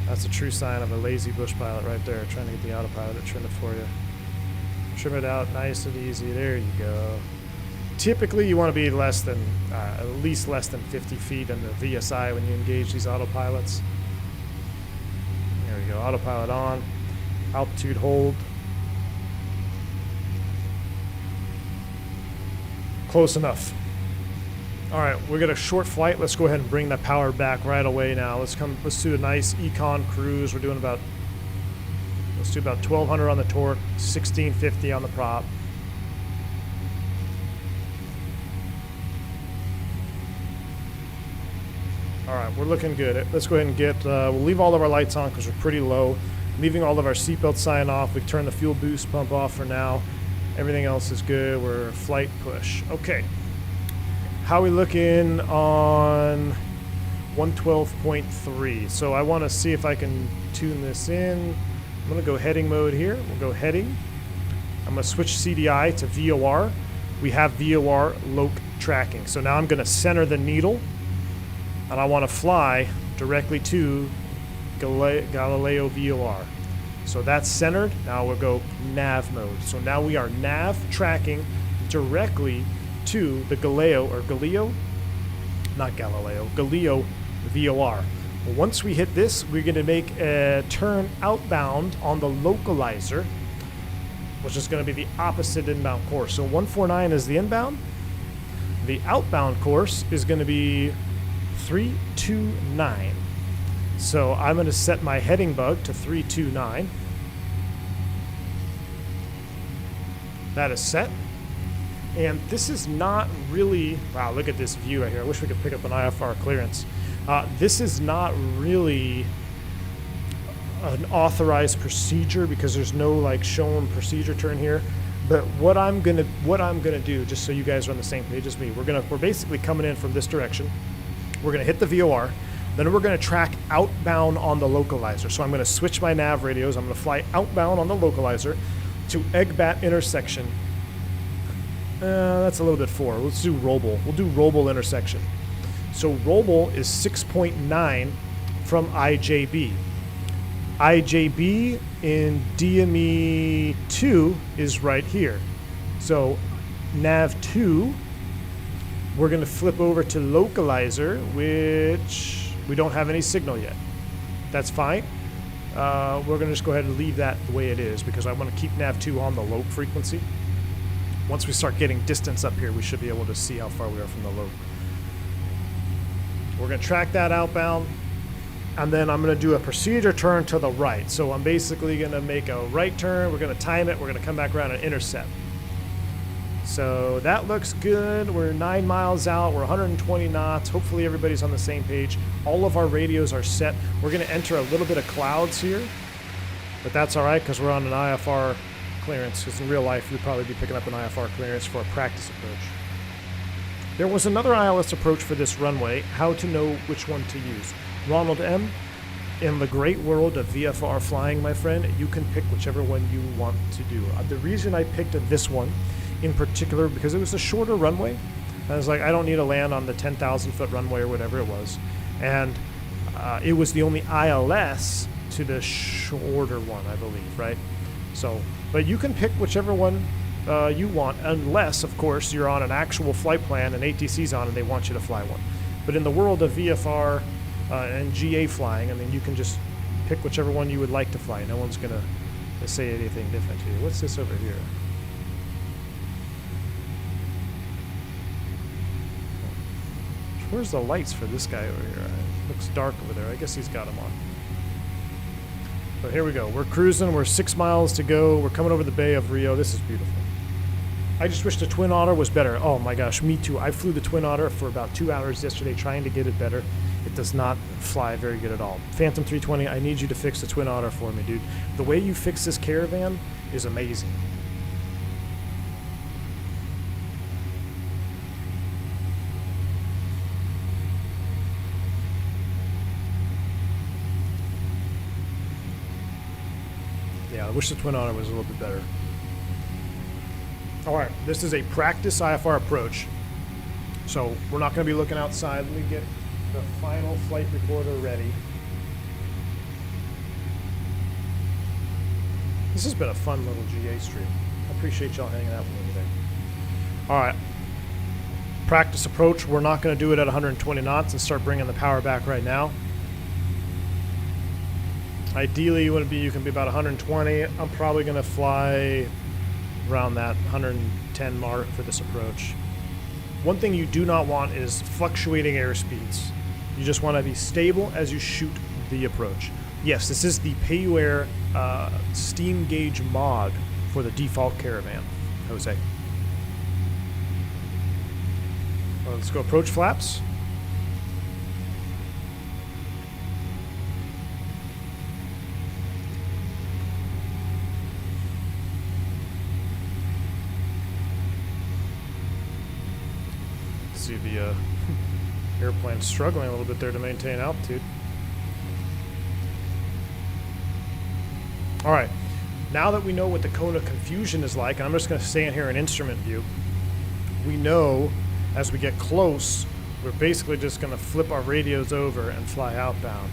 That's a true sign of a lazy bush pilot right there, trying to get the autopilot to trim it for you. Trim it out nice and easy. There you go. Typically, you want to be less than, at least less than 50 feet in the VSI when you engage these autopilots. There we go. Autopilot on. Altitude hold. Close enough. All right, we got a short flight. Let's go ahead and bring that power back right away now. Let's do a nice econ cruise. We're doing about, let's do about 1200 on the torque, 1650 on the prop. All right, we're looking good. Let's go ahead and get, we'll leave all of our lights on because we're pretty low. Leaving all of our seatbelt sign off. We've turned the fuel boost pump off for now. Everything else is good. We're flight push. Okay. How are we looking on 112.3? So I want to see if I can tune this in. I'm going to go heading mode here. We'll go heading. I'm going to switch CDI to VOR. We have VOR loc tracking. So now I'm going to center the needle, and I want to fly directly to Galileo VOR. So that's centered. Now we'll go nav mode. So now we are nav tracking directly to the Galileo VOR. Well, once we hit this, we're going to make a turn outbound on the localizer, which is going to be the opposite inbound course. So 149 is the inbound. The outbound course is going to be 329. So I'm going to set my heading bug to 329. That is set. And this is not really, wow, look at this view right here. I wish we could pick up an IFR clearance. This is not really an authorized procedure because there's no like shown procedure turn here. But what I'm gonna do, just so you guys are on the same page as me, we're basically coming in from this direction. We're gonna hit the VOR, then we're gonna track outbound on the localizer. So I'm gonna switch my nav radios. I'm gonna fly outbound on the localizer to Egbat intersection. That's a little bit forward. Let's do Roble. We'll do Roble intersection. So Roble is 6.9 from IJB. IJB in DME 2 is right here. So nav 2, we're going to flip over to localizer, which we don't have any signal yet. That's fine. We're going to just go ahead and leave that the way it is because I want to keep nav 2 on the loc frequency. Once we start getting distance up here, we should be able to see how far we are from the loc. We're going to track that outbound, and then I'm going to do a procedure turn to the right. So I'm basically going to make a right turn. We're going to time it. We're going to come back around and intercept. So that looks good. We're 9 miles out. We're 120 knots. Hopefully everybody's on the same page. All of our radios are set. We're going to enter a little bit of clouds here, but that's all right because we're on an IFR clearance, because in real life we'd probably be picking up an IFR clearance for a practice approach. There was another ILS approach for this runway, how to know which one to use. Ronald M., in the great world of VFR flying, my friend, you can pick whichever one you want to do. The reason I picked this one in particular, because it was a shorter runway. I was like, I don't need to land on the 10,000 foot runway or whatever it was. And it was the only ILS to the shorter one, I believe, right? So, but you can pick whichever one you want, unless, of course, you're on an actual flight plan and ATC's on and they want you to fly one. But in the world of VFR and GA flying, I mean, you can just pick whichever one you would like to fly. No one's going to say anything different to you. What's this over here? Where's the lights for this guy over here? It looks dark over there. I guess he's got them on. But here we go. We're cruising. We're 6 miles to go. We're coming over the Bay of Rio. This is beautiful. I just wish the Twin Otter was better. Oh my gosh, me too. I flew the Twin Otter for about 2 hours yesterday trying to get it better. It does not fly very good at all. Phantom 320, I need you to fix the Twin Otter for me, dude. The way you fix this Caravan is amazing. Yeah, I wish the Twin Otter was a little bit better. All right, this is a practice IFR approach. So we're not going to be looking outside. Let me get the final flight recorder ready. This has been a fun little GA stream. I appreciate y'all hanging out with me today. All right. Practice approach. We're not going to do it at 120 knots and start bringing the power back right now. Ideally, you can be about 120. I'm probably going to fly around that 110 mark for this approach. One thing you do not want is fluctuating airspeeds. You just want to be stable as you shoot the approach. Yes, this is the pay-you-air steam gauge mod for the default Caravan, Jose. Well, let's go approach flaps. See the airplane struggling a little bit there to maintain altitude. All right, now that we know what the cone of confusion is like, and I'm just going to stay in here in instrument view, we know as we get close, we're basically just going to flip our radios over and fly outbound.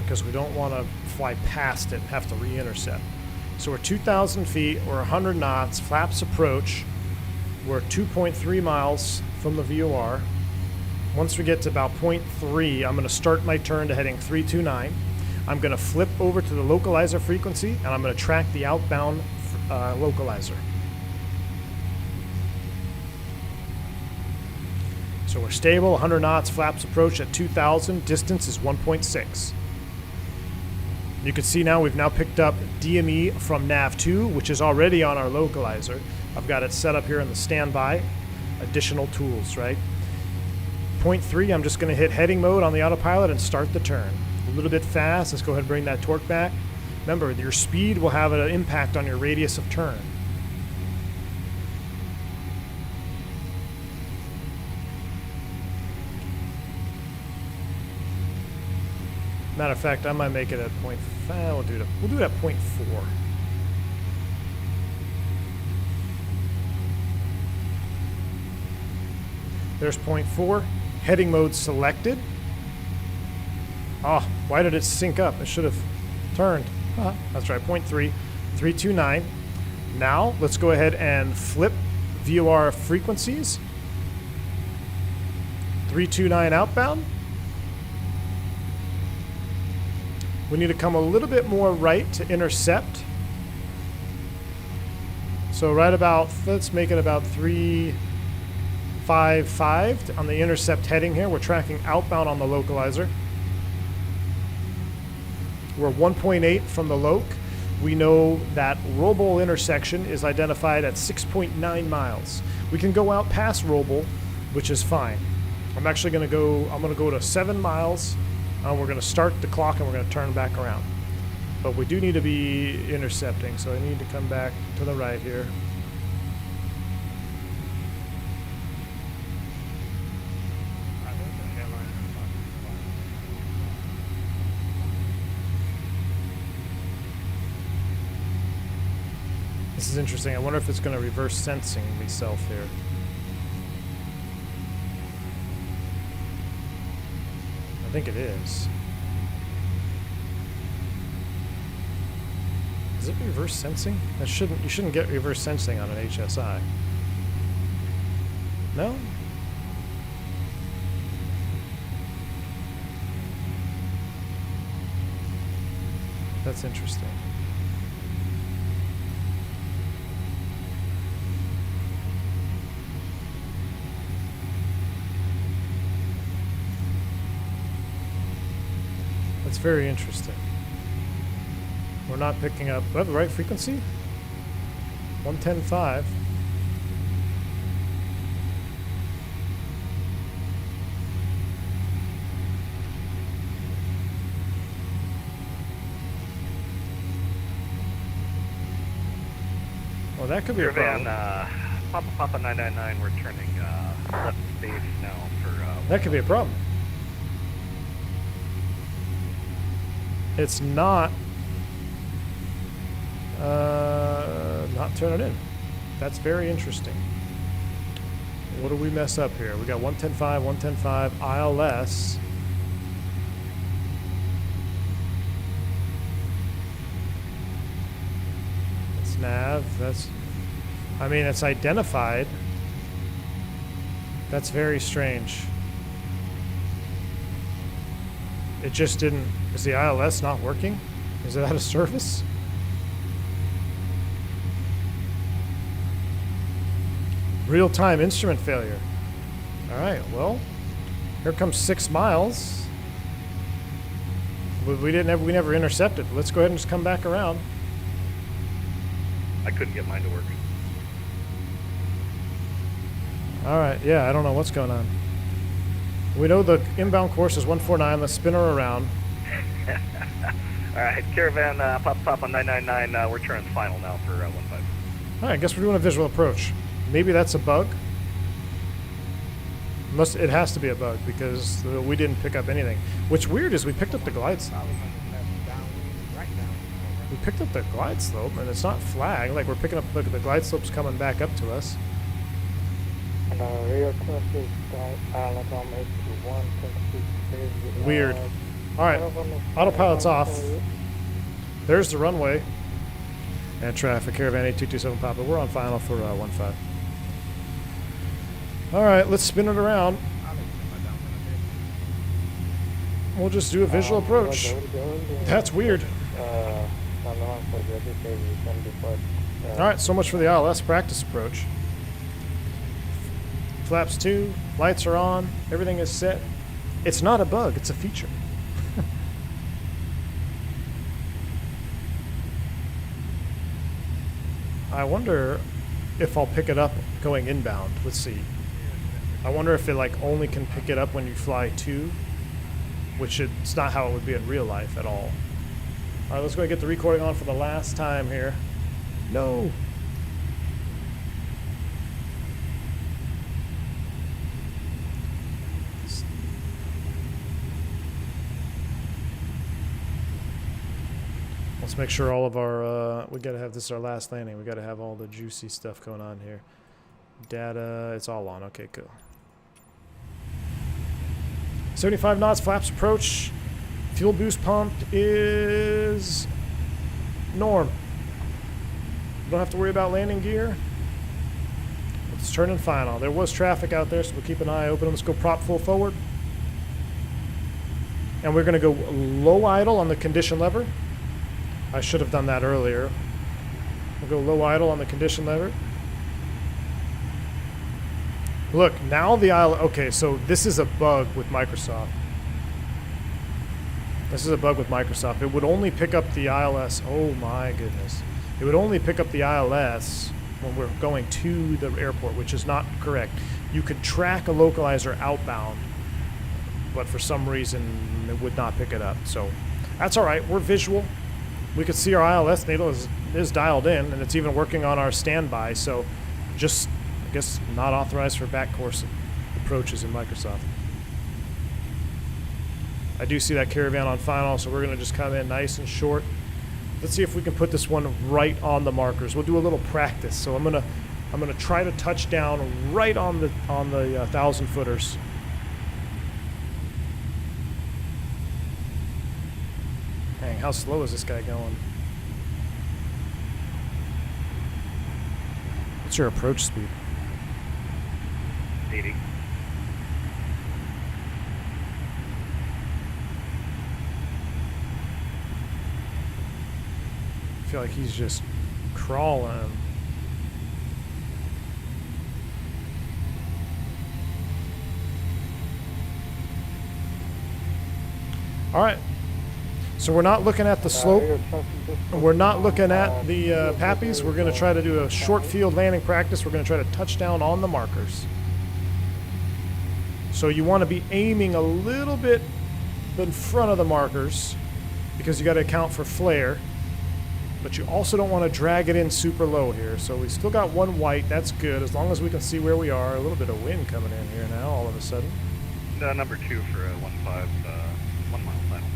Because we don't want to fly past it and have to re-intercept. So we're 2,000 feet, we're 100 knots, flaps approach. We're 2.3 miles from the VOR. Once we get to about 0.3, I'm going to start my turn to heading 329. I'm going to flip over to the localizer frequency, and I'm going to track the outbound localizer. So we're stable, 100 knots, flaps approach at 2,000, distance is 1.6. You can see now we've now picked up DME from Nav2, which is already on our localizer. I've got it set up here in the standby. Additional tools, right? 0.3, I'm just going to hit heading mode on the autopilot and start the turn. A little bit fast. Let's go ahead and bring that torque back. Remember, your speed will have an impact on your radius of turn. Matter of fact, I might make it at 0.5. We'll do it at 0.4. There's 0.4. Heading mode selected. Oh, why did it sync up? It should have turned. That's right, 0.3. 329. Now, let's go ahead and flip VOR frequencies. 329 outbound. We need to come a little bit more right to intercept. So right about, let's make it about 355 on the intercept heading here. We're tracking outbound on the localizer. We're 1.8 from the loc. We know that Roble intersection is identified at 6.9 miles. We can go out past Roble, which is fine. I'm going to go to 7 miles. We're going to start the clock and we're going to turn back around. But we do need to be intercepting, so I need to come back to the right here. This is interesting. I wonder if it's going to reverse sensing myself here. I think it is. Is it reverse sensing? You shouldn't get reverse sensing on an HSI. No? That's interesting. That's very interesting. We're not picking up. Do I have the right frequency? 110.5. Well, that could be a problem. Papa 999, we're turning left base now for... that could be a problem. it's not turning in. That's very interesting. What do we mess up here? We got 110.5, 110.5, ILS. It's nav. That's, I mean, it's identified. That's very strange. It just didn't. Is the ILS not working? Is it out of service? Real-time instrument failure. All right, well, here comes 6 miles. We never intercepted. Let's go ahead and just come back around. I couldn't get mine to work. All right, yeah, I don't know what's going on. We know the inbound course is 149. Let's spin her around. All right, Caravan, pop on 999. We're turning final now for 15. All right, I guess we're doing a visual approach. Maybe that's a bug. It has to be a bug because we didn't pick up anything. What's weird is we picked up the glide slope. We picked up the glide slope, and it's not flagged. Like we're picking up the glide slope's coming back up to us. Weird. All right, autopilot's off. There's the runway. And traffic, Caravan 8227 Papa. We're on final for 15. All right, let's spin it around. We'll just do a visual approach. That's weird. All right, so much for the ILS practice approach. Flaps 2, lights are on, everything is set. It's not a bug, it's a feature. I wonder if I'll pick it up going inbound. Let's see. I wonder if it like only can pick it up when you fly 2, which it's not how it would be in real life at all. All right, let's go and get the recording on for the last time here. No. Let's make sure all of our, we gotta have this our last landing. We gotta have all the juicy stuff going on here. Data, it's all on. Okay, cool. 75 knots, flaps approach. Fuel boost pump is norm. Don't have to worry about landing gear. Let's turn in final. There was traffic out there, so we'll keep an eye open. Let's go prop full forward. And we're gonna go low idle on the condition lever. I should have done that earlier. We'll go low idle on the condition lever. Look, now the ILS, okay, so this is a bug with Microsoft. This is a bug with Microsoft. It would only pick up the ILS, oh my goodness. It would only pick up the ILS when we're going to the airport, which is not correct. You could track a localizer outbound, but for some reason it would not pick it up. So that's all right, we're visual. We could see our ILS needle is dialed in, and it's even working on our standby, so just, I guess, not authorized for back course approaches in Microsoft. I do see that Caravan on final, so we're going to just come in nice and short. Let's see if we can put this one right on the markers. We'll do a little practice. So I'm gonna try to touch down right on the 1,000 footers. Dang, how slow is this guy going? What's your approach speed? 80. I feel like he's just crawling. All right. So we're not looking at the slope. We're not looking at the pappies. We're going to try to do a short field landing practice. We're going to try to touch down on the markers. So you want to be aiming a little bit in front of the markers because you got to account for flare. But you also don't want to drag it in super low here. So we still got one white. That's good as long as we can see where we are. A little bit of wind coming in here now all of a sudden. Number 2 for 1.5, 1 mile final.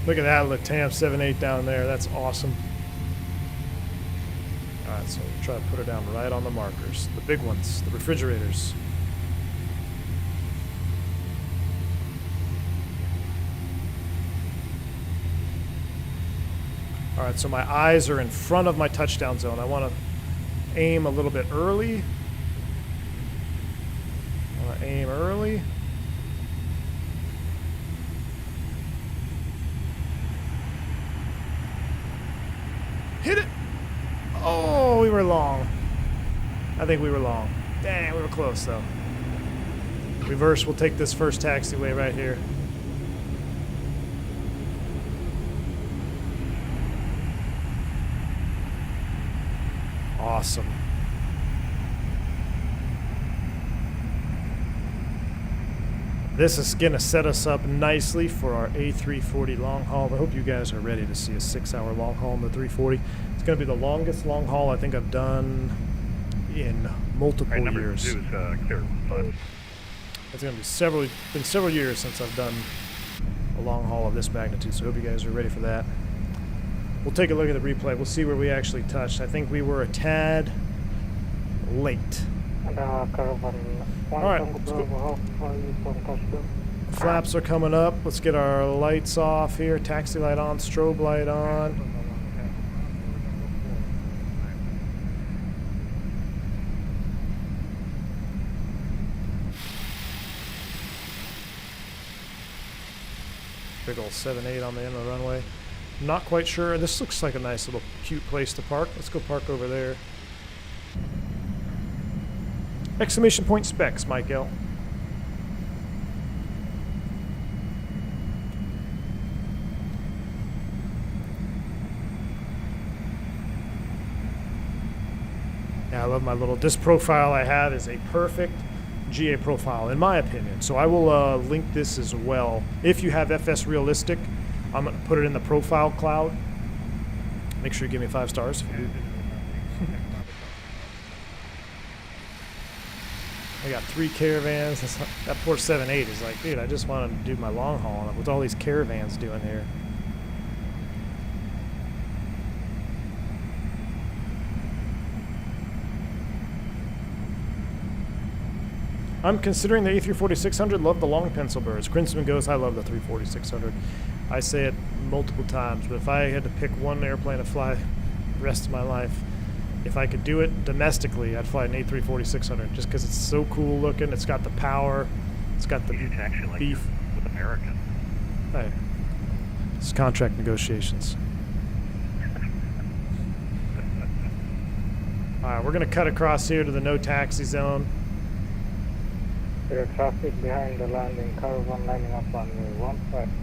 Look at that Latam 78 down there. That's awesome. Alright, so we'll try to put her down right on the markers. The big ones, the refrigerators. Alright, so my eyes are in front of my touchdown zone. I want to aim a little bit early. I want to aim early. Hit it! Oh, we were long. I think we were long. Dang, we were close though. Reverse, we'll take this first taxiway right here. Awesome. This is going to set us up nicely for our A340 long haul. I hope you guys are ready to see a 6-hour long haul in the 340. It's going to be the longest long haul I think I've done in multiple years. Number 2 is clear. It's going to be several years since I've done a long haul of this magnitude, so I hope you guys are ready for that. We'll take a look at the replay. We'll see where we actually touched. I think we were a tad late. Alright, let's go. Flaps are coming up. Let's get our lights off here. Taxi light on, strobe light on. Big old 7.8 on the end of the runway. Not quite sure. This looks like a nice little cute place to park. Let's go park over there. Exclamation point specs, Michael. Yeah, I love my little, this profile I have is a perfect GA profile, in my opinion. So I will link this as well. If you have FS Realistic, I'm going to put it in the profile cloud. Make sure you give me 5 stars if you do. I got 3 caravans. That poor 7.8 is like, dude, I just want to do my long haul on it. What's all these caravans doing here? I'm considering the A340-600. Love the long pencil birds. Crimson goes, I love the 340-600. I say it multiple times, but if I had to pick one airplane to fly the rest of my life, if I could do it domestically, I'd fly an A340-600 just because it's so cool looking. It's got the power. It's got the beef. With American. Hey, it's contract negotiations. All right, we're going to cut across here to the no taxi zone. There are traffic behind the landing caravan lining up on the 15.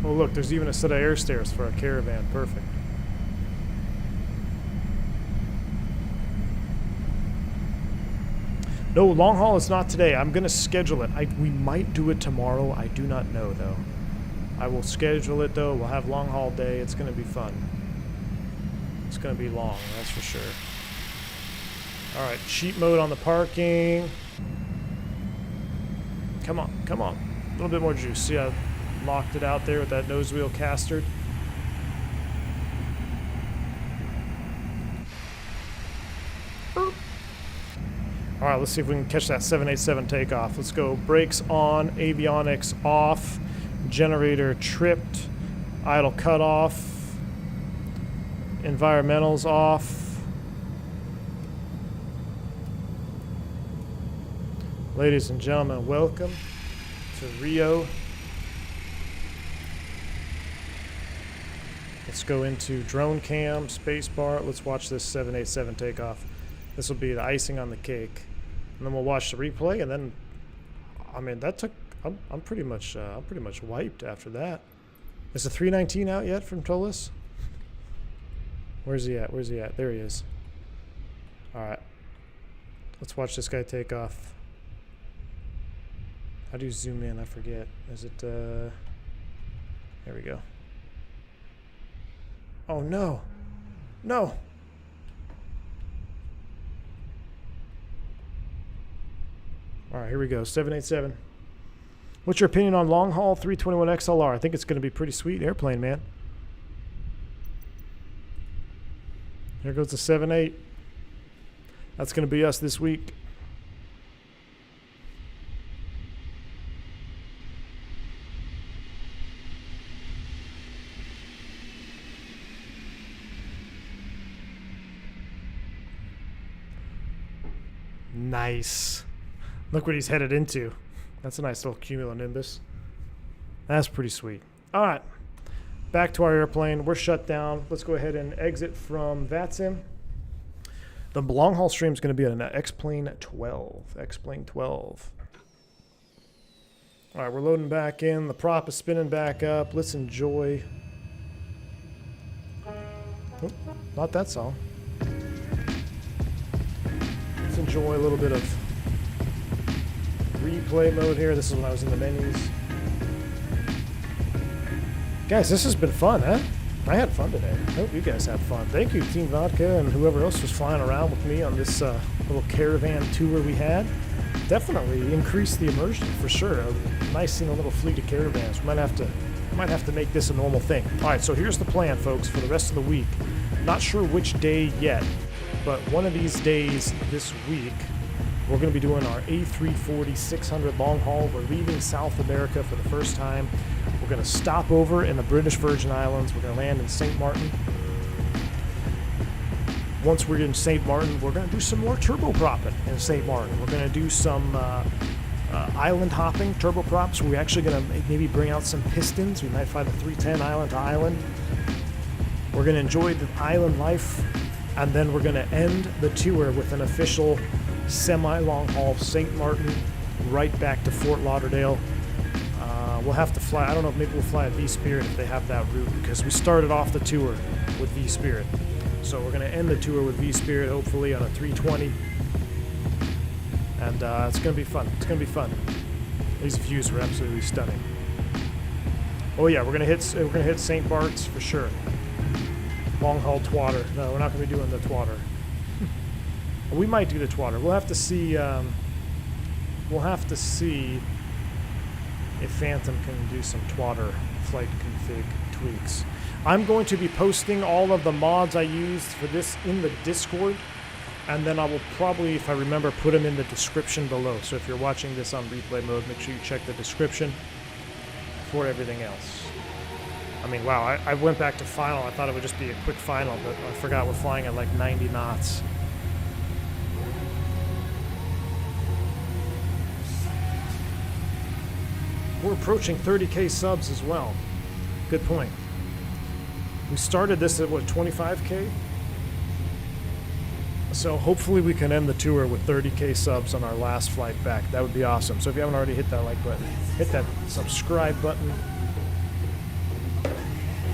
Oh, look, there's even a set of air stairs for a caravan. Perfect. No, long haul is not today. I'm going to schedule it. We might do it tomorrow. I do not know, though. I will schedule it, though. We'll have long haul day. It's going to be fun. It's going to be long, that's for sure. All right, cheat mode on the parking. Come on, come on. A little bit more juice. See, I locked it out there with that nose wheel castered. All right, let's see if we can catch that 787 takeoff. Let's go. Brakes on, avionics off, generator tripped, idle cutoff. Environmentals off. Ladies and gentlemen, welcome to Rio. Let's go into drone cam, spacebar. Let's watch this 787 takeoff. This will be the icing on the cake. And then we'll watch the replay, and then, I mean, that took, I'm pretty much wiped after that. Is the 319 out yet from Tolis? Where's he at? Where's he at? There he is. All right. Let's watch this guy take off. How do you zoom in? I forget. Is it, there we go. Oh, no. No. All right, here we go. 787. What's your opinion on long haul 321 XLR? I think it's going to be pretty sweet airplane, man. Here goes the 78. That's going to be us this week. Nice. Look what he's headed into. That's a nice little cumulonimbus. That's pretty sweet. All right. Back to our airplane. We're shut down. Let's go ahead and exit from VATSIM. The long haul stream is going to be an X-Plane 12. X-Plane 12. All right, we're loading back in. The prop is spinning back up. Let's enjoy. Oh, not that song. Let's enjoy a little bit of replay mode here. This is when I was in the menus. Guys, this has been fun, huh? I had fun today. I hope you guys had fun. Thank you, Team Vodka, and whoever else was flying around with me on this little caravan tour we had. Definitely increased the immersion for sure. Nice seeing a little fleet of caravans. We might have to make this a normal thing. All right, so here's the plan, folks, for the rest of the week. Not sure which day yet, but one of these days this week, we're going to be doing our A340-600 long haul. We're leaving South America for the first time. We're going to stop over in the British Virgin Islands. We're going to land in St. Martin. Once we're in St. Martin, we're going to do some more turbopropping in St. Martin. We're going to do some island hopping turboprops. We're actually going to maybe bring out some pistons. We might fly the 310 island to island. We're going to enjoy the island life, and then we're going to end the tour with an official semi-long haul St. Martin right back to Fort Lauderdale. We'll have to fly. I don't know if maybe we'll fly a V-Spirit if they have that route, because we started off the tour with V-Spirit. So we're going to end the tour with V-Spirit, hopefully on a 320. And it's going to be fun. It's going to be fun. These views were absolutely stunning. Oh yeah, we're going to hit St. Bart's for sure. Long haul twatter. No, we're not going to be doing the twatter. We might do the twatter. We'll have to see. We'll have to see if Phantom can do some twatter flight config tweaks. I'm going to be posting all of the mods I used for this in the Discord, and then I will probably, if I remember, put them in the description below. So if you're watching this on replay mode, make sure you check the description for everything else. I mean, wow, I went back to final. I thought it would just be a quick final, but I forgot we're flying at like 90 knots. We're approaching 30K subs as well. Good point. We started this at, what, 25K? So hopefully we can end the tour with 30K subs on our last flight back. That would be awesome. So if you haven't already hit that like button, hit that subscribe button.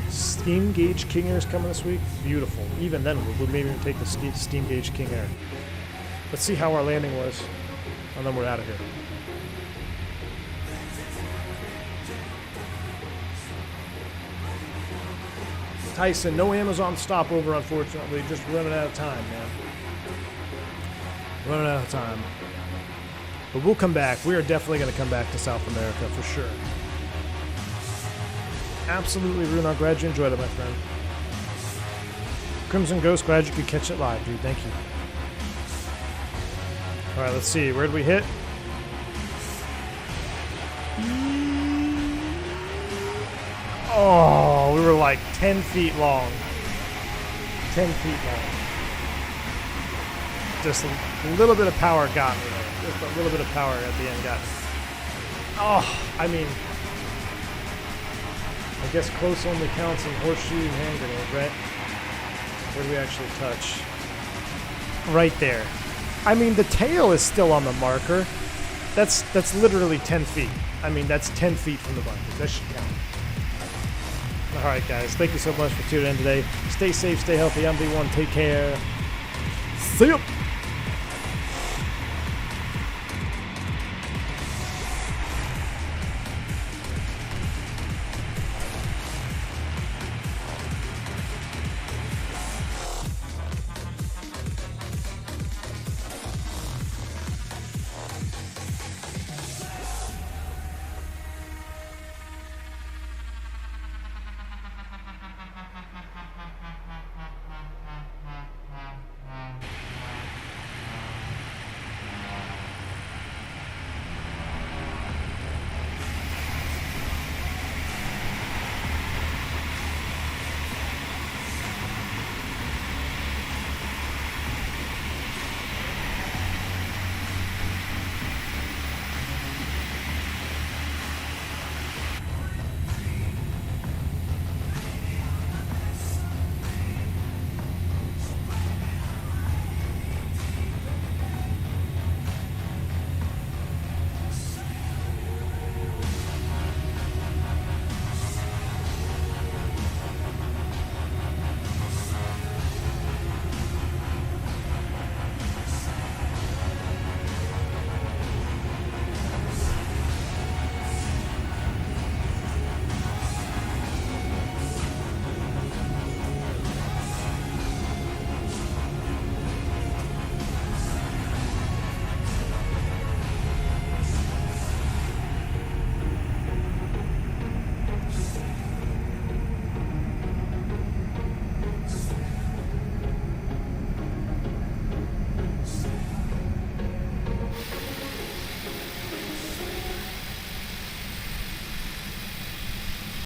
Steam Gauge King Air is coming this week. Beautiful. Even then, we'll maybe even take the Steam Gauge King Air. Let's see how our landing was, and then we're out of here. Tyson, no Amazon stopover, unfortunately. Just running out of time, man. Running out of time. But we'll come back. We are definitely going to come back to South America for sure. Absolutely, Runar. Glad you enjoyed it, my friend. Crimson Ghost, glad you could catch it live, dude. Thank you. All right, let's see. Where did we hit? Oh, we were like 10 feet long. 10 feet long. Just a little bit of power got me there. Just a little bit of power at the end got me. Oh, I mean, I guess close only counts in horseshoe and hand grenade, right? Where do we actually touch? Right there. I mean, the tail is still on the marker. That's literally 10 feet. I mean, that's 10 feet from the bunker. That should count. All right, guys. Thank you so much for tuning in today. Stay safe, stay healthy. I'm V1. Take care. See ya.